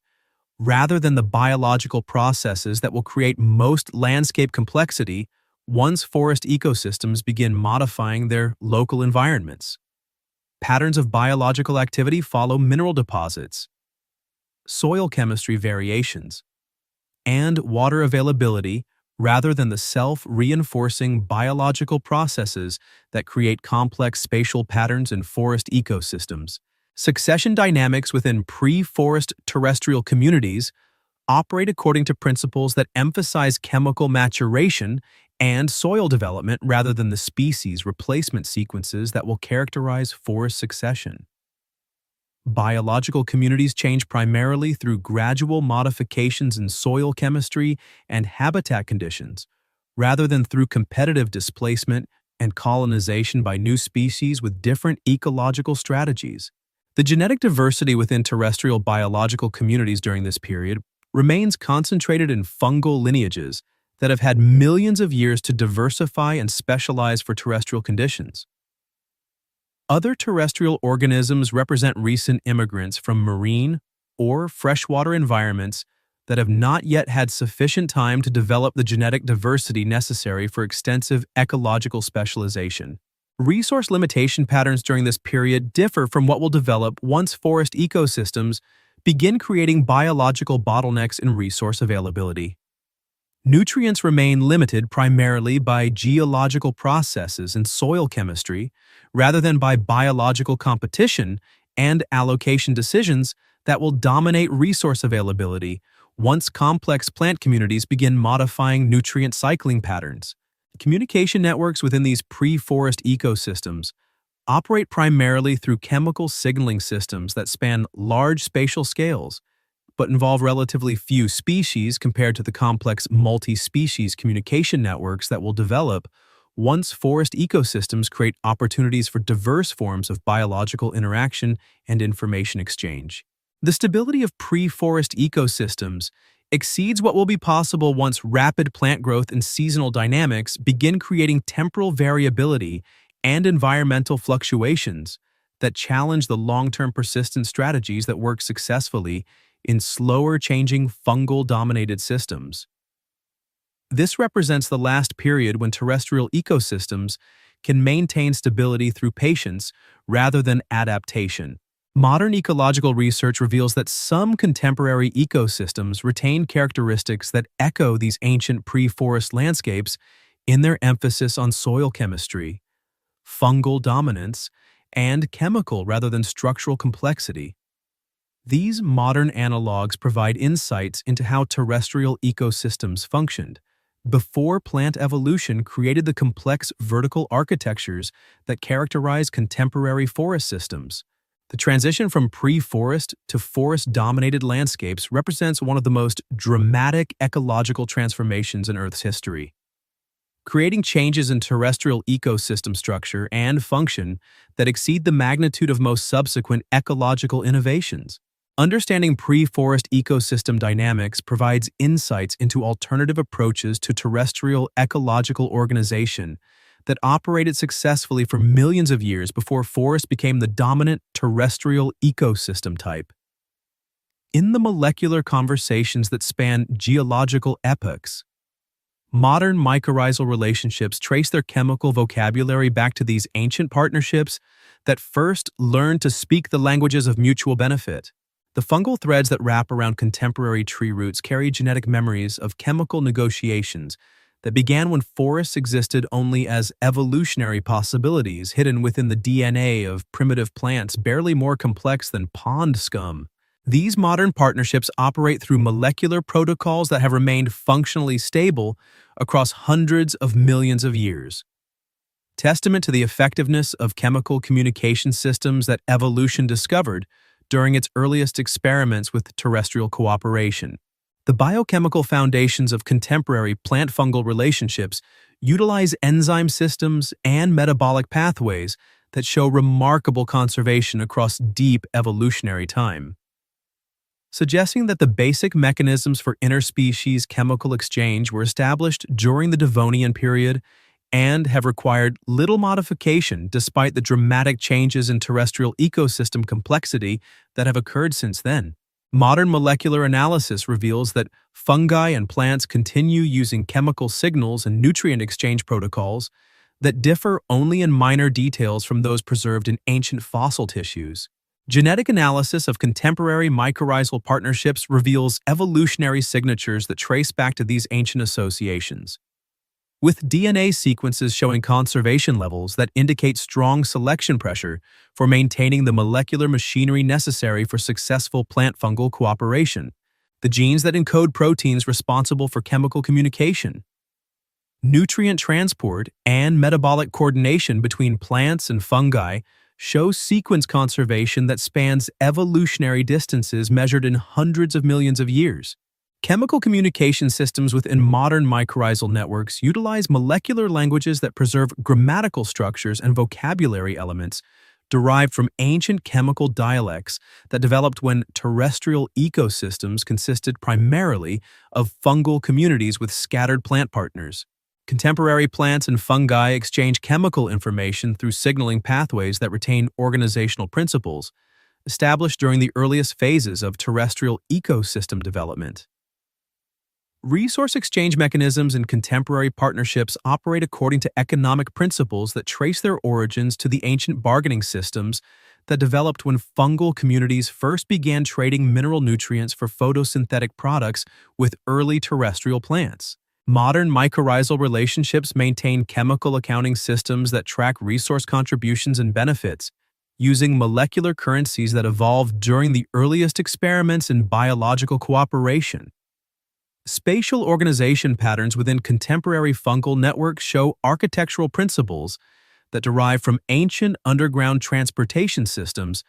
rather than the biological processes that will create most landscape complexity once forest ecosystems begin modifying their local environments. Patterns of biological activity follow mineral deposits, soil chemistry variations, and water availability rather than the self-reinforcing biological processes that create complex spatial patterns in forest ecosystems. Succession dynamics within pre-forest terrestrial communities operate according to principles that emphasize chemical maturation and soil development rather than the species replacement sequences that will characterize forest succession. Biological communities change primarily through gradual modifications in soil chemistry and habitat conditions, rather than through competitive displacement and colonization by new species with different ecological strategies. The genetic diversity within terrestrial biological communities during this period remains concentrated in fungal lineages that have had millions of years to diversify and specialize for terrestrial conditions. Other terrestrial organisms represent recent immigrants from marine or freshwater environments that have not yet had sufficient time to develop the genetic diversity necessary for extensive ecological specialization. Resource limitation patterns during this period differ from what will develop once forest ecosystems begin creating biological bottlenecks in resource availability. Nutrients remain limited primarily by geological processes and soil chemistry, rather than by biological competition and allocation decisions that will dominate resource availability once complex plant communities begin modifying nutrient cycling patterns. Communication networks within these pre-forest ecosystems operate primarily through chemical signaling systems that span large spatial scales, but involve relatively few species compared to the complex multi-species communication networks that will develop once forest ecosystems create opportunities for diverse forms of biological interaction and information exchange. The stability of pre-forest ecosystems exceeds what will be possible once rapid plant growth and seasonal dynamics begin creating temporal variability and environmental fluctuations that challenge the long-term persistent strategies that work successfully in slower changing fungal-dominated systems. This represents the last period when terrestrial ecosystems can maintain stability through patience rather than adaptation. Modern ecological research reveals that some contemporary ecosystems retain characteristics that echo these ancient pre-forest landscapes in their emphasis on soil chemistry, fungal dominance, and chemical rather than structural complexity. These modern analogs provide insights into how terrestrial ecosystems functioned before plant evolution created the complex vertical architectures that characterize contemporary forest systems. The transition from pre-forest to forest-dominated landscapes represents one of the most dramatic ecological transformations in Earth's history, creating changes in terrestrial ecosystem structure and function that exceed the magnitude of most subsequent ecological innovations. Understanding pre-forest ecosystem dynamics provides insights into alternative approaches to terrestrial ecological organization that operated successfully for millions of years before forests became the dominant terrestrial ecosystem type. In the molecular conversations that span geological epochs, modern mycorrhizal relationships trace their chemical vocabulary back to these ancient partnerships that first learned to speak the languages of mutual benefit. The fungal threads that wrap around contemporary tree roots carry genetic memories of chemical negotiations that began when forests existed only as evolutionary possibilities hidden within the DNA of primitive plants barely more complex than pond scum. These modern partnerships operate through molecular protocols that have remained functionally stable across hundreds of millions of years. Testament to the effectiveness of chemical communication systems that evolution discovered during its earliest experiments with terrestrial cooperation. The biochemical foundations of contemporary plant-fungal relationships utilize enzyme systems and metabolic pathways that show remarkable conservation across deep evolutionary time, suggesting that the basic mechanisms for interspecies chemical exchange were established during the Devonian period and have required little modification despite the dramatic changes in terrestrial ecosystem complexity that have occurred since then. Modern molecular analysis reveals that fungi and plants continue using chemical signals and nutrient exchange protocols that differ only in minor details from those preserved in ancient fossil tissues. Genetic analysis of contemporary mycorrhizal partnerships reveals evolutionary signatures that trace back to these ancient associations. With DNA sequences showing conservation levels that indicate strong selection pressure for maintaining the molecular machinery necessary for successful plant-fungal cooperation, the genes that encode proteins responsible for chemical communication, nutrient transport, and metabolic coordination between plants and fungi show sequence conservation that spans evolutionary distances measured in hundreds of millions of years. Chemical communication systems within modern mycorrhizal networks utilize molecular languages that preserve grammatical structures and vocabulary elements derived from ancient chemical dialects that developed when terrestrial ecosystems consisted primarily of fungal communities with scattered plant partners. Contemporary plants and fungi exchange chemical information through signaling pathways that retain organizational principles established during the earliest phases of terrestrial ecosystem development. Resource exchange mechanisms in contemporary partnerships operate according to economic principles that trace their origins to the ancient bargaining systems that developed when fungal communities first began trading mineral nutrients for photosynthetic products with early terrestrial plants. Modern mycorrhizal relationships maintain chemical accounting systems that track resource contributions and benefits, using molecular currencies that evolved during the earliest experiments in biological cooperation. Spatial organization patterns within contemporary fungal networks show architectural principles that derive from ancient underground transportation systems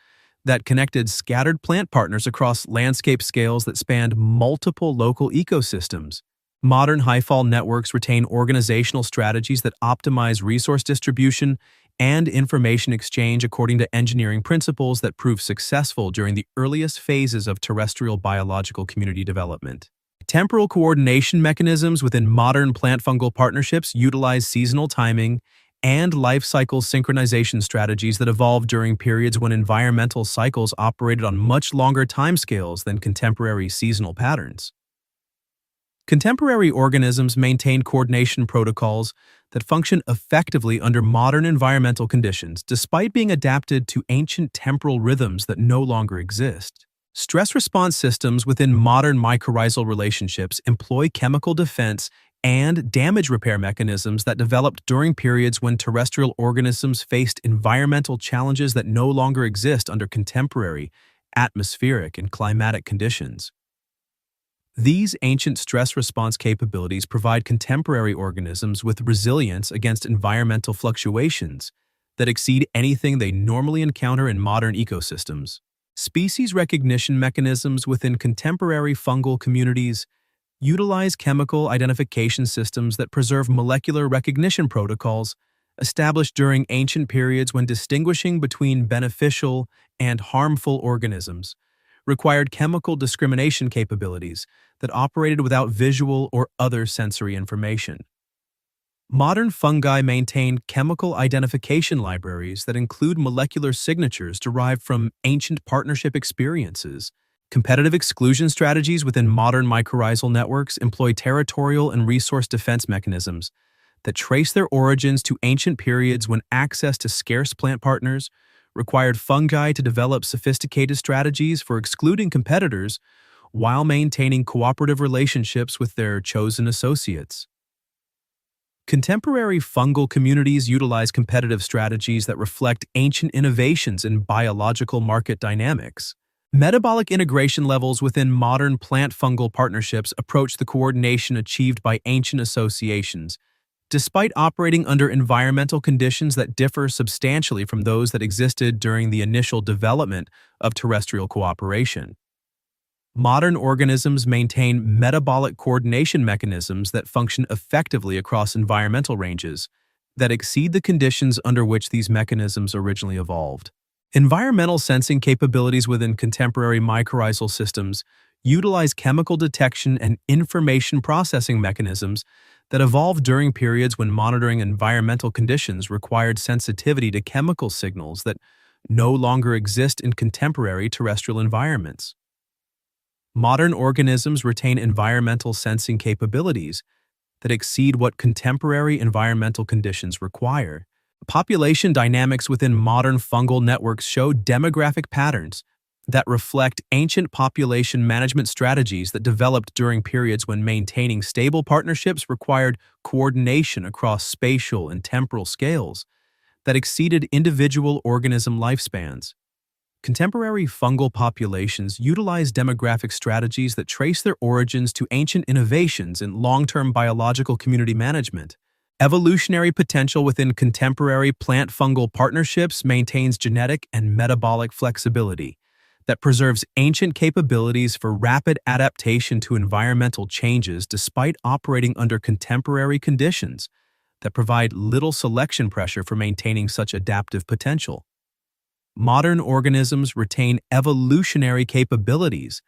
that connected scattered plant partners across landscape scales that spanned multiple local ecosystems. Modern high-fall networks retain organizational strategies that optimize resource distribution and information exchange according to engineering principles that proved successful during the earliest phases of terrestrial biological community development. Temporal coordination mechanisms within modern plant-fungal partnerships utilize seasonal timing and life cycle synchronization strategies that evolved during periods when environmental cycles operated on much longer timescales than contemporary seasonal patterns. Contemporary organisms maintain coordination protocols that function effectively under modern environmental conditions despite being adapted to ancient temporal rhythms that no longer exist. Stress response systems within modern mycorrhizal relationships employ chemical defense and damage repair mechanisms that developed during periods when terrestrial organisms faced environmental challenges that no longer exist under contemporary atmospheric and climatic conditions. These ancient stress response capabilities provide contemporary organisms with resilience against environmental fluctuations that exceed anything they normally encounter in modern ecosystems. Species recognition mechanisms within contemporary fungal communities utilize chemical identification systems that preserve molecular recognition protocols established during ancient periods when distinguishing between beneficial and harmful organisms required chemical discrimination capabilities that operated without visual or other sensory information. Modern fungi maintain chemical identification libraries that include molecular signatures derived from ancient partnership experiences. Competitive exclusion strategies within modern mycorrhizal networks employ territorial and resource defense mechanisms that trace their origins to ancient periods when access to scarce plant partners required fungi to develop sophisticated strategies for excluding competitors while maintaining cooperative relationships with their chosen associates. Contemporary fungal communities utilize competitive strategies that reflect ancient innovations in biological market dynamics. Metabolic integration levels within modern plant-fungal partnerships approach the coordination achieved by ancient associations, despite operating under environmental conditions that differ substantially from those that existed during the initial development of terrestrial cooperation. Modern organisms maintain metabolic coordination mechanisms that function effectively across environmental ranges that exceed the conditions under which these mechanisms originally evolved. Environmental sensing capabilities within contemporary mycorrhizal systems utilize chemical detection and information processing mechanisms that evolved during periods when monitoring environmental conditions required sensitivity to chemical signals that no longer exist in contemporary terrestrial environments. Modern organisms retain environmental sensing capabilities that exceed what contemporary environmental conditions require. Population dynamics within modern fungal networks show demographic patterns that reflect ancient population management strategies that developed during periods when maintaining stable partnerships required coordination across spatial and temporal scales that exceeded individual organism lifespans. Contemporary fungal populations utilize demographic strategies that trace their origins to ancient innovations in long-term biological community management. Evolutionary potential within contemporary plant-fungal partnerships maintains genetic and metabolic flexibility that preserves ancient capabilities for rapid adaptation to environmental changes despite operating under contemporary conditions that provide little selection pressure for maintaining such adaptive potential. Modern organisms retain evolutionary capabilities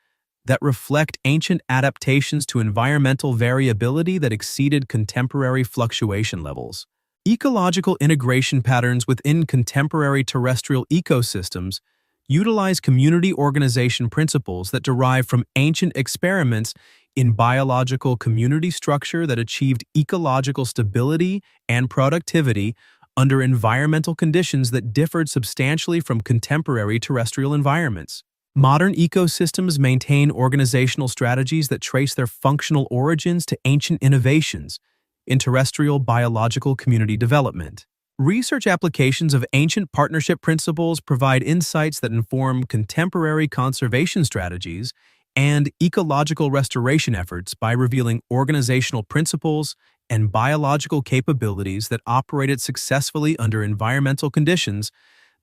that reflect ancient adaptations to environmental variability that exceeded contemporary fluctuation levels. Ecological integration patterns within contemporary terrestrial ecosystems utilize community organization principles that derive from ancient experiments in biological community structure that achieved ecological stability and productivity under environmental conditions that differed substantially from contemporary terrestrial environments. Modern ecosystems maintain organizational strategies that trace their functional origins to ancient innovations in terrestrial biological community development. Research applications of ancient partnership principles provide insights that inform contemporary conservation strategies and ecological restoration efforts by revealing organizational principles and biological capabilities that operated successfully under environmental conditions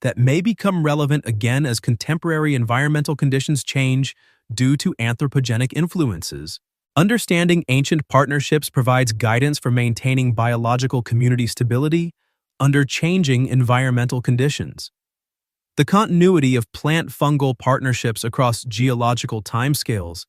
that may become relevant again as contemporary environmental conditions change due to anthropogenic influences. Understanding ancient partnerships provides guidance for maintaining biological community stability under changing environmental conditions. The continuity of plant-fungal partnerships across geological timescales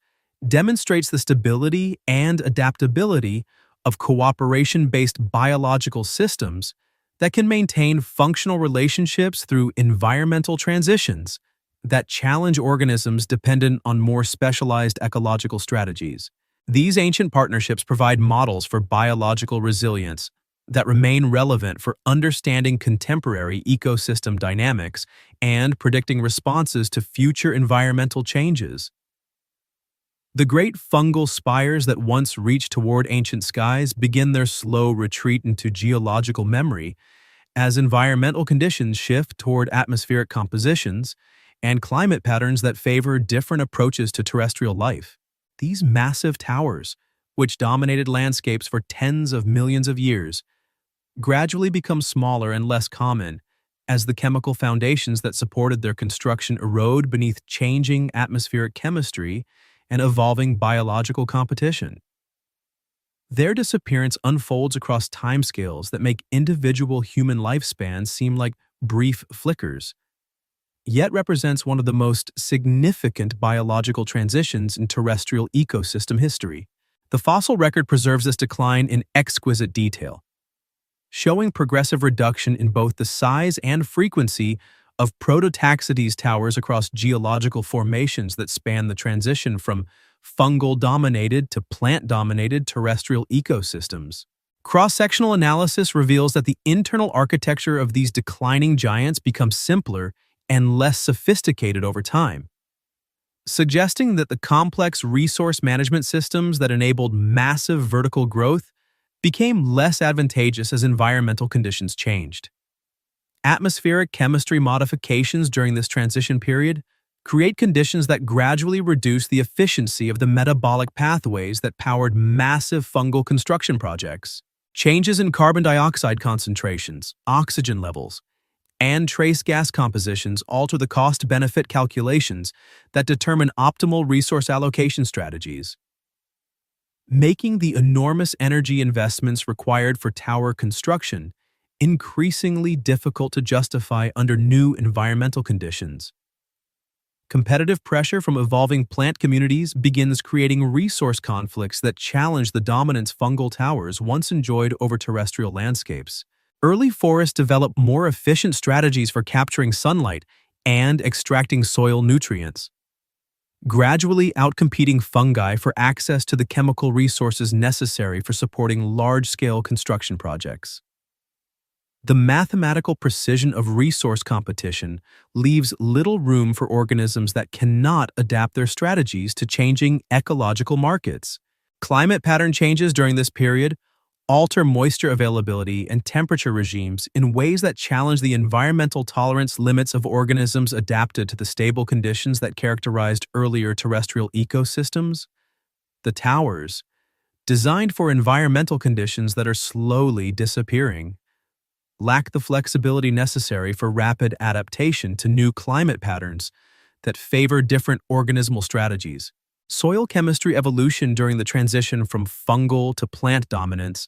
demonstrates the stability and adaptability of cooperation-based biological systems that can maintain functional relationships through environmental transitions that challenge organisms dependent on more specialized ecological strategies. These ancient partnerships provide models for biological resilience that remain relevant for understanding contemporary ecosystem dynamics and predicting responses to future environmental changes. The great fungal spires that once reached toward ancient skies begin their slow retreat into geological memory as environmental conditions shift toward atmospheric compositions and climate patterns that favor different approaches to terrestrial life. These massive towers, which dominated landscapes for tens of millions of years, gradually become smaller and less common as the chemical foundations that supported their construction erode beneath changing atmospheric chemistry and evolving biological competition. Their disappearance unfolds across timescales that make individual human lifespans seem like brief flickers, yet represents one of the most significant biological transitions in terrestrial ecosystem history. The fossil record preserves this decline in exquisite detail, showing progressive reduction in both the size and frequency of prototaxides towers across geological formations that span the transition from fungal-dominated to plant-dominated terrestrial ecosystems. Cross-sectional analysis reveals that the internal architecture of these declining giants becomes simpler and less sophisticated over time, suggesting that the complex resource management systems that enabled massive vertical growth became less advantageous as environmental conditions changed. Atmospheric chemistry modifications during this transition period create conditions that gradually reduce the efficiency of the metabolic pathways that powered massive fungal construction projects. Changes in carbon dioxide concentrations, oxygen levels, and trace gas compositions alter the cost-benefit calculations that determine optimal resource allocation strategies, making the enormous energy investments required for tower construction increasingly difficult to justify under new environmental conditions. Competitive pressure from evolving plant communities begins creating resource conflicts that challenge the dominance fungal towers once enjoyed over terrestrial landscapes. Early forests develop more efficient strategies for capturing sunlight and extracting soil nutrients, gradually outcompeting fungi for access to the chemical resources necessary for supporting large-scale construction projects. The mathematical precision of resource competition leaves little room for organisms that cannot adapt their strategies to changing ecological markets. Climate pattern changes during this period alter moisture availability and temperature regimes in ways that challenge the environmental tolerance limits of organisms adapted to the stable conditions that characterized earlier terrestrial ecosystems. The towers, designed for environmental conditions that are slowly disappearing, lack the flexibility necessary for rapid adaptation to new climate patterns that favor different organismal strategies. Soil chemistry evolution during the transition from fungal to plant dominance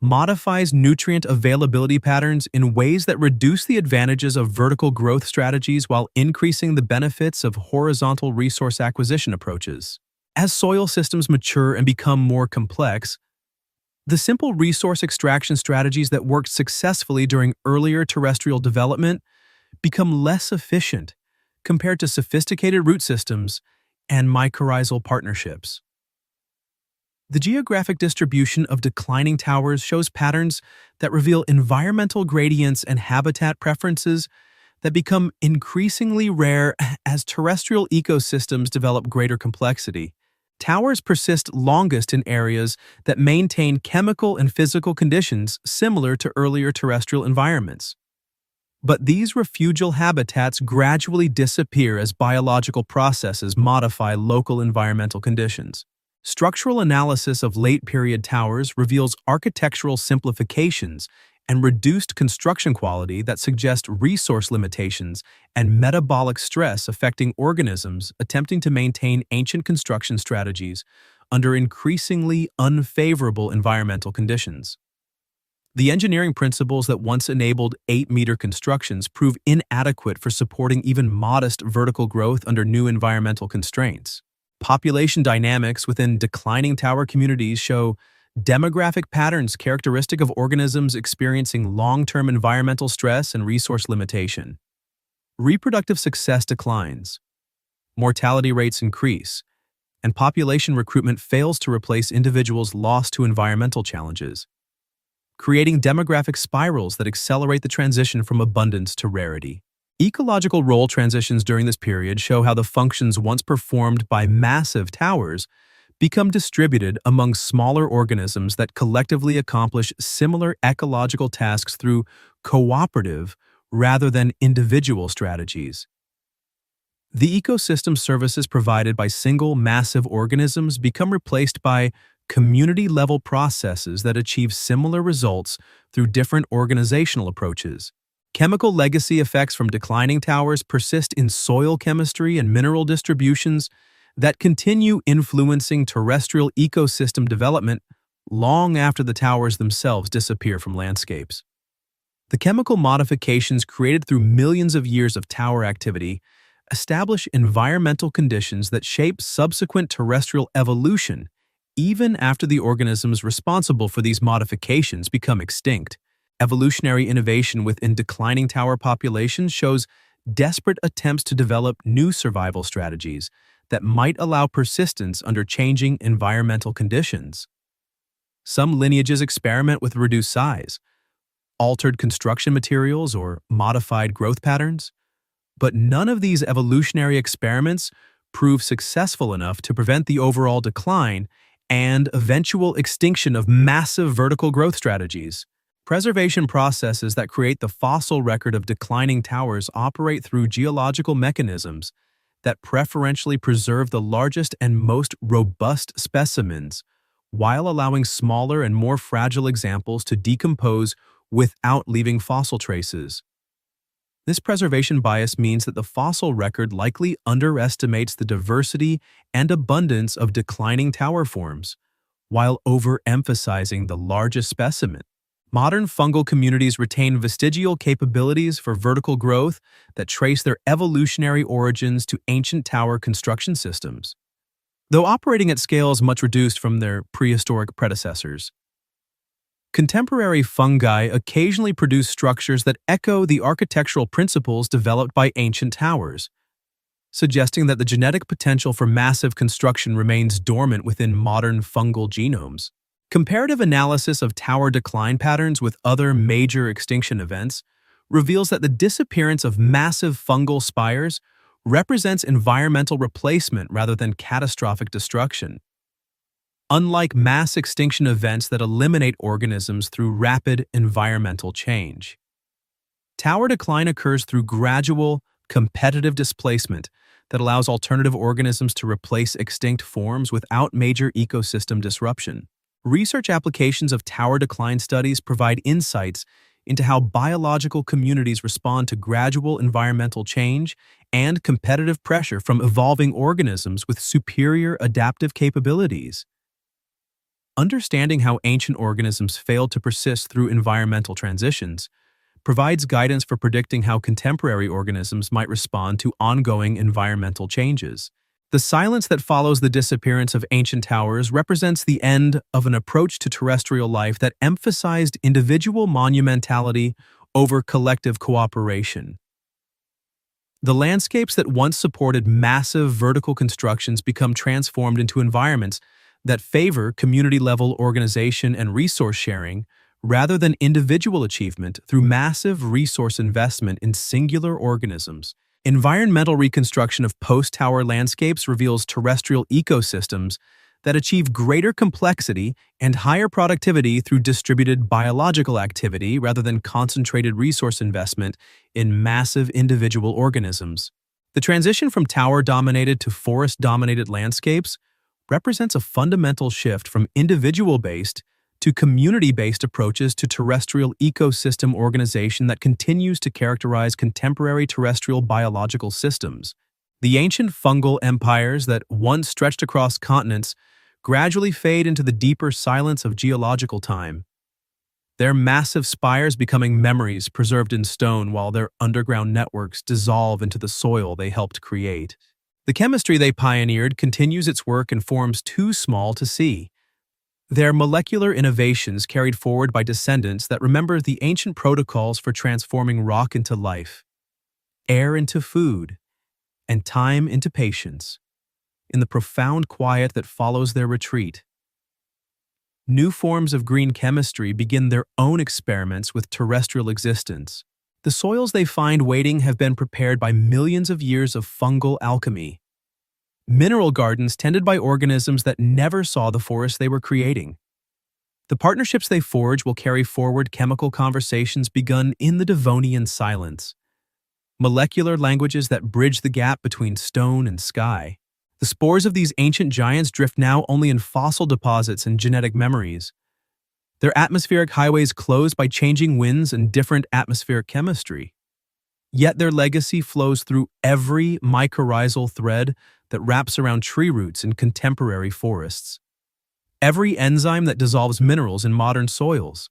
modifies nutrient availability patterns in ways that reduce the advantages of vertical growth strategies while increasing the benefits of horizontal resource acquisition approaches. As soil systems mature and become more complex, the simple resource extraction strategies that worked successfully during earlier terrestrial development become less efficient compared to sophisticated root systems and mycorrhizal partnerships. The geographic distribution of declining towers shows patterns that reveal environmental gradients and habitat preferences that become increasingly rare as terrestrial ecosystems develop greater complexity. Towers persist longest in areas that maintain chemical and physical conditions similar to earlier terrestrial environments. But these refugial habitats gradually disappear as biological processes modify local environmental conditions. Structural analysis of late-period towers reveals architectural simplifications and reduced construction quality that suggest resource limitations and metabolic stress affecting organisms attempting to maintain ancient construction strategies under increasingly unfavorable environmental conditions. The engineering principles that once enabled 8-meter constructions prove inadequate for supporting even modest vertical growth under new environmental constraints. Population dynamics within declining tower communities show demographic patterns characteristic of organisms experiencing long-term environmental stress and resource limitation. Reproductive success declines, mortality rates increase, and population recruitment fails to replace individuals lost to environmental challenges, creating demographic spirals that accelerate the transition from abundance to rarity. Ecological role transitions during this period show how the functions once performed by massive towers become distributed among smaller organisms that collectively accomplish similar ecological tasks through cooperative rather than individual strategies. The ecosystem services provided by single massive organisms become replaced by community-level processes that achieve similar results through different organizational approaches. Chemical legacy effects from declining towers persist in soil chemistry and mineral distributions that continue influencing terrestrial ecosystem development long after the towers themselves disappear from landscapes. The chemical modifications created through millions of years of tower activity establish environmental conditions that shape subsequent terrestrial evolution even after the organisms responsible for these modifications become extinct. Evolutionary innovation within declining tower populations shows desperate attempts to develop new survival strategies that might allow persistence under changing environmental conditions. Some lineages experiment with reduced size, altered construction materials, or modified growth patterns, but none of these evolutionary experiments prove successful enough to prevent the overall decline and eventual extinction of massive vertical growth strategies. Preservation processes that create the fossil record of declining towers operate through geological mechanisms that preferentially preserve the largest and most robust specimens, while allowing smaller and more fragile examples to decompose without leaving fossil traces. This preservation bias means that the fossil record likely underestimates the diversity and abundance of declining tower forms, while overemphasizing the largest specimen. Modern fungal communities retain vestigial capabilities for vertical growth that trace their evolutionary origins to ancient tower construction systems, though operating at scales much reduced from their prehistoric predecessors. Contemporary fungi occasionally produce structures that echo the architectural principles developed by ancient towers, suggesting that the genetic potential for massive construction remains dormant within modern fungal genomes. Comparative analysis of tower decline patterns with other major extinction events reveals that the disappearance of massive fungal spires represents environmental replacement rather than catastrophic destruction. Unlike mass extinction events that eliminate organisms through rapid environmental change, tower decline occurs through gradual, competitive displacement that allows alternative organisms to replace extinct forms without major ecosystem disruption. Research applications of tower decline studies provide insights into how biological communities respond to gradual environmental change and competitive pressure from evolving organisms with superior adaptive capabilities. Understanding how ancient organisms failed to persist through environmental transitions provides guidance for predicting how contemporary organisms might respond to ongoing environmental changes. The silence that follows the disappearance of ancient towers represents the end of an approach to terrestrial life that emphasized individual monumentality over collective cooperation. The landscapes that once supported massive vertical constructions become transformed into environments that favor community-level organization and resource sharing rather than individual achievement through massive resource investment in singular organisms. Environmental reconstruction of post-tower landscapes reveals terrestrial ecosystems that achieve greater complexity and higher productivity through distributed biological activity rather than concentrated resource investment in massive individual organisms. The transition from tower-dominated to forest-dominated landscapes represents a fundamental shift from individual-based to community-based approaches to terrestrial ecosystem organization that continues to characterize contemporary terrestrial biological systems. The ancient fungal empires that once stretched across continents gradually fade into the deeper silence of geological time, their massive spires becoming memories preserved in stone while their underground networks dissolve into the soil they helped create. The chemistry they pioneered continues its work in forms too small to see. Their molecular innovations carried forward by descendants that remember the ancient protocols for transforming rock into life, air into food, and time into patience, in the profound quiet that follows their retreat. New forms of green chemistry begin their own experiments with terrestrial existence. The soils they find waiting have been prepared by millions of years of fungal alchemy. Mineral gardens tended by organisms that never saw the forests they were creating. The partnerships they forge will carry forward chemical conversations begun in the Devonian silence, molecular languages that bridge the gap between stone and sky. The spores of these ancient giants drift now only in fossil deposits and genetic memories, their atmospheric highways closed by changing winds and different atmospheric chemistry. Yet their legacy flows through every mycorrhizal thread that wraps around tree roots in contemporary forests, every enzyme that dissolves minerals in modern soils,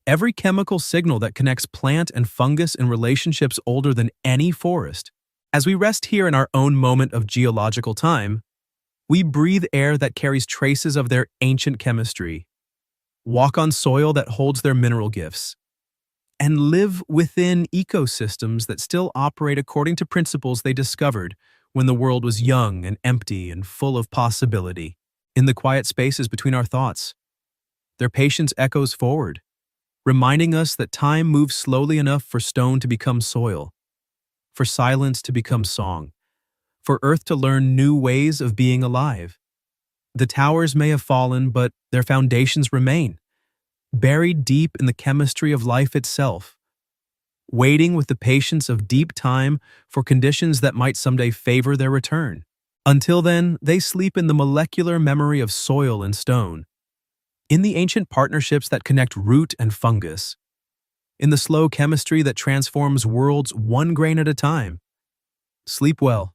every chemical signal that connects plant and fungus in relationships older than any forest. As we rest here in our own moment of geological time, we breathe air that carries traces of their ancient chemistry, walk on soil that holds their mineral gifts, and live within ecosystems that still operate according to principles they discovered when the world was young and empty and full of possibility. In the quiet spaces between our thoughts, their patience echoes forward, reminding us that time moves slowly enough for stone to become soil, for silence to become song, for earth to learn new ways of being alive. The towers may have fallen, but their foundations remain, buried deep in the chemistry of life itself, waiting with the patience of deep time for conditions that might someday favor their return. Until then, they sleep in the molecular memory of soil and stone, in the ancient partnerships that connect root and fungus, in the slow chemistry that transforms worlds one grain at a time. Sleep well.